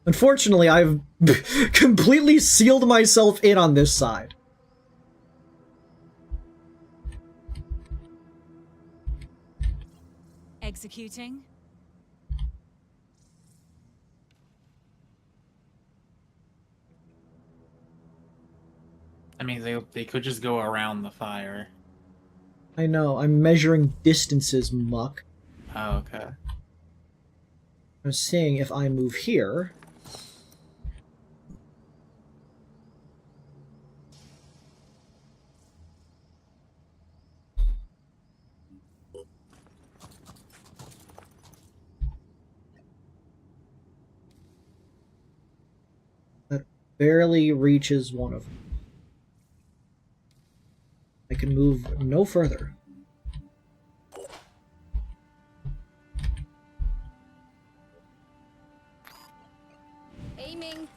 Unfortunately, I've completely sealed myself in on this side. Executing. I mean, they could just go around the fire. I know, I'm measuring distances, muck. Oh, okay. I was saying if I move here... That barely reaches one of them. I can move no further. Aiming.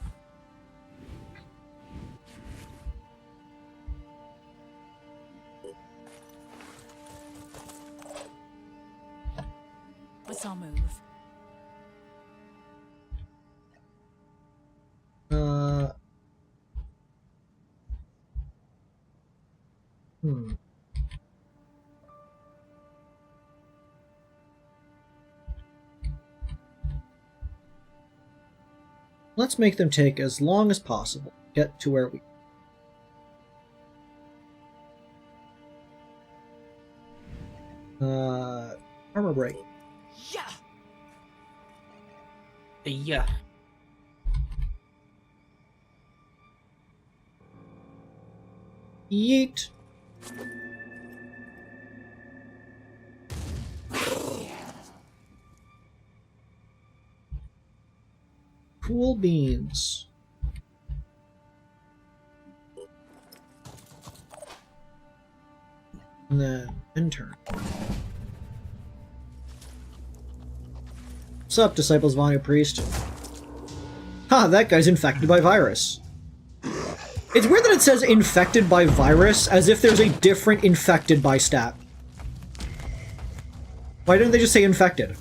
What's our move? Hmm. Let's make them take as long as possible to get to where we... Armor break. Yeah. Yeah. Yeet. Cool beans. And then intern. What's up, Disciples Vanya Priest? Ha, that guy's infected by virus. It's weird that it says infected by virus as if there's a different infected by stat. Why didn't they just say infected?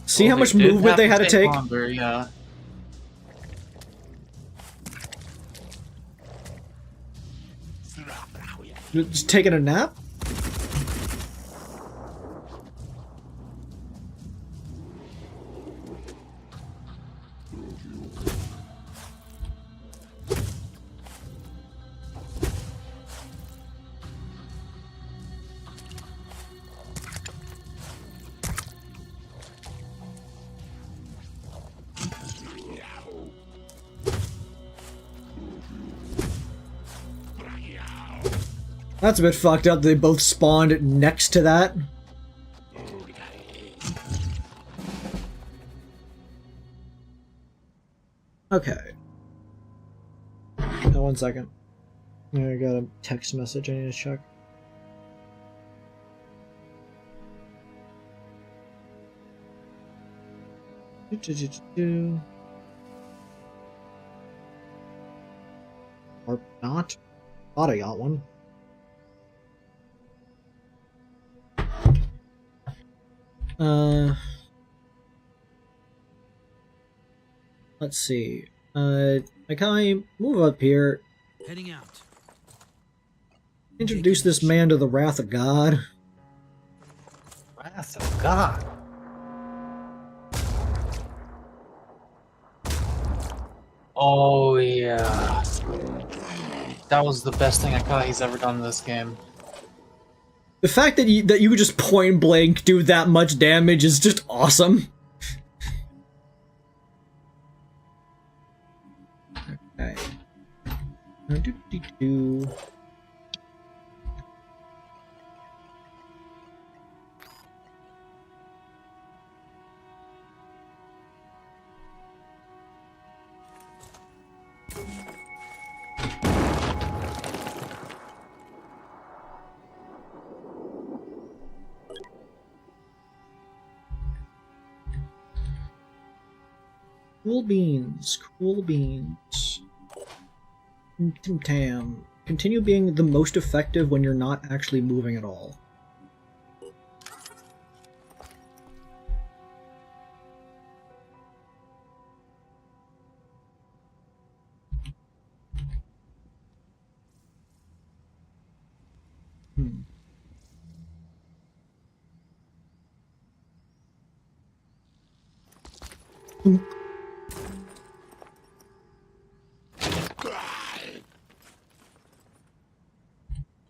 See how much did movement have they had to take? Longer, yeah. Just taking a nap? That's a bit fucked up. They both spawned next to that. Okay. Now, 1 second. I got a text message I need to check. Or not. Thought I got one. Let's see. Akai, move up here. Heading out. Introduce this man to the wrath of God. Wrath of God. Oh yeah. That was the best thing Akai's ever done in this game. The fact that you could just point blank do that much damage is just awesome. Okay. Do. Cool beans, cool beans. Tim Tam. Continue being the most effective when you're not actually moving at all. Hmm. Oop.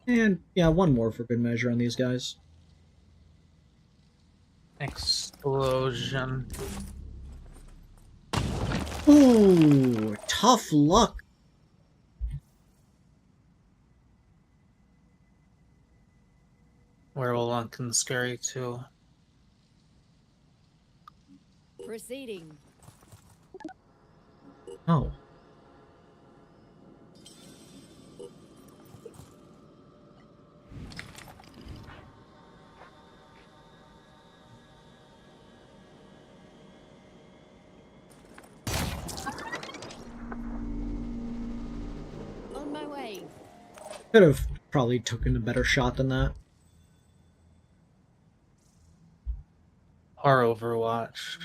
And, yeah, one more for good measure on these guys. Explosion. Ooh, tough luck. Werewolf Lunkin scary too. Proceeding. Oh. On my way. Could have probably taken a better shot than that. Or Overwatch.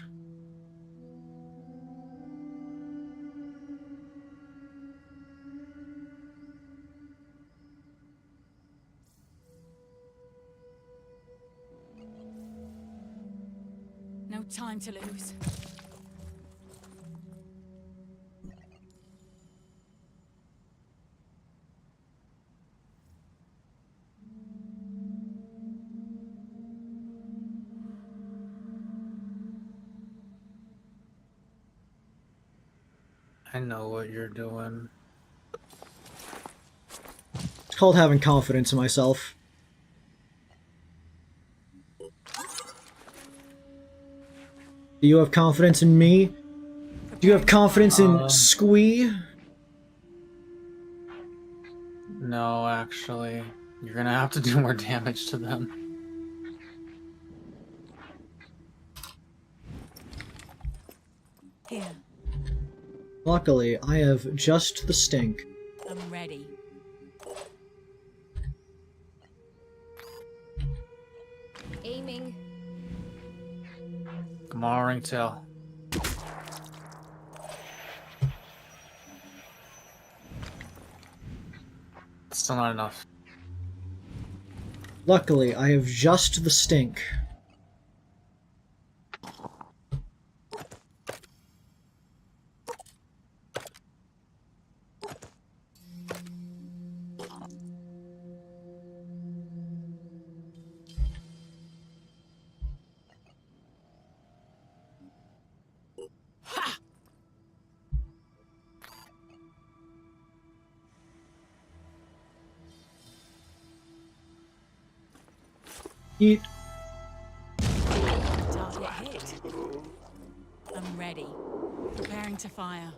No time to lose. I know what you're doing. It's called having confidence in myself. Do you have confidence in me? Do you have confidence in Squee? No, actually. You're gonna have to do more damage to them. Here, Luckily, I have just the stink. I'm ready. Aiming. Come on, Ringtail. Still not enough. Luckily, I have just the stink. Eat. Target hit. I'm ready. Preparing to fire.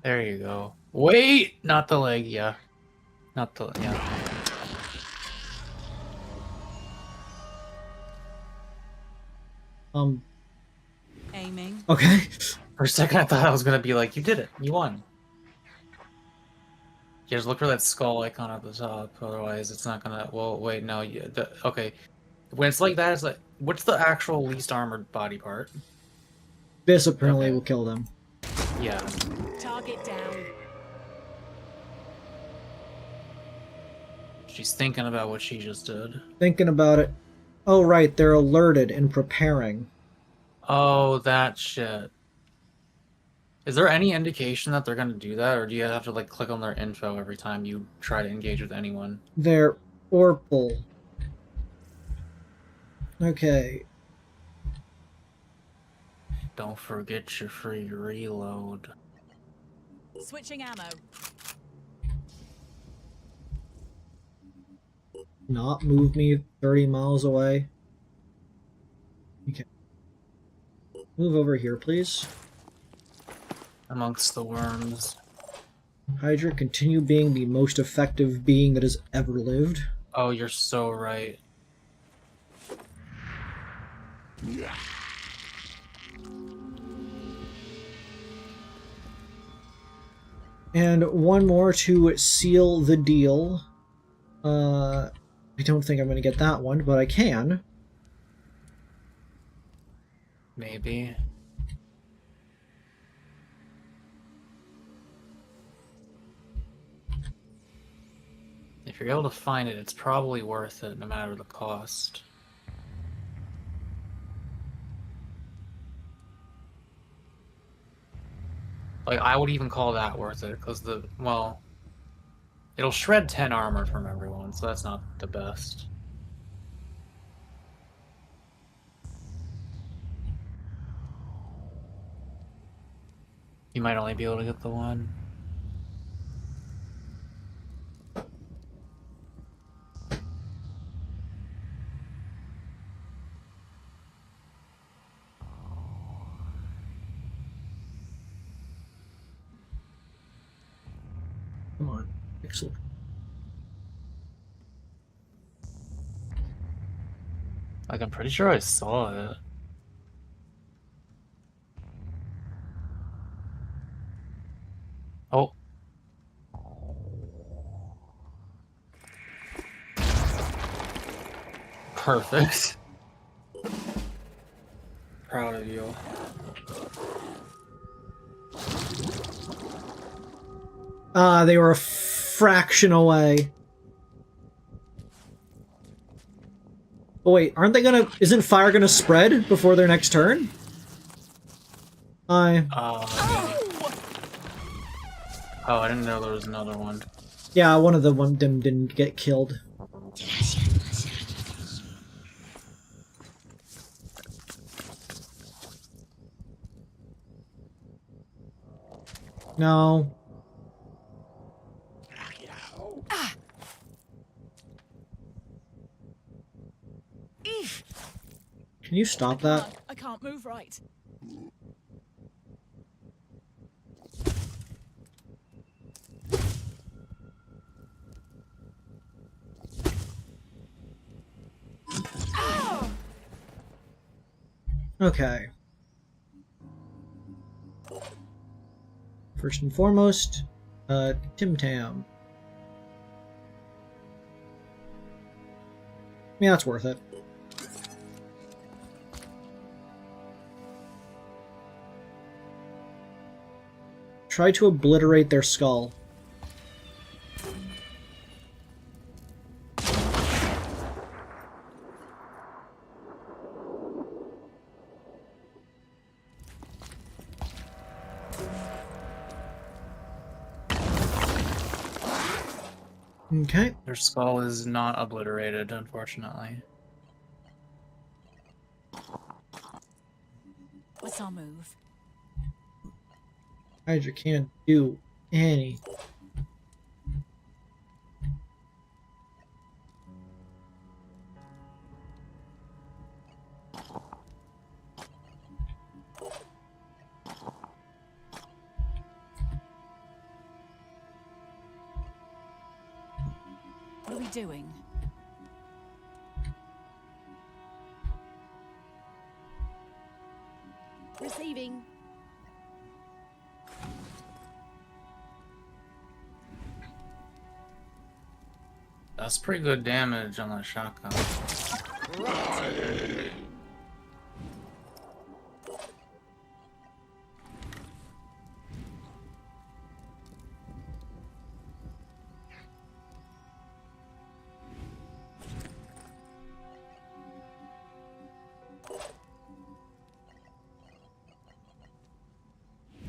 There you go. Wait! Not the leg, yeah. Not the, yeah. Aiming. Okay. For a second I thought I was gonna be like, you did it. You won. Yeah, just look for that skull icon at the top, otherwise it's not gonna... Well, wait, no, okay. When it's like that, it's like, what's the actual least armored body part? This apparently Okay. will kill them. Yeah. Target down. She's thinking about what she just did. Thinking about it. Oh, right, they're alerted and preparing. Oh, that shit. Is there any indication that they're gonna do that, or do you have to like click on their info every time you try to engage with anyone? They're Orpal. Okay. Don't forget your free reload. Switching ammo. Not move me 30 miles away. Okay. Move over here, please. Amongst the worms. Hydra, continue being the most effective being that has ever lived. Oh, you're so right. And one more to seal the deal. I don't think I'm going to get that one, but I can. Maybe. If you're able to find it, it's probably worth it, no matter the cost. Like, I would even call that worth it, because well, it'll shred 10 armor from everyone, so that's not the best. You might only be able to get the one. Come on. Excellent. Like, I'm pretty sure I saw it. Oh. Perfect. Proud of you. They were a fraction away. Oh wait, aren't they gonna... Isn't fire gonna spread before their next turn? Oh, I didn't know there was another one. Yeah, one of them didn't get killed. No. Can you stop that? I can't move right. Okay. First and foremost, Tim Tam. Yeah, that's worth it. Try to obliterate their skull. Okay. Their skull is not obliterated, unfortunately. What's our move? Hydra can't do any. What are we doing? Receiving. That's pretty good damage on that shotgun.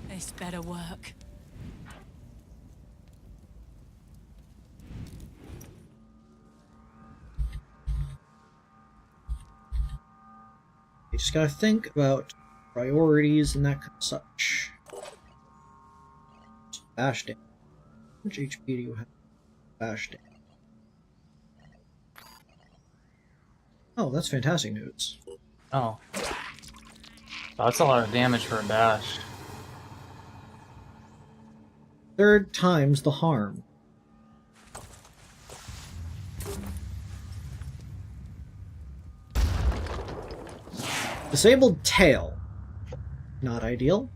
This better work. You just gotta think about priorities and that kind of such. Bash damage. How much HP do you have? Bash damage. Oh, that's fantastic news. Oh. That's a lot of damage for a bash. Third time's the harm. Disabled tail. Not ideal.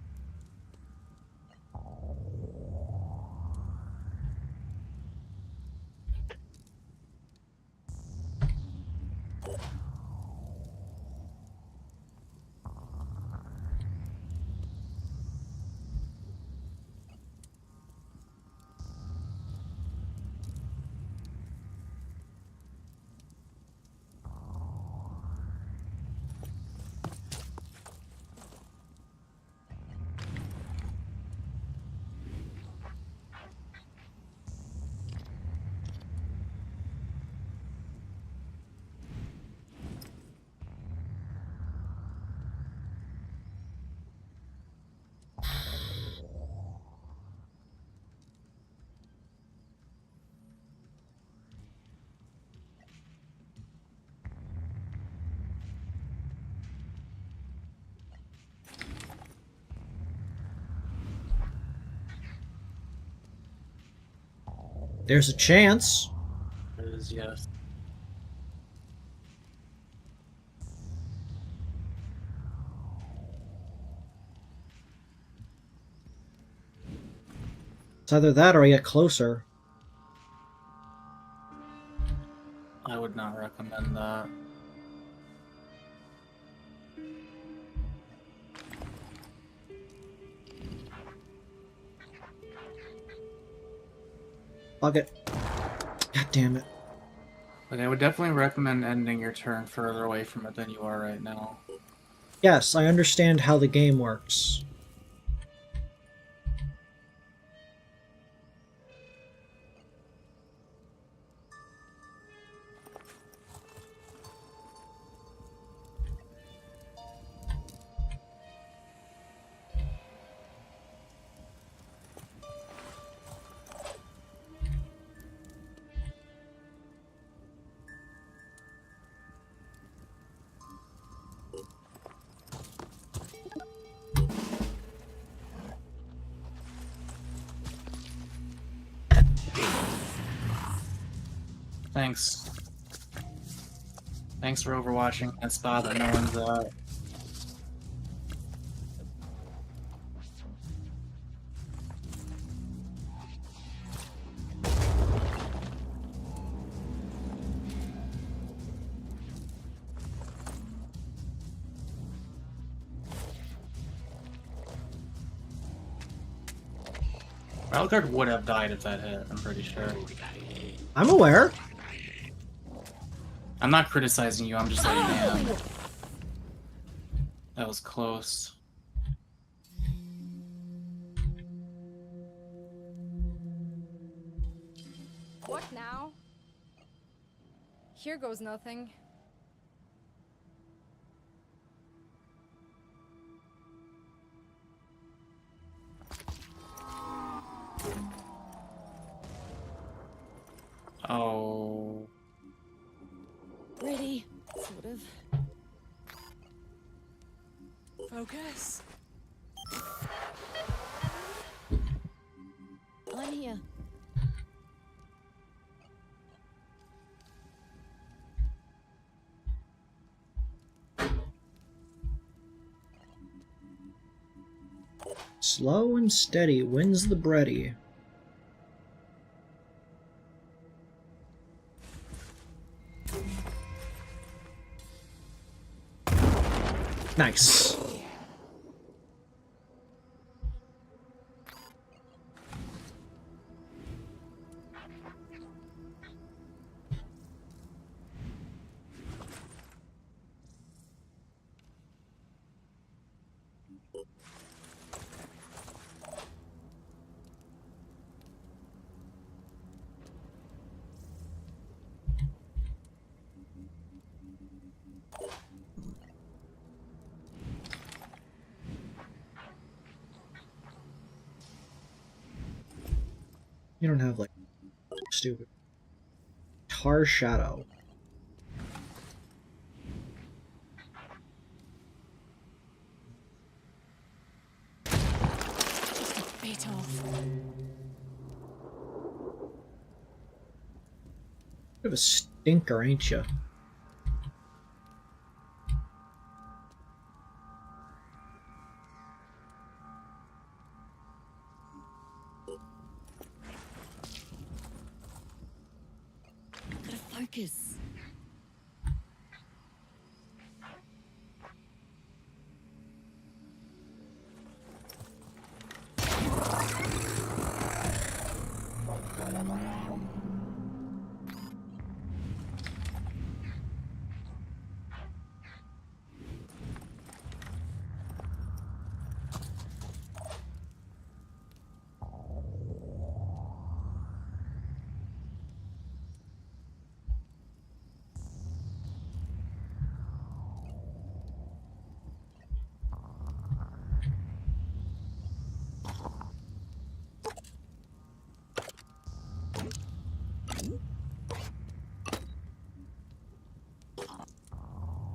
There's a chance. It is, yes. It's either that or I get closer. I would not recommend that. Fuck it. God damn it. Like, I would definitely recommend ending your turn further away from it than you are right now. Yes, I understand how the game works. Thanks. Thanks for overwatching that spot that no one's at. Wildcard would have died if that hit, I'm pretty sure. I'm aware. I'm not criticizing you, I'm just like, man. That was close. What now? Here goes nothing. Oh. Ready, sort of. Focus. I'm here. Slow and steady wins the bready. Nice. You don't have, like, stupid. Tar Shadow. Bit off. Bit of a stinker, ain't you? Gotta focus.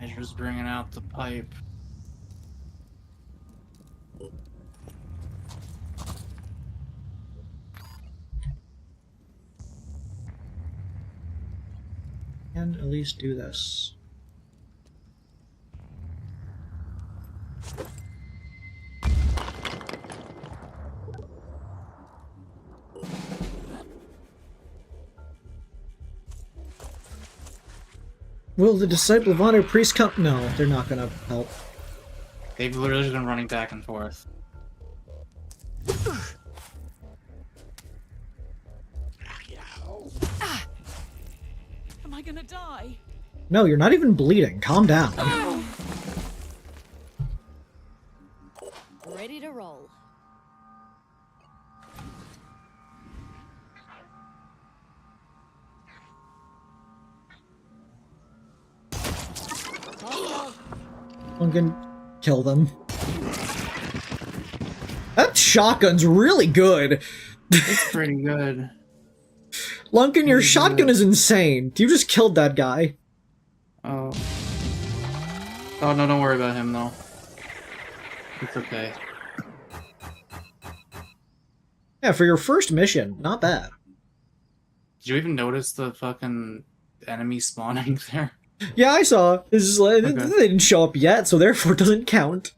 Measure's bringing out the pipe. And at least do this. Will the Disciple of Honor priest come? No, they're not gonna help. They've literally been running back and forth. Am I gonna die? No, you're not even bleeding. Calm down. Ready to roll. One can kill them. That shotgun's really good. It's pretty good. Lunkin, your shotgun is insane. You just killed that guy. Oh. Oh no, don't worry about him though. It's okay. Yeah, for your first mission, not bad. Did you even notice the fucking enemy spawning there? Yeah, I saw. This is like, Okay. They didn't show up yet, so therefore it doesn't count.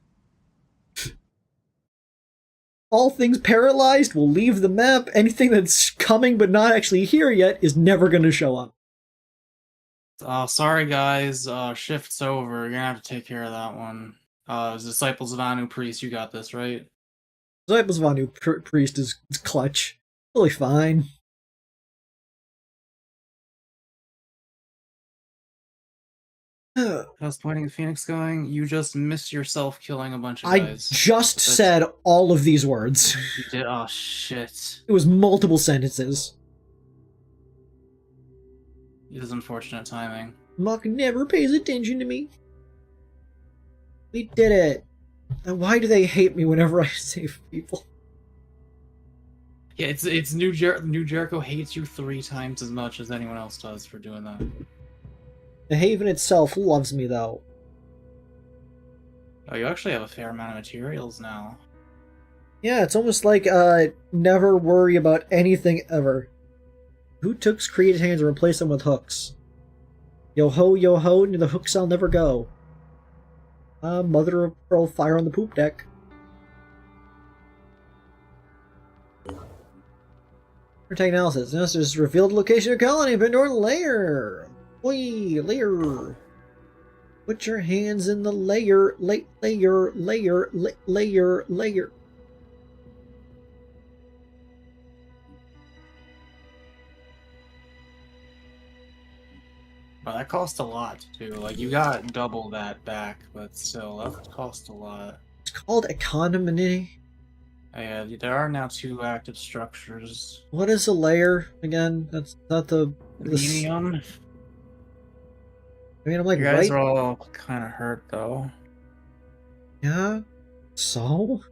All things paralyzed will leave the map. Anything that's coming but not actually here yet is never going to show up. Sorry guys, shift's over. You're gonna have to take care of that one. Disciples of Anu Priest, you got this, right? Disciples of Anu Priest is clutch. Totally fine. How's pointing the Phoenix going? You just missed yourself killing a bunch of I guys. just said all of these words. You did? Oh shit. It was multiple sentences. It is unfortunate timing. Muck never pays attention to me. We did it. And why do they hate me whenever I save people? Yeah, it's New Jericho hates you 3 times as much as anyone else does for doing that. The Haven itself loves me, though. Oh, you actually have a fair amount of materials now. Yeah, it's almost like, never worry about anything ever. Who took Kreed's hands and replaced them with hooks? Yo-ho, near the hooks I'll never go. Mother of pearl, fire on the poop deck. Protect analysis. This is revealed location of colony, but northern layer. Oi, layer. Oi, Put your hands in the layer. But that cost a lot too. Like you got double that back, but still, that cost a lot. It's called economy. Yeah, there are now 2 active structures. What is a layer again? That's not the Medium. I mean, I'm like, You guys right? are all kind of hurt though. Yeah. So?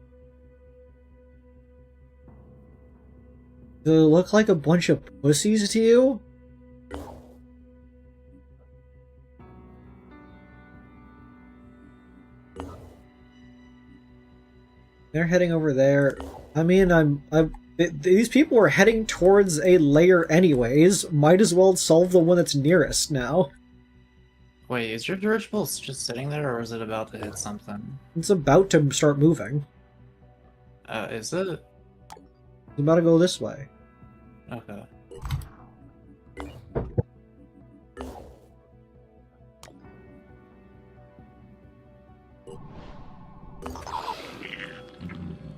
Do they look like a bunch of pussies to you? They're heading over there. I mean, these people are heading towards a layer anyways. Might as well solve the one that's nearest now. Wait, is your dirigible just sitting there, or is it about to hit something? It's about to start moving. Is it? It's about to go this way. Okay.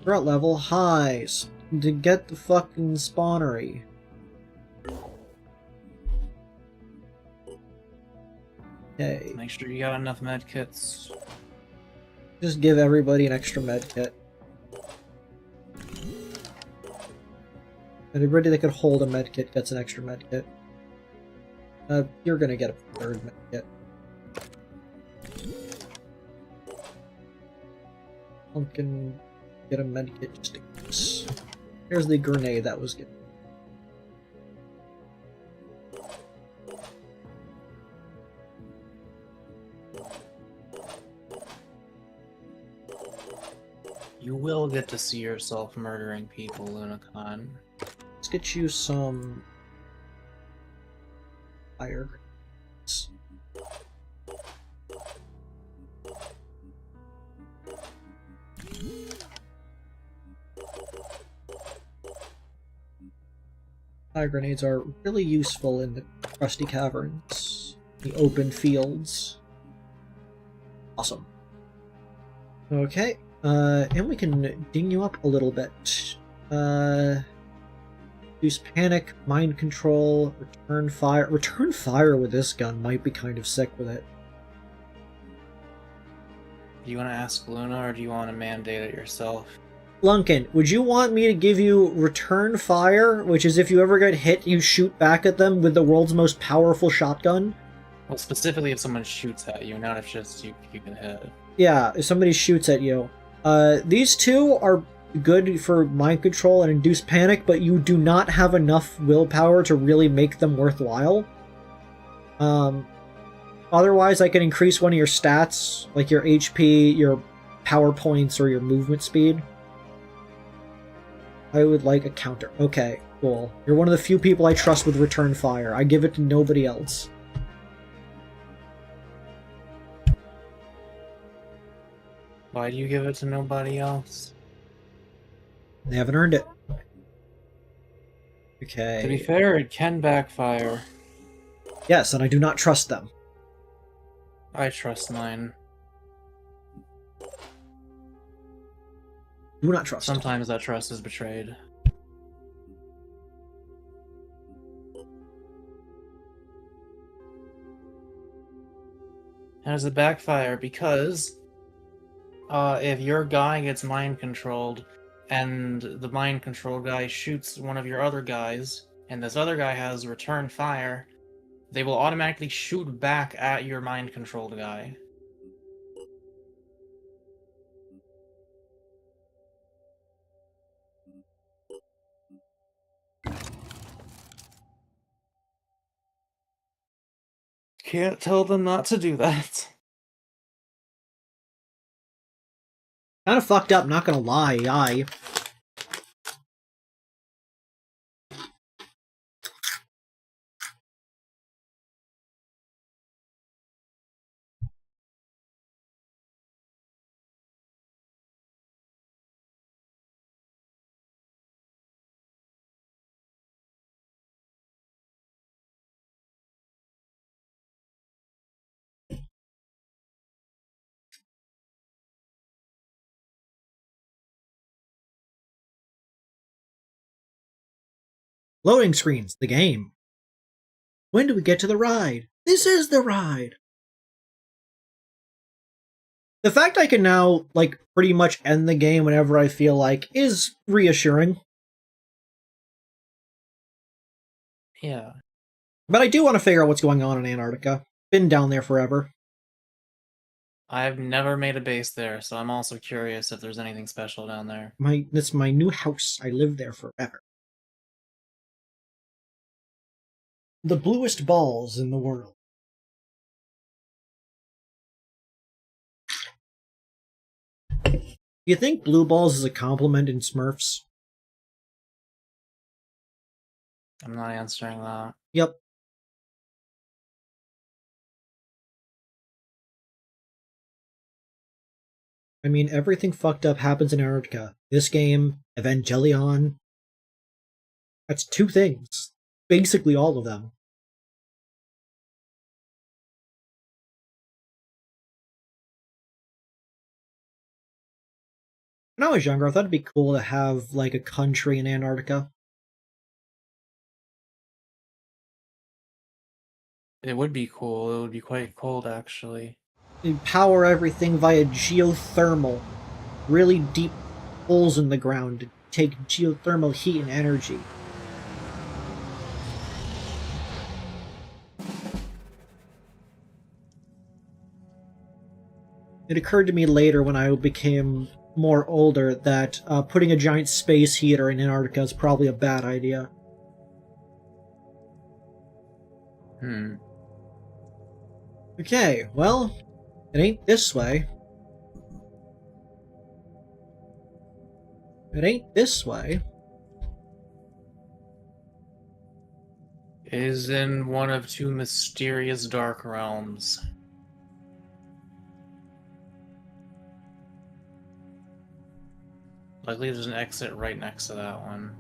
Threat level highs to get the fucking spawnery. Okay. Make sure you got enough medkits. Just give everybody an extra med kit. Everybody that could hold a med kit gets an extra med kit. You're gonna get a 3rd med kit. Pumpkin, get a med kit just in case. Here's the grenade that was given. You will get to see yourself murdering people, Lunacon. Let's get you some fire grenades. Fire grenades are really useful in the crusty caverns, the open fields. Awesome. Okay, and we can ding you up a little bit. Use panic, mind control, return fire. Return fire with this gun might be kind of sick with it. Do you want to ask Luna, or do you want to mandate it yourself? Lunkin, would you want me to give you return fire, which is if you ever get hit, you shoot back at them with the world's most powerful shotgun? Well, specifically if someone shoots at you, not if just you can hit. Yeah, if somebody shoots at you. These two are good for mind control and induce panic, but you do not have enough willpower to really make them worthwhile. Otherwise, I can increase one of your stats, like your HP, your power points, or your movement speed. I would like a counter. Okay, cool. You're one of the few people I trust with return fire. I give it to nobody else. Why do you give it to nobody else? They haven't earned it. Okay. To be fair, it can backfire. Yes, and I do not trust them. I trust mine. Do not trust them. Sometimes that trust is betrayed. How does it backfire? Because if your guy gets mind controlled and the mind control guy shoots one of your other guys and this other guy has return fire, they will automatically shoot back at your mind controlled guy. Can't tell them not to do that. Kind of fucked up, not gonna lie. Loading screens, the game. When do we get to the ride? This is the ride! The fact I can now, like, pretty much end the game whenever I feel like is reassuring. Yeah. But I do want to figure out what's going on in Antarctica. Been down there forever. I've never made a base there, so I'm also curious if there's anything special down there. It's my new house. I live there forever. The bluest balls in the world. Do you think blue balls is a compliment in Smurfs? I'm not answering that. Yep. I mean, everything fucked up happens in Antarctica. This game, Evangelion. That's two things. Basically all of them. When I was younger, I thought it'd be cool to have, like, a country in Antarctica. It would be cool. It would be quite cold, actually. You'd power everything via geothermal. Really deep holes in the ground to take geothermal heat and energy. It occurred to me later when I became more older that putting a giant space heater in Antarctica is probably a bad idea. Okay, well, it ain't this way. It ain't this way. It is in one of two mysterious dark realms. Luckily, there's an exit right next to that one.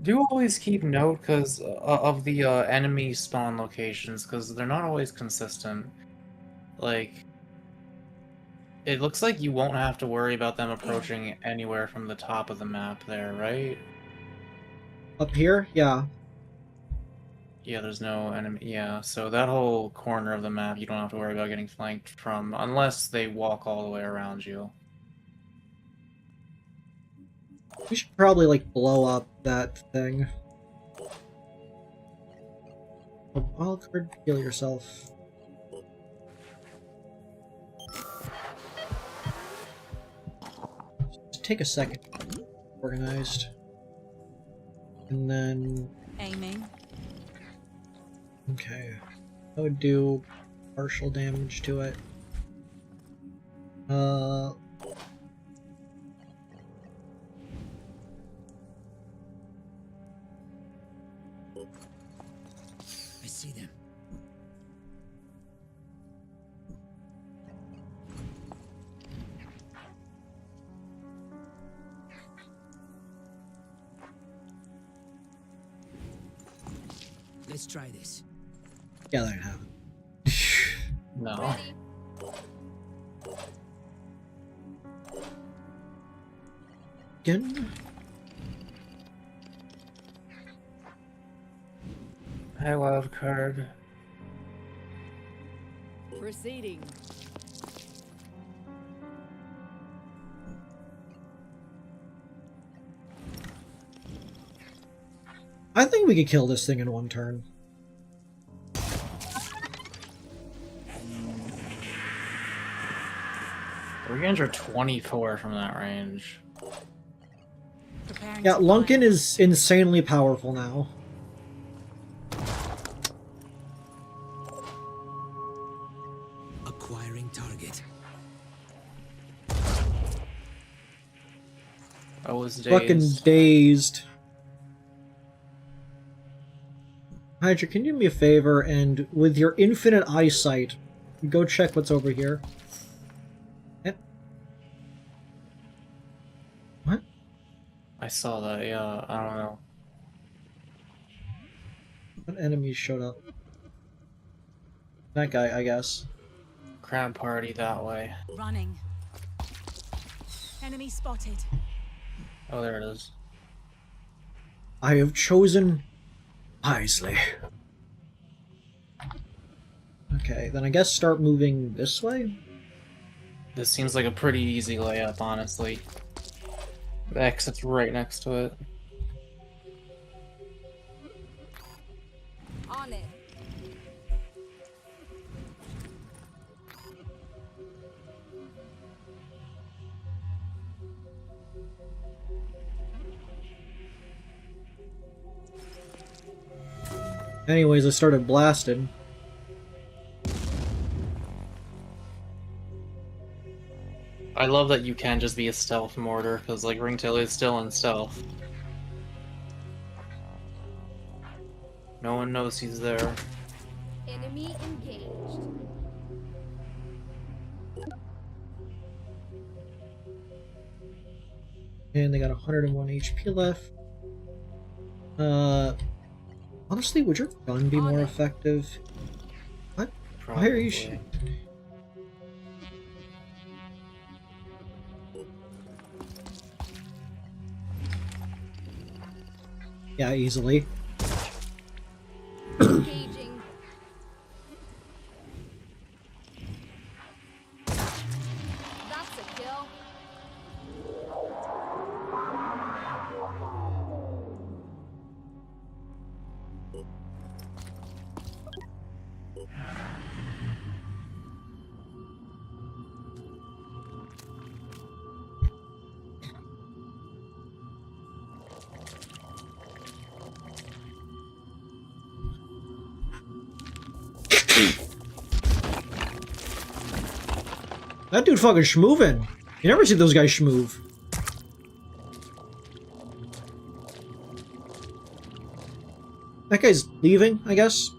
Do always keep note because of the enemy spawn locations, because they're not always consistent. Like, it looks like you won't have to worry about them approaching anywhere from the top of the map there, right? Up here? Yeah. Yeah, there's no enemy. Yeah, so that whole corner of the map, you don't have to worry about getting flanked from, unless they walk all the way around you. We should probably, like, blow up that thing. A wild card, kill yourself. Just take a second. Organized. And then... Aiming. Okay. I would do partial damage to it. I see them. Let's try this. Yeah, that didn't happen. No. Ready. Again? Hi, wild card. Proceeding. I think we could kill this thing in one turn. We're going to 24 from that range. Preparing Yeah, to Lunkin fire. is insanely powerful now. Acquiring target. I was dazed. Fucking dazed. Hydra, can you do me a favor and, with your infinite eyesight, go check what's over here? Eh? What? I saw that, yeah, I don't know. What enemies showed up? That guy, I guess. Crab party that way. Running. Enemy spotted. Oh, there it is. I have chosen wisely. Okay, then I guess start moving this way? This seems like a pretty easy layup, honestly. The exit's right next to it. On it. Anyways, I started blasting. I love that you can just be a stealth mortar, because like Ringtail is still in stealth. No one knows he's there. Enemy engaged. And they got 101 HP left. Honestly, would your gun be more effective? What? Why are you shooting? Yeah, easily. Engaging. That's a kill. That dude fucking schmoovin'. You never see those guys schmoove. That guy's leaving, I guess.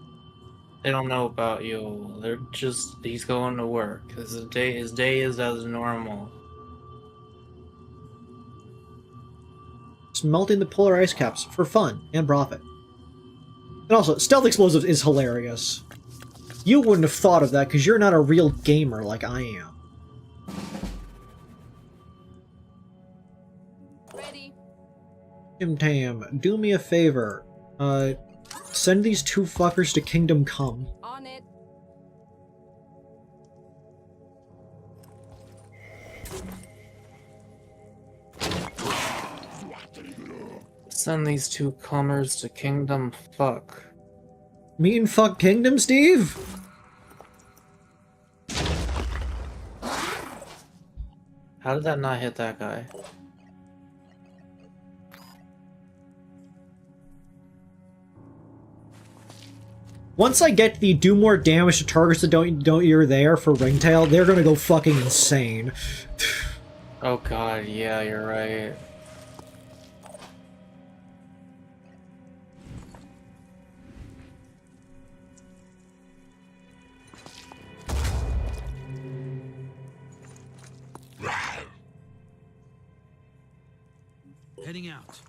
They don't know about you. They're just, he's going to work. His day is as normal. Just melting the polar ice caps for fun and profit. And also, stealth explosives is hilarious. You wouldn't have thought of that because you're not a real gamer like I am. Ready. Tim Tam, do me a favor. Send these two fuckers to Kingdom Come. On it. Send these two comers to Kingdom Fuck. Mean fuck Kingdom, Steve? How did that not hit that guy? Once I get the do more damage to targets that don't you're there for Ringtail, they're gonna go fucking insane. Oh god, yeah, you're right. Heading out.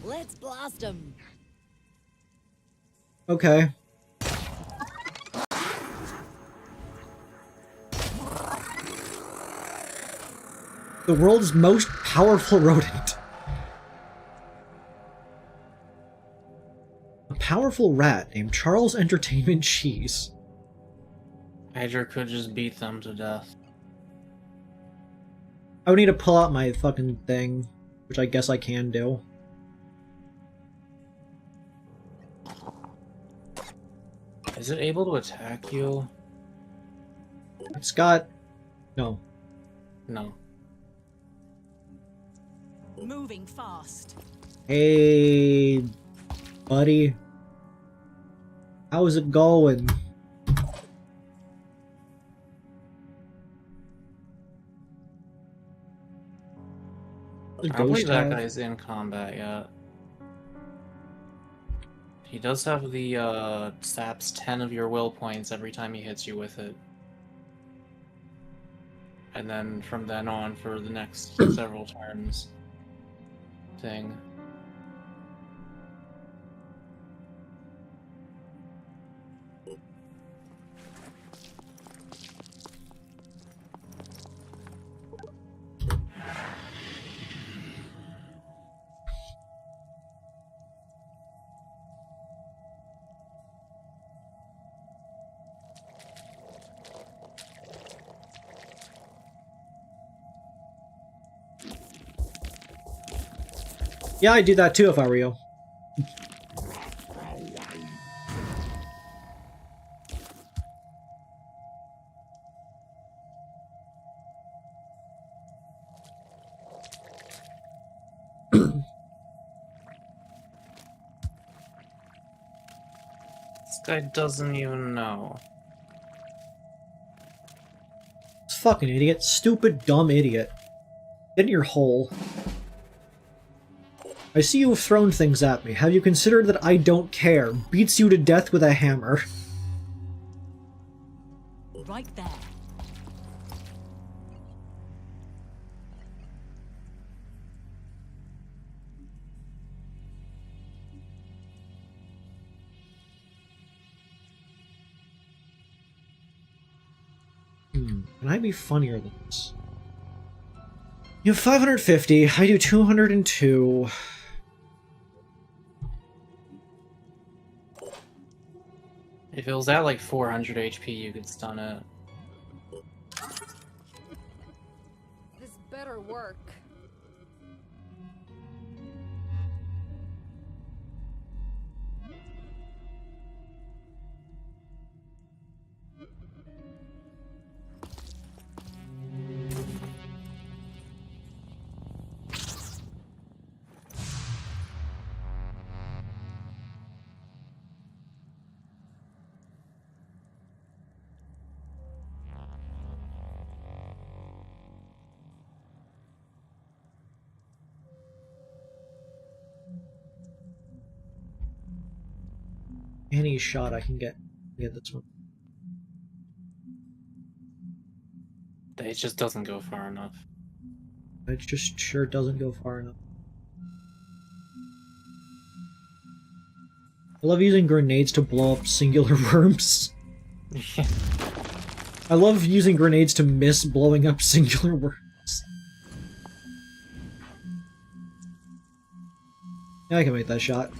Let's blast him. Okay. The world's most powerful rodent. A powerful rat named Charles Entertainment Cheese. Hydra could just beat them to death. I would need to pull out my fucking thing, which I guess I can do. Is it able to attack you? It's got... no. No. Moving fast. Hey, buddy. How's it going? The I don't believe ghost that have- guy's in combat yet. He does have the, saps 10 of your will points every time he hits you with it. And then from then on for the next several turns. Thing. Yeah, I'd do that too if I were you. This guy doesn't even know. This fucking idiot. Stupid, dumb idiot. Get in your hole. I see you have thrown things at me. Have you considered that I don't care? Beats you to death with a hammer. Right there. Can I be funnier than this? You have 550. I do 202. If it was at like 400 HP, you could stun it. This better work. Any shot I can get this one. It just doesn't go far enough. It just sure doesn't go far enough. I love using grenades to blow up singular worms. I love using grenades to miss blowing up singular worms. Yeah, I can make that shot.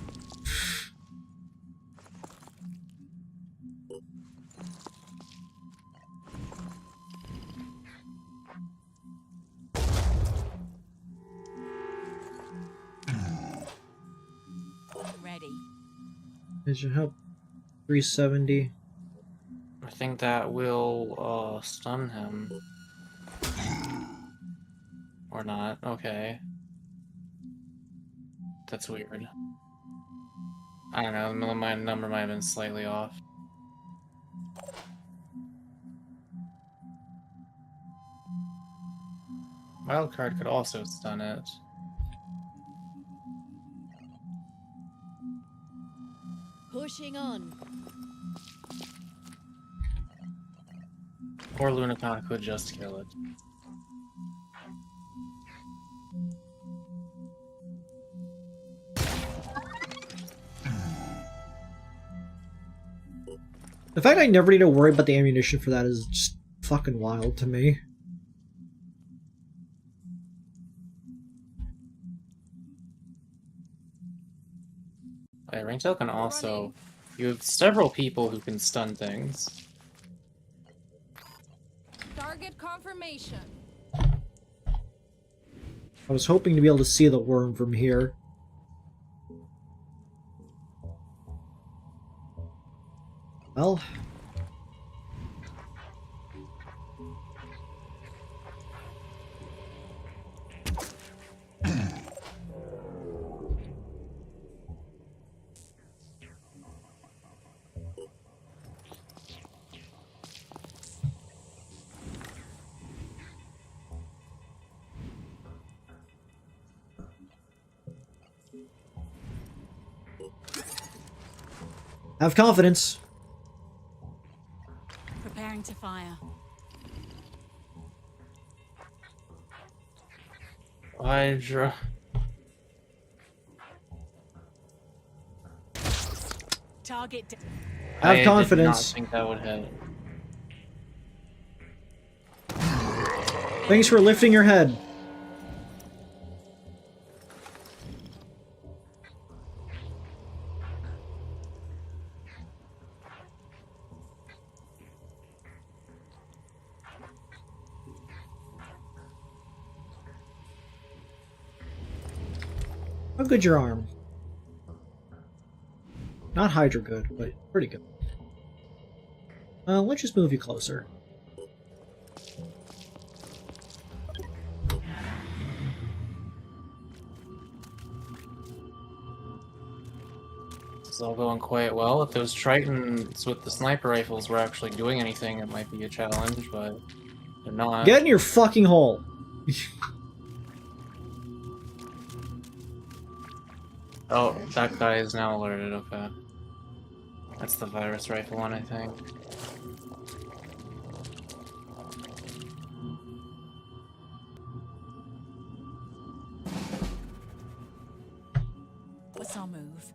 Ready. It should help. 370. I think that will stun him. Or not. Okay. That's weird. I don't know, my number might have been slightly off. Wildcard could also stun it. Pushing on. Or Lunacon could just kill it. The fact I never need to worry about the ammunition for that is just fucking wild to me. Ringtail can also... You have several people who can stun things. Target confirmation. I was hoping to be able to see the worm from here. Well... Have confidence. Preparing to fire. Hydra. Target. Have confidence. I did not think that would hit. Thanks for lifting your head. How good's your arm? Not Hydra good, but pretty good. Let's just move you closer. It's all going quite well. If those Tritons with the sniper rifles were actually doing anything, it might be a challenge, but they're not. Get in your fucking hole! Oh, that guy is now alerted, okay. That's the virus rifle one, I think. What's our move?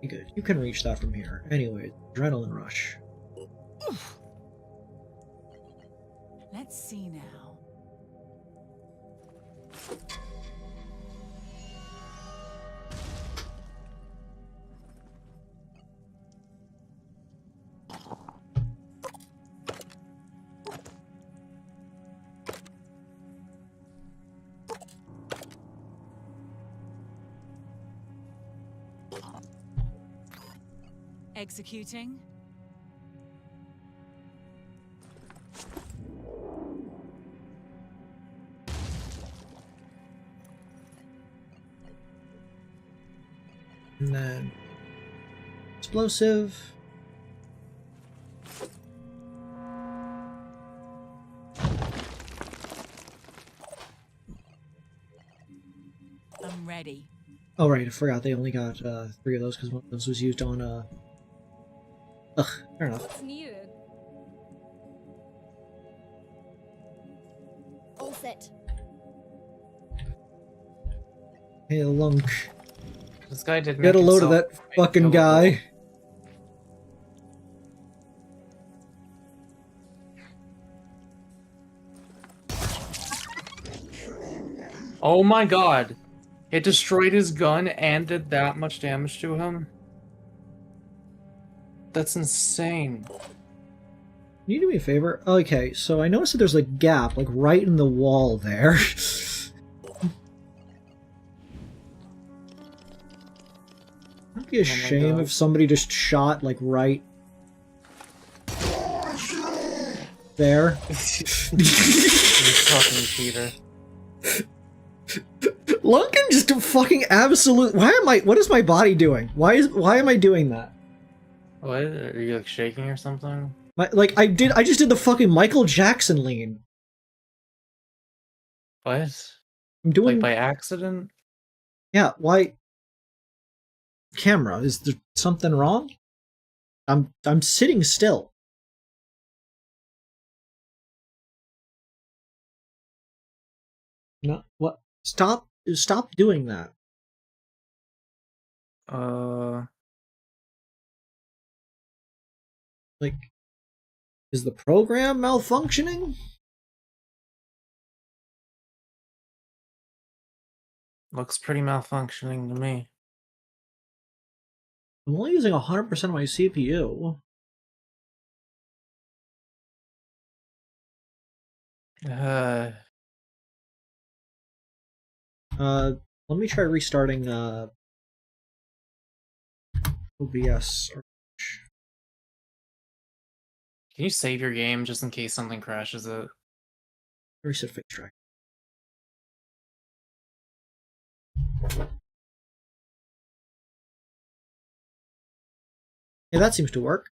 Good. You can reach that from here. Anyway, adrenaline rush. Let's see now. Executing. And then explosive. I'm ready. Oh right, I forgot they only got 3 of those because one of those was used on Ugh, fair enough. What's needed? All set. Hey Lunk. This guy did Get a load of that fucking guy. Oh my god! It destroyed his gun and did that much damage to him? That's insane. Can you do me a favor? Okay, so I noticed that there's a gap, like, right in the wall there. It'd be a shame God. if somebody just shot, like, right there. You fucking cheater. Lunkin just a fucking absolute. What is my body doing? Why am I doing that? What? Are you like shaking or something? I just did the fucking Michael Jackson lean. What? I'm doing. Like by accident? Yeah, why? Camera, is there something wrong? I'm sitting still. No, what? Stop doing that. Like, is the program malfunctioning? Looks pretty malfunctioning to me. I'm only using 100% of my CPU. Let me try restarting OBS. Can you save your game just in case something crashes it? Reset face track. Yeah, that seems to work.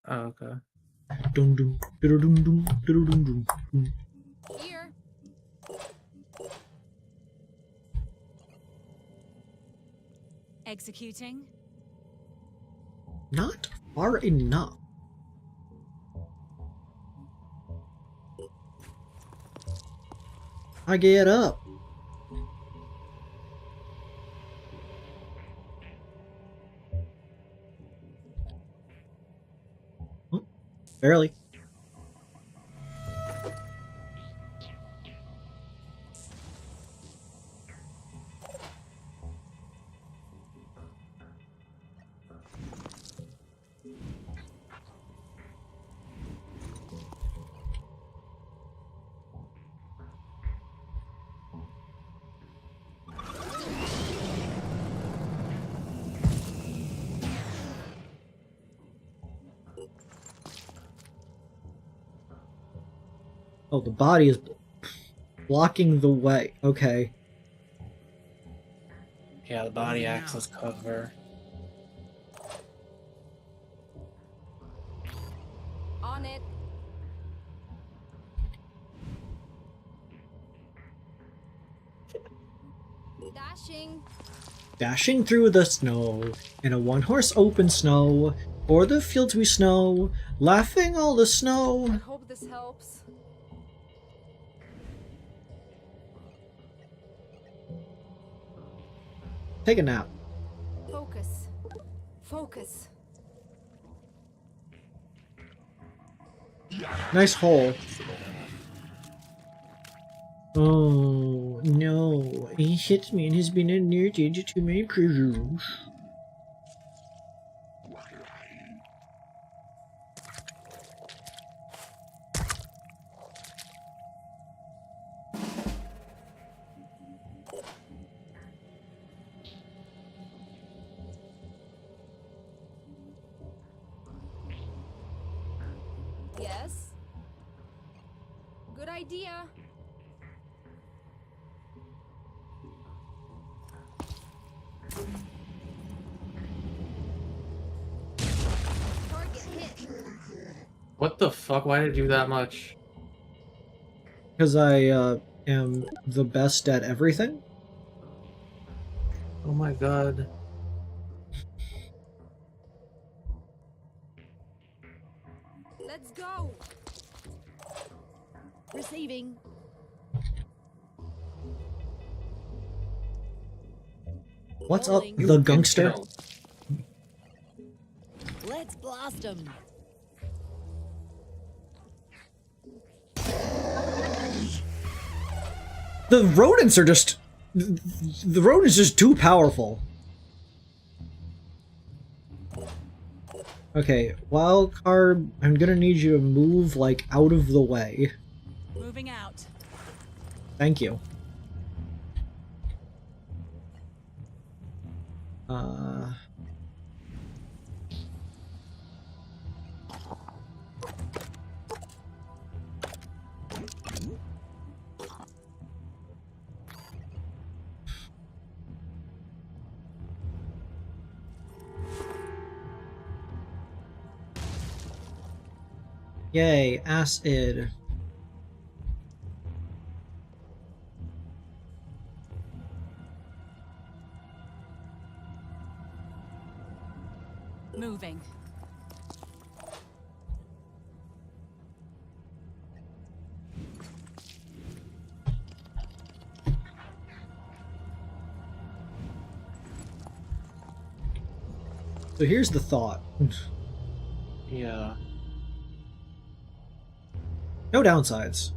Oh, okay. Dum dum dum dum dum dum dum. Here. Executing. Not far enough. I get up. Oh, barely. Oh, the body is blocking the way. Okay. Yeah, the body acts as cover. On it. Dashing. Dashing through the snow, in a one-horse open snow, o'er the fields we snow, laughing all the I snow. hope this helps. Take a nap. Focus. Focus. Nice hole. Oh, no. He hits me and has been alerted to my presence. Yes. Good idea. Target hit. What the fuck? Why did it do that much? Because I am the best at everything. Oh my god. Let's go. Receiving. What's up, Rolling. the gangster? Killed. Let's blast him. The rodents are just... The rodent is just too powerful. Okay, wild card, I'm gonna need you to move, like, out of the way. Moving out. Thank you. Yay, acid. Moving. So here's the thought. Yeah. No downsides.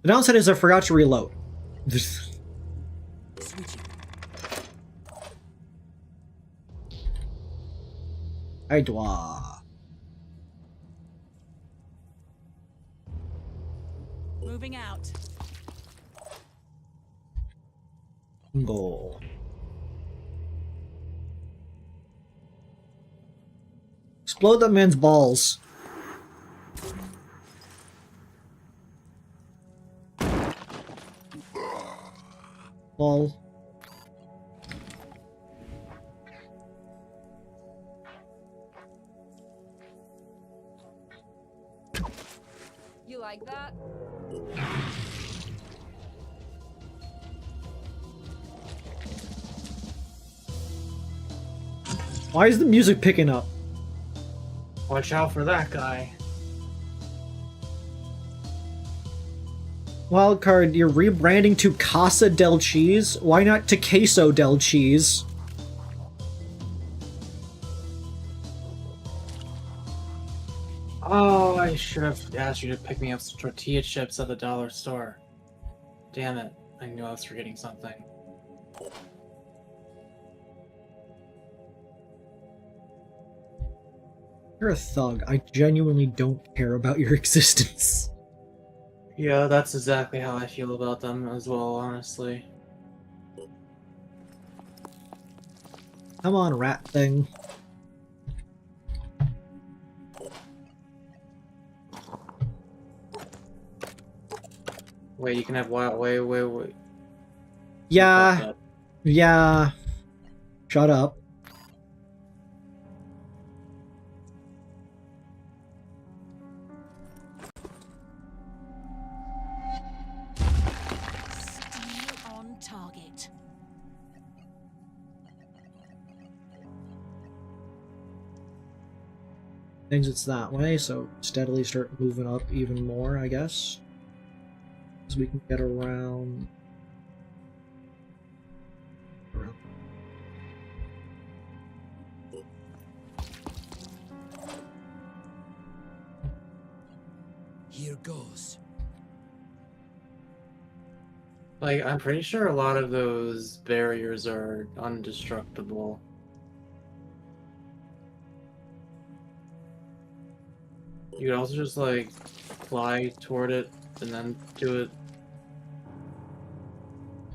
The downside is I forgot to reload. Switching. I dwa. Moving out. Go. Explode that man's balls. Lol. You like that? Why is the music picking up? Watch out for that guy. Wildcard, you're rebranding to Casa del Cheese? Why not to Queso del Cheese? Oh, I should have asked you to pick me up some tortilla chips at the dollar store. Damn it. I knew I was forgetting something. You're a thug. I genuinely don't care about your existence. Yeah, that's exactly how I feel about them as well, honestly. Come on, rat thing. Wait, you can have wild. Wait. Yeah. Yeah. Shut up. Still on target. Things it's that way, so steadily start moving up even more, I guess. As we can get around. Here goes. Like, I'm pretty sure a lot of those barriers are indestructible. You could also just, like, fly toward it and then do it.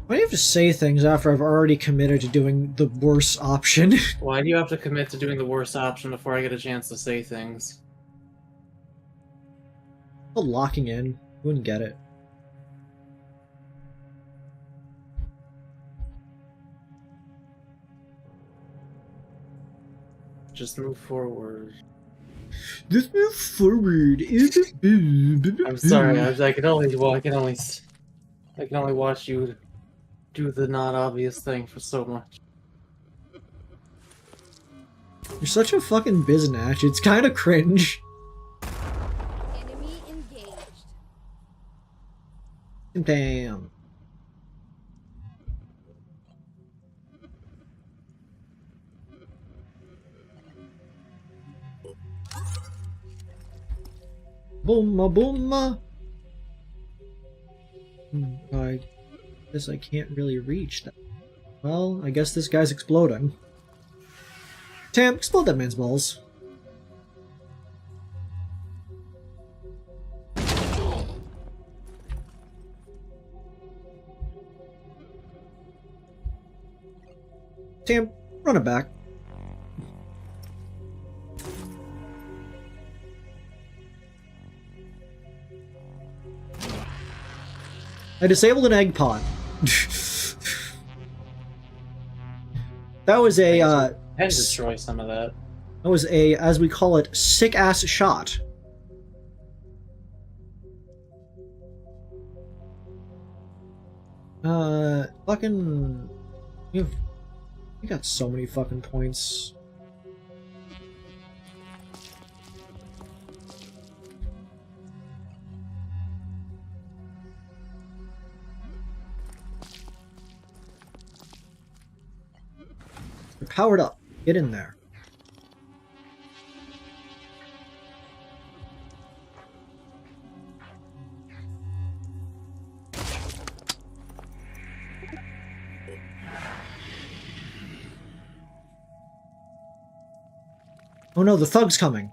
Why do you have to say things after I've already committed to doing the worst option? Why do you have to commit to doing the worst option before I get a chance to say things? Locking in. Wouldn't get it. Just move forward. Just move forward. I'm sorry, I can only watch you do the not obvious thing for so much. You're such a fucking biznatch. It's kind of cringe. Enemy engaged. Damn. Booma booma. I guess I can't really reach that. Well, I guess this guy's exploding. Tam, explode that man's balls. Tam, run it back. I disabled an egg pod. That was a, And destroy some of that. that was a, as we call it, sick-ass shot. Fucking... You got so many fucking points. You're powered up. Get in there. Oh no, the thug's coming.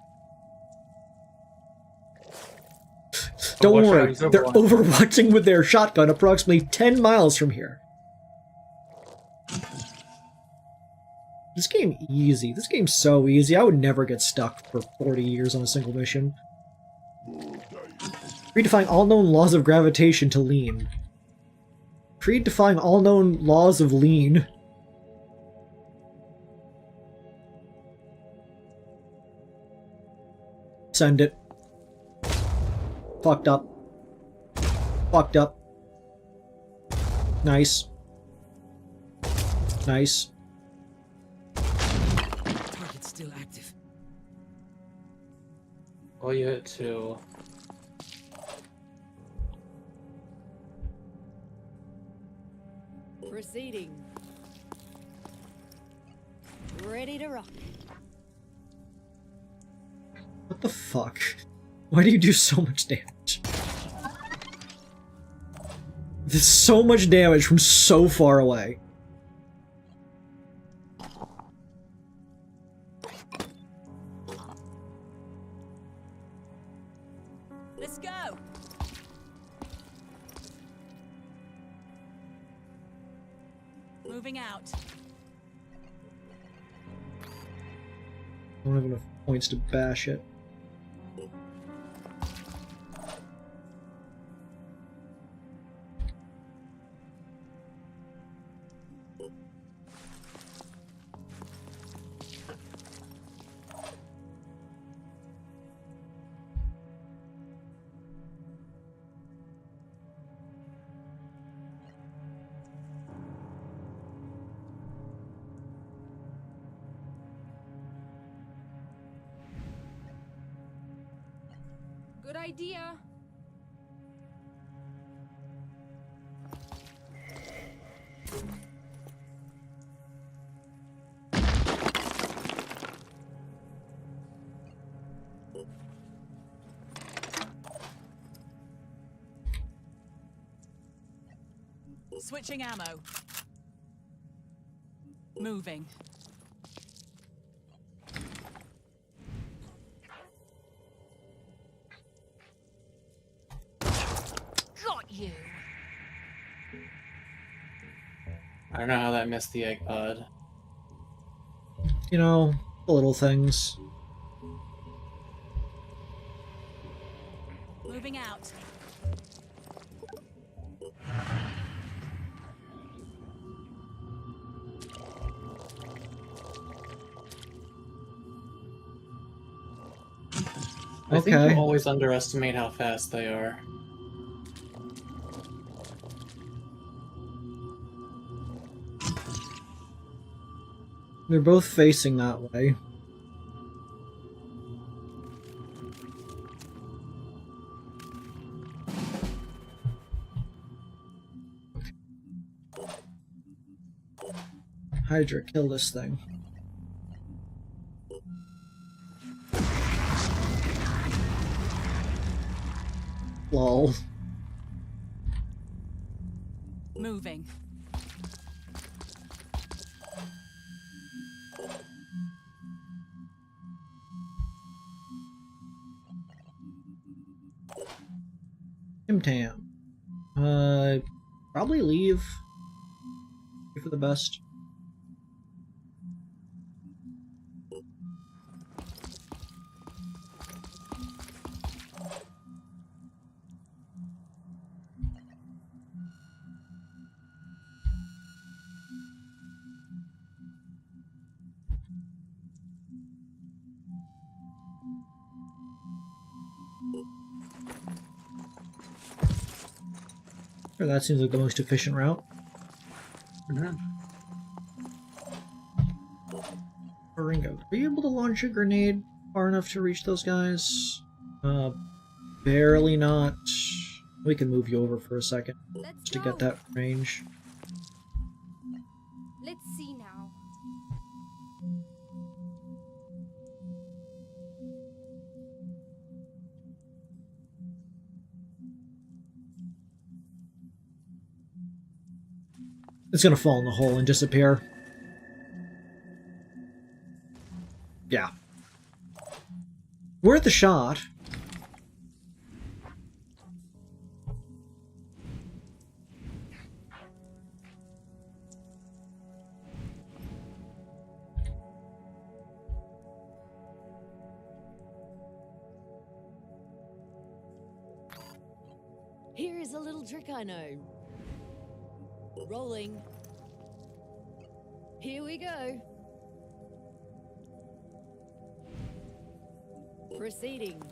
Don't watch worry, out, he's they're overwatching with their shotgun approximately 10 miles from here. This game easy. This game's so easy. I would never get stuck for 40 years on a single mission. Redefine all known laws of gravitation to lean. Kreed define all known laws of lean. Send it. Fucked up. Fucked up. Nice. Nice. Target's still active. Oh, you hit two. Proceeding. Ready to rock. What the fuck? Why do you do so much damage? There's so much damage from so far away. Let's go. Moving out. don't have enough points to bash it. Good idea. Switching ammo. Moving. Got you. I don't know how that missed the egg pod. You know, the little things. Moving out. I think Okay. you always underestimate how fast they are. They're both facing that way. Hydra, kill this thing. Lol. Moving. Tim Tam. Probably leave. Be for the best. Sure, that seems like the most efficient route. Ringo, are you able to launch a grenade far enough to reach those guys? Barely not. We can move you over for a second Let's just to go. get that range. Let's see now. It's gonna fall in the hole and disappear. Yeah. Worth a shot. Here is a little trick I know. Rolling. Here we go. Proceeding.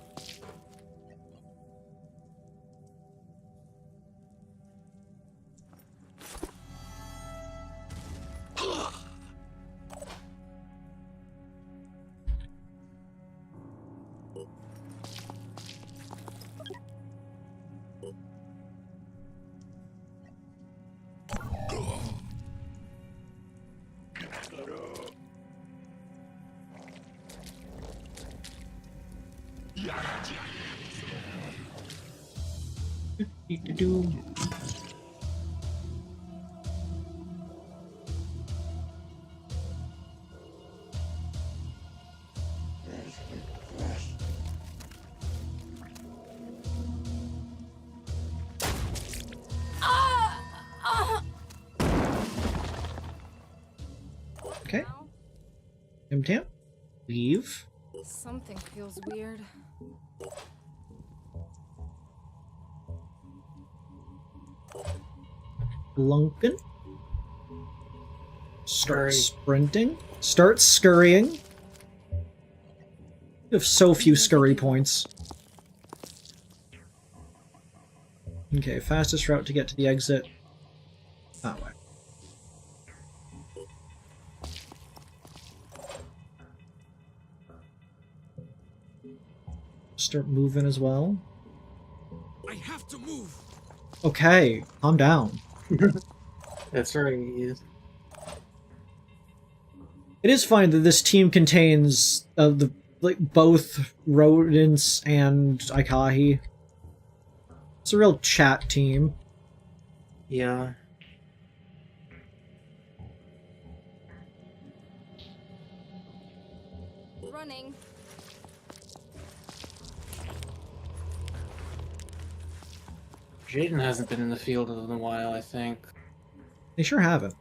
Do. Okay. Tim Tam. Leave. Something feels weird. Lunkin. Start Scurry. sprinting. Start scurrying. You have so few scurry points. Okay, fastest route to get to the exit. That way. Start moving as well. I have to move. Okay, calm down. That's right. It is fine that this team contains both rodents and Aikahi. It's a real chat team. Yeah. Running. Jaden hasn't been in the field in a while, I think. They sure haven't.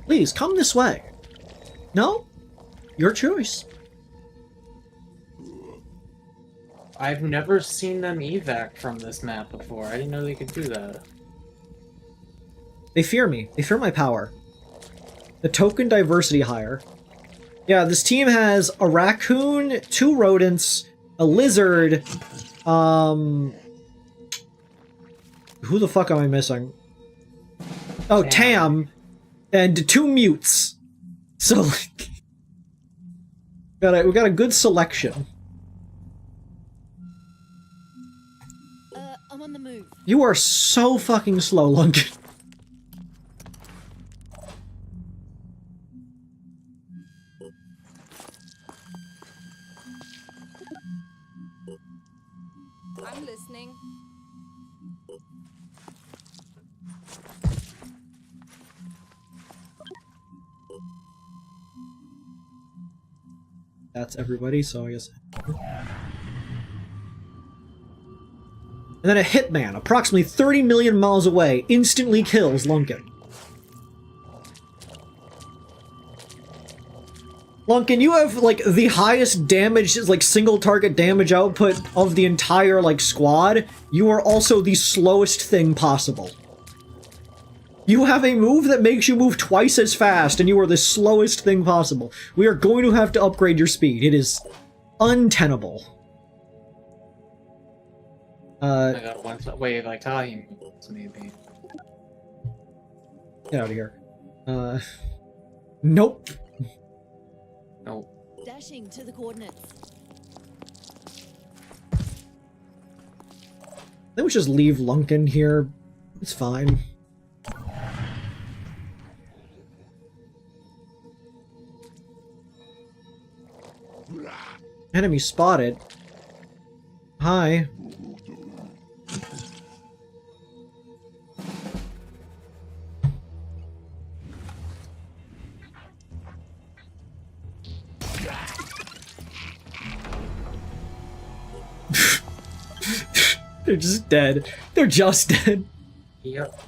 Please, come this way. No? Your choice. I've never seen them evac from this map before. I didn't know they could do that. They fear me. They fear my power. The token diversity higher. Yeah, this team has a raccoon, 2 rodents, a lizard, who the fuck am I missing? Oh, Tam, and 2 mutes. So, like, we got a good selection. I'm on the move. You are so fucking slow, Lunkin. I'm listening. That's everybody, so I guess... And then a hitman, approximately 30 million miles away, instantly kills Lunkin. Lunkin, you have, like, the highest damage, like, single target damage output of the entire, like, squad. You are also the slowest thing possible. You have a move that makes you move twice as fast, and you are the slowest thing possible. We are going to have to upgrade your speed. It is untenable. I got one wave like Tahi moves, maybe. Get out of here. Nope. Nope. Dashing to the coordinates. I think we should just leave Lunkin here. It's fine. Enemy spotted. Hi. They're just dead. They're just dead. Yep.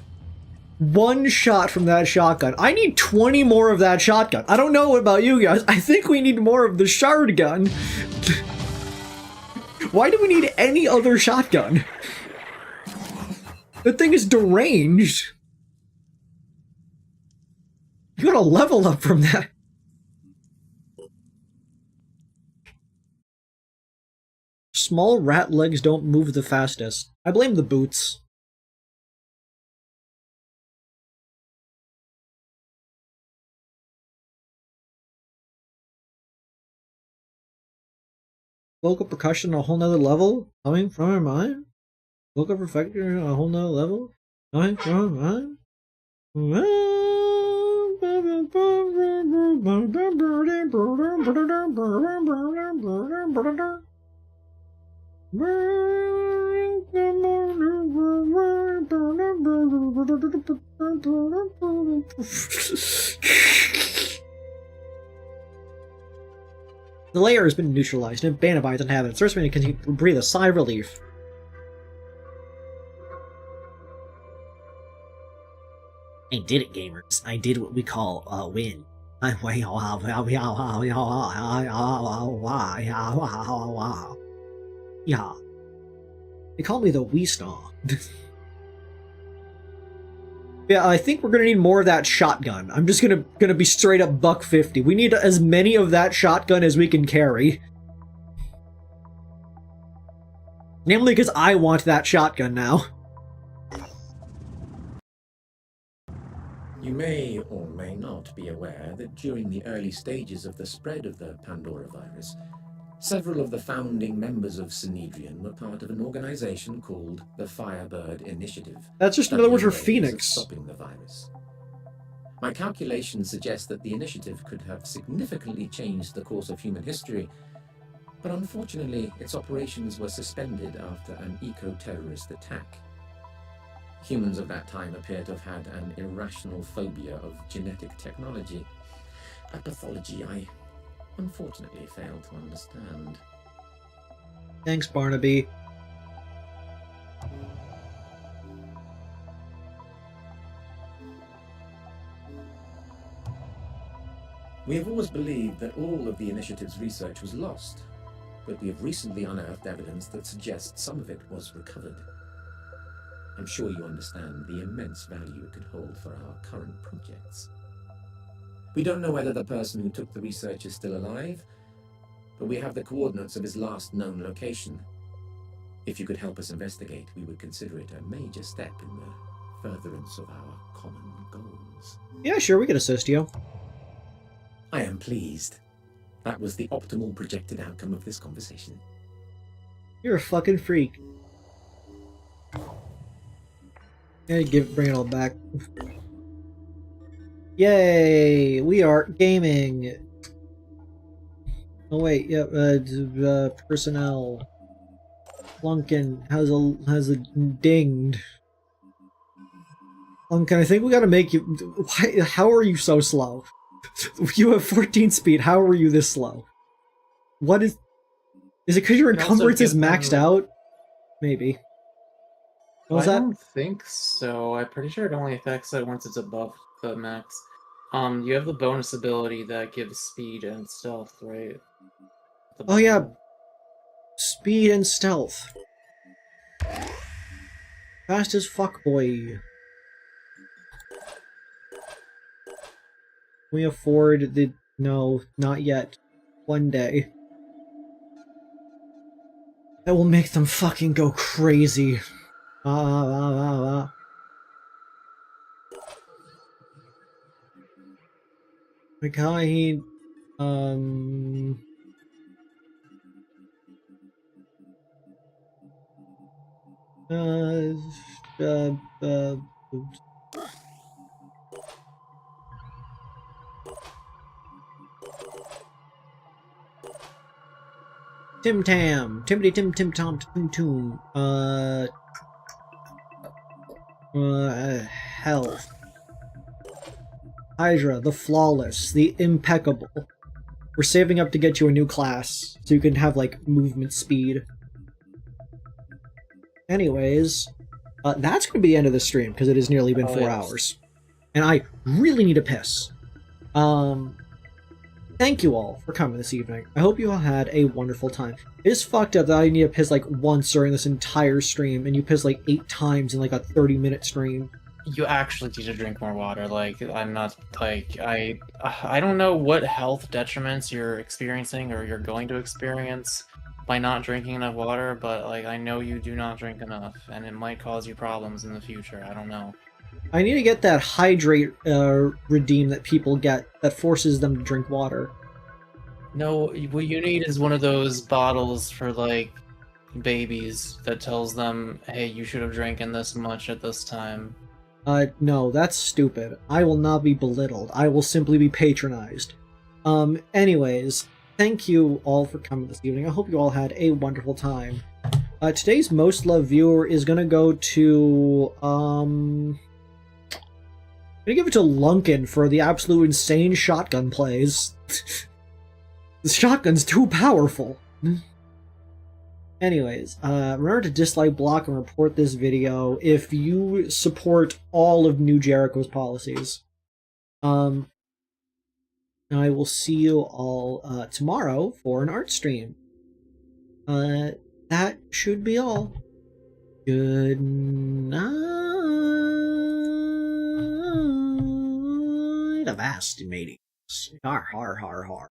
One shot from that shotgun. I need 20 more of that shotgun. I don't know about you guys. I think we need more of the shard gun. Why do we need any other shotgun? That thing is deranged. You gotta level up from that. Small rat legs don't move the fastest. I blame the boots. Vocal percussion on a whole nother level? Coming from her mind? Vocal perfector on a whole nother level? Coming from her mind? The layer has been neutralized and banned by its inhabitants. First, we can breathe a sigh of relief. I did it, gamers. I did what we call a win. Yeah. They call me the Wee Star. Yeah, I think we're gonna need more of that shotgun. I'm just gonna be straight up $150. We need as many of that shotgun as we can carry. Namely because I want that shotgun now. You may or may not be aware that during the early stages of the spread of the Pandora virus, several of the founding members of Synedrian were part of an organization called the Firebird Initiative. That's just another word for studying ways of Phoenix. Stopping the virus. My calculations suggest that the initiative could have significantly changed the course of human history, but unfortunately its operations were suspended after an eco-terrorist attack. Humans of that time appear to have had an irrational phobia of genetic technology, a pathology I unfortunately failed to understand. Thanks, Barnaby. We have always believed that all of the initiative's research was lost, but we have recently unearthed evidence that suggests some of it was recovered. I'm sure you understand the immense value it could hold for our current projects. We don't know whether the person who took the research is still alive, but we have the coordinates of his last known location. If you could help us investigate, we would consider it a major step in the furtherance of our common goals. Yeah, sure, we can assist you. I am pleased. That was the optimal projected outcome of this conversation. You're a fucking freak. Yeah, bring it all back. Yay! We are gaming! Oh wait, yep, personnel. Lunkin has a dinged. Lunkin, I think we gotta make you... How are you so slow? You have 14 speed, how are you this slow? What is... Is it because your encumbrance is maxed out? Maybe. What was I that? don't think so. I'm pretty sure it only affects it once it's above the max. You have the bonus ability that gives speed and stealth, right? Oh yeah. Speed and stealth. Fast as fuck, boy. Can we afford the... No, not yet. One day. That will make them fucking go crazy. My guy, he... Tim Tam, Timbity Tim Tim Tom Tim Toom, Health. Hydra, the Flawless, the Impeccable. We're saving up to get you a new class, so you can have, like, movement speed. Anyways, that's gonna be the end of the stream, because it has nearly been 4 hours. And I really need a piss. Thank you all for coming this evening. I hope you all had a wonderful time. It is fucked up that I need to piss, like, once during this entire stream, and you piss, like, 8 times in, like, a 30-minute stream. You actually need to drink more water. Like, I'm not, like, I don't know what health detriments you're experiencing or you're going to experience by not drinking enough water, but, like, I know you do not drink enough, and it might cause you problems in the future. I don't know. I need to get that hydrate redeem that people get that forces them to drink water. No, what you need is one of those bottles for, like, babies that tells them, hey, you should have drinking this much at this time. No, that's stupid. I will not be belittled. I will simply be patronized. Anyways, thank you all for coming this evening. I hope you all had a wonderful time. Today's most loved viewer is gonna go to, I'm gonna give it to Lunkin for the absolute insane shotgun plays. The shotgun's too powerful. Anyways, remember to dislike, block, and report this video if you support all of New Jericho's policies. And I will see you all tomorrow for an art stream. That should be all. Good night. Avast, mateys. Har, har, har, har.